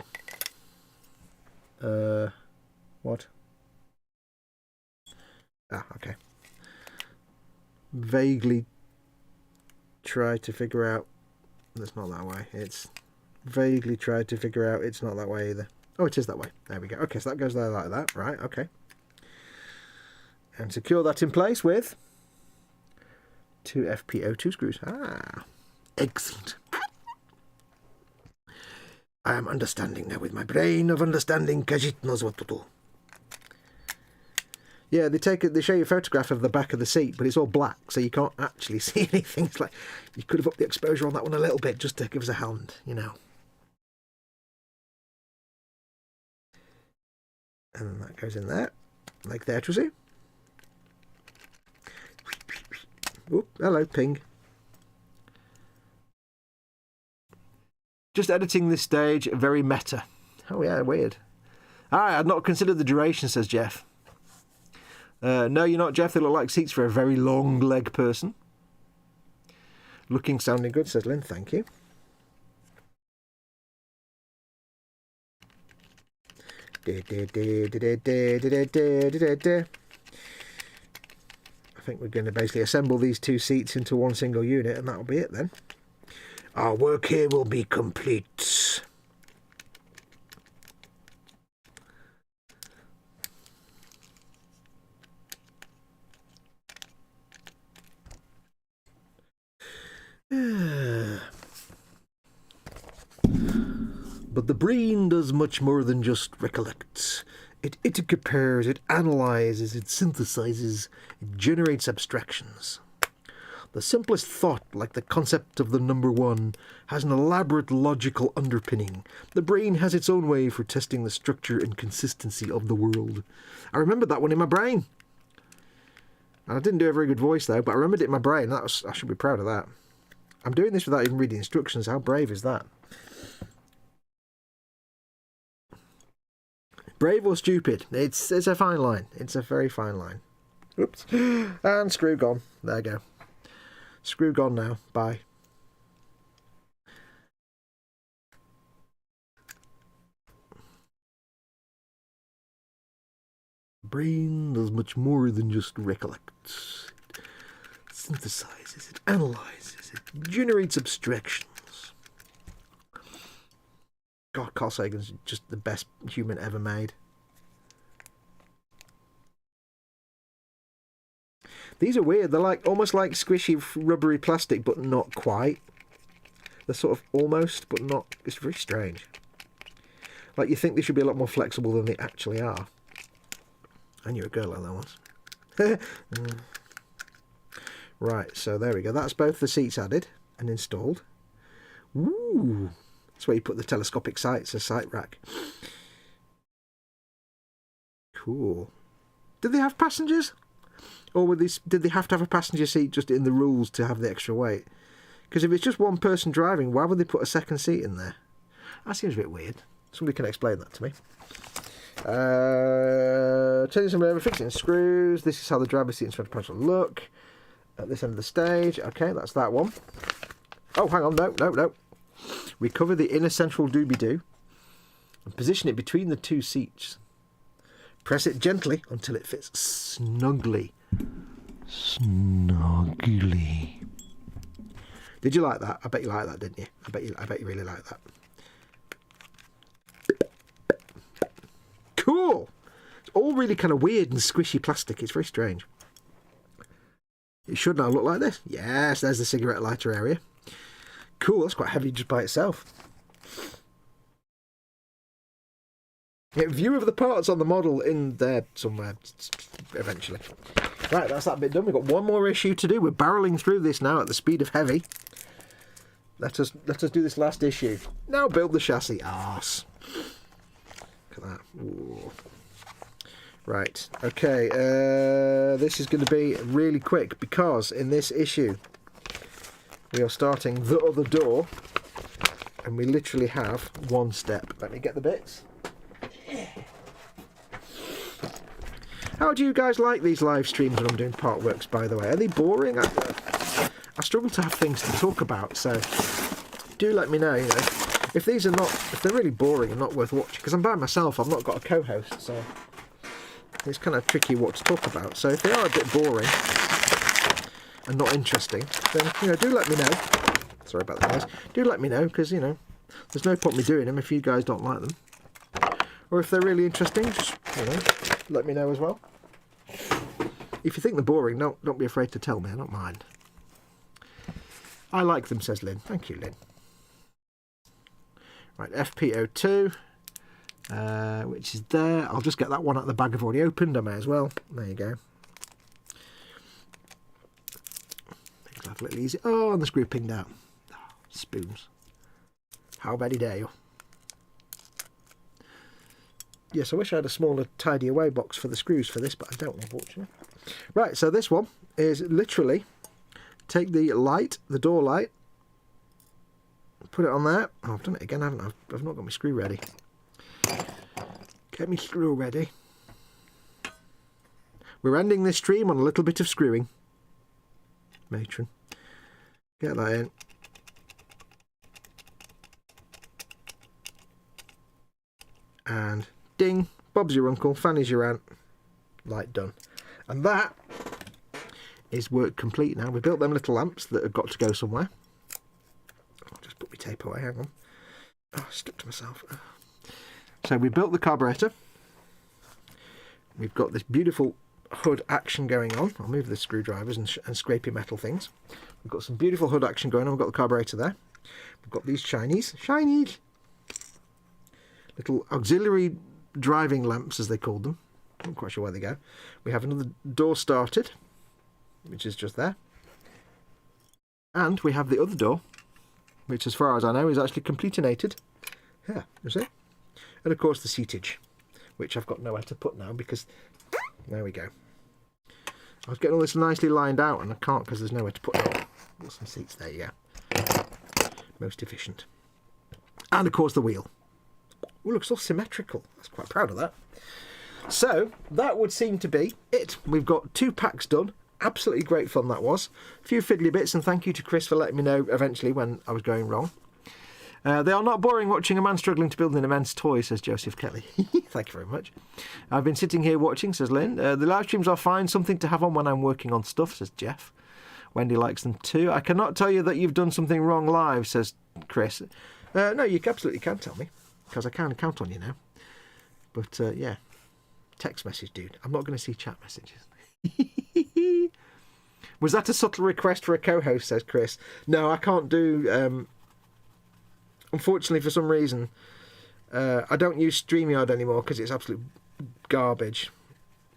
what? Ah, okay. Vaguely try to figure out... That's not that way. It's vaguely tried to figure out it's not that way either. Oh, it is that way. There we go. Okay, so that goes there like that. Right, okay. And secure that in place with 2 FPO2 screws. Ah, excellent. I am understanding now with my brain of understanding. Khajiit knows what to do. Yeah, they show you a photograph of the back of the seat, but it's all black, so you can't actually see anything. It's like you could have upped the exposure on that one a little bit just to give us a hand, you know. And that goes in there, like that, was it? Oop, hello, ping. Just editing this stage, very meta. Oh yeah, weird. I had not considered the duration, says Jeff. No, you're not, Jeff. They look like seats for a very long leg person. Looking, sounding good, says Lynn. Thank you. I think we're going to basically assemble these two seats into one single unit, and that'll be it then. Our work here will be complete. But the brain does much more than just recollect. It compares, it analyzes, it synthesizes, it generates abstractions. The simplest thought, like the concept of the number one, has an elaborate logical underpinning. The brain has its own way for testing the structure and consistency of the world. I remembered that one in my brain. And I didn't do a very good voice though, but I remembered it in my brain. I should be proud of that. I'm doing this without even reading instructions. How brave is that? Brave or stupid? It's a fine line. It's a very fine line. Oops. And screw gone. There you go. Screw gone now. Bye. Brain does much more than just recollects. It synthesizes, it analyzes, it generates abstractions. God, Carl Sagan's just the best human ever made. These are weird. They're like almost like squishy, rubbery plastic, but not quite. They're sort of almost, but not. It's very strange. Like you think they should be a lot more flexible than they actually are. I knew a girl like that once. Right, so there we go. That's both the seats added and installed. Ooh. That's where you put the telescopic sights, a sight rack. Cool. Did they have passengers? Or did they have to have a passenger seat just in the rules to have the extra weight? Because if it's just one person driving, why would they put a second seat in there? That seems a bit weird. Somebody can explain that to me. Changing something over, fixing screws. This is how the driver's seat and front panel look at this end of the stage. Okay, that's that one. Oh, hang on. No. Recover the inner central doobie-doo and position it between the two seats. Press it gently until it fits snugly. Snugly. Did you like that? I bet you like that, didn't you? I bet you really like that. Cool. It's all really kind of weird and squishy plastic. It's very strange. It should now look like this. Yes, there's the cigarette lighter area. Cool, that's quite heavy just by itself. Yeah, view of the parts on the model in there somewhere, eventually. Right, that's that bit done. We've got one more issue to do. We're barreling through this now at the speed of heavy. Let us do this last issue. Now build the chassis. Arse. Look at that. Ooh. Right, okay. This is going to be really quick because in this issue we are starting the other door and we literally have one step. Let me get the bits. How do you guys like these live streams when I'm doing Partworks, by the way? Are they boring? I struggle to have things to talk about, so do let me know, you know. If they're really boring and not worth watching, because I'm by myself, I've not got a co-host, so it's kind of tricky what to talk about. So if they are a bit boring and not interesting, then, you know, do let me know. Sorry about that, guys. Do let me know, because, you know, there's no point me doing them if you guys don't like them. Or if they're really interesting, just, you know, let me know as well. If you think they're boring, don't be afraid to tell me. I don't mind. I like them, says Lynn. Thank you, Lynn. Right, FP02, which is there. I'll just get that one out of the bag I've already opened. I may as well. There you go. Makes life a little easy. Oh, and the screw pinged out. Oh, spoons. How very dare you? Yes, I wish I had a smaller, tidy away box for the screws for this, but I don't, unfortunately. Right, so this one is literally take the light, the door light, put it on there. Oh, I've done it again, haven't I? I've not got my screw ready. Get me screw ready. We're ending this stream on a little bit of screwing. Matron. Get that in. And ding, Bob's your uncle, Fanny's your aunt. Light done. And that is work complete now. We built them little lamps that have got to go somewhere. I'll just put my tape away, hang on. Oh, I stuck to myself. So we built the carburetor. We've got this beautiful hood action going on. I'll move the screwdrivers and scrapey metal things. We've got some beautiful hood action going on. We've got the carburetor there. We've got these shinies. Little auxiliary driving lamps, as they called them. I'm not quite sure where they go. We have another door started, which is just there. And we have the other door, which as far as I know is actually completinated. Yeah, you see? And of course the seatage, which I've got nowhere to put now because... There we go. I was getting all this nicely lined out and I can't because there's nowhere to put it. Got some seats, there you go. Most efficient. And of course the wheel. Oh, looks all symmetrical. I was quite proud of that. So, that would seem to be it. We've got 2 packs done. Absolutely great fun that was. A few fiddly bits, and thank you to Chris for letting me know eventually when I was going wrong. They are not boring watching a man struggling to build an immense toy, says Joseph Kelly. Thank you very much. I've been sitting here watching, says Lynn. The live streams are fine. Something to have on when I'm working on stuff, says Jeff. Wendy likes them too. I cannot tell you that you've done something wrong live, says Chris. No, you absolutely can tell me, because I can count on you now. But, yeah. Text message, dude. I'm not going to see chat messages. Was that a subtle request for a co-host, says Chris? No, I can't do... Unfortunately, for some reason, I don't use StreamYard anymore because it's absolute garbage.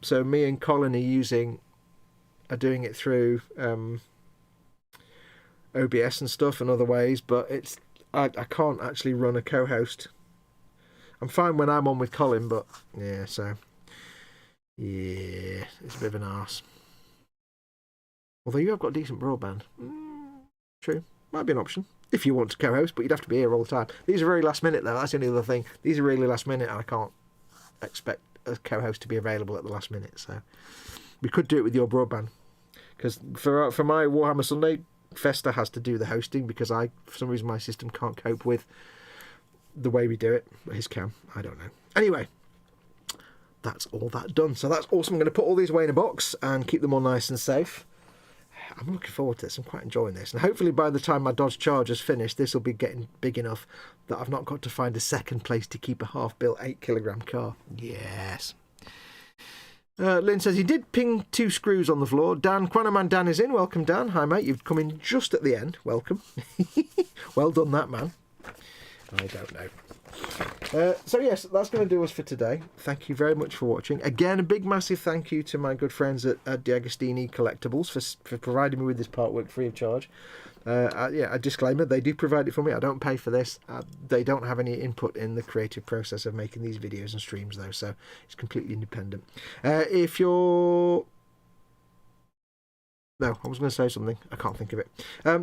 So me and Colin are doing it through OBS and stuff and other ways, but I can't actually run a co-host. I'm fine when I'm on with Colin, but yeah, so yeah, it's a bit of an arse. Although you have got decent broadband. True, might be an option. If you want to co-host, but you'd have to be here all the time. These are very last minute though, that's the only other thing. These are really last minute and I can't expect a co-host to be available at the last minute, so we could do it with your broadband. Because for my Warhammer Sunday, Festa has to do the hosting because for some reason my system can't cope with the way we do it. His can, I don't know. Anyway, that's all that done. So that's awesome. I'm going to put all these away in a box and keep them all nice and safe. I'm looking forward to this. I'm quite enjoying this. And hopefully by the time my Dodge Charger's finished, this will be getting big enough that I've not got to find a second place to keep a half-built 8-kilogram car. Yes. Lynn says he did ping 2 screws on the floor. Dan, Quanoman Dan is in. Welcome, Dan. Hi, mate. You've come in just at the end. Welcome. Well done, that man. I don't know. So yes, that's going to do us for today. Thank you very much for watching. Again, a big massive thank you to my good friends at DeAgostini Collectibles for providing me with this Partwork free of charge. Yeah, a disclaimer, they do provide it for me. I don't pay for this. They don't have any input in the creative process of making these videos and streams though, so it's completely independent. If you're... No, I was going to say something. I can't think of it.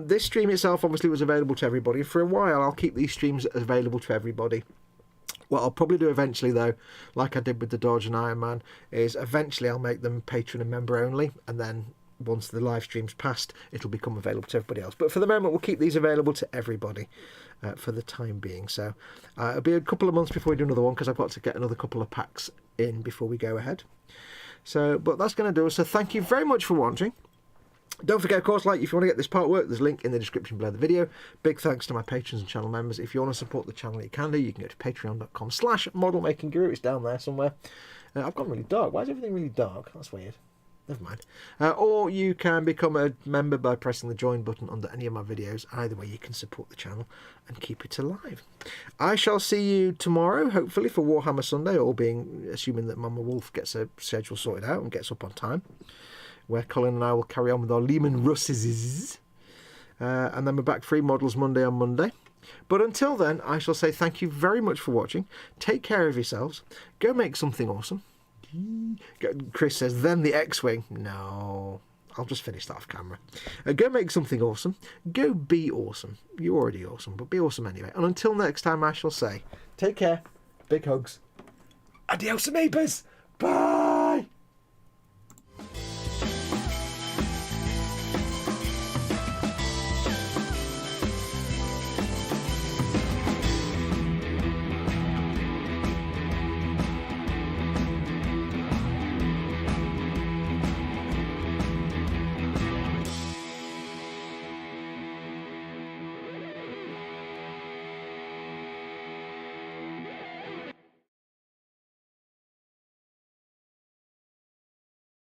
This stream itself obviously was available to everybody. For a while, I'll keep these streams available to everybody. What I'll probably do eventually, though, like I did with the Dodge and Iron Man, is eventually I'll make them Patron and member only, and then once the live stream's passed, it'll become available to everybody else. But for the moment, we'll keep these available to everybody for the time being. So it'll be a couple of months before we do another one, because I've got to get another couple of packs in before we go ahead. So, but that's going to do it. So thank you very much for watching. Don't forget, of course, if you want to get this Partwork, there's a link in the description below the video. Big thanks to my patrons and channel members. If you want to support the channel, you can do. You can go to patreon.com/modelmakingguru. It's down there somewhere. I've gone really dark. Why is everything really dark? That's weird. never mind. Or you can become a member by pressing the join button under any of my videos. Either way, you can support the channel and keep it alive. I shall see you tomorrow, hopefully, for Warhammer Sunday, assuming that Mama Wolf gets her schedule sorted out and gets up on time, where Colin and I will carry on with our Lehman Russes. And then we're back free models Monday on Monday. But until then, I shall say thank you very much for watching. Take care of yourselves. Go make something awesome. Chris says, then the X-Wing. No, I'll just finish that off camera. Go make something awesome. Go be awesome. You're already awesome, but be awesome anyway. And until next time, I shall say, take care. Big hugs. Adios, amoebas. Bye.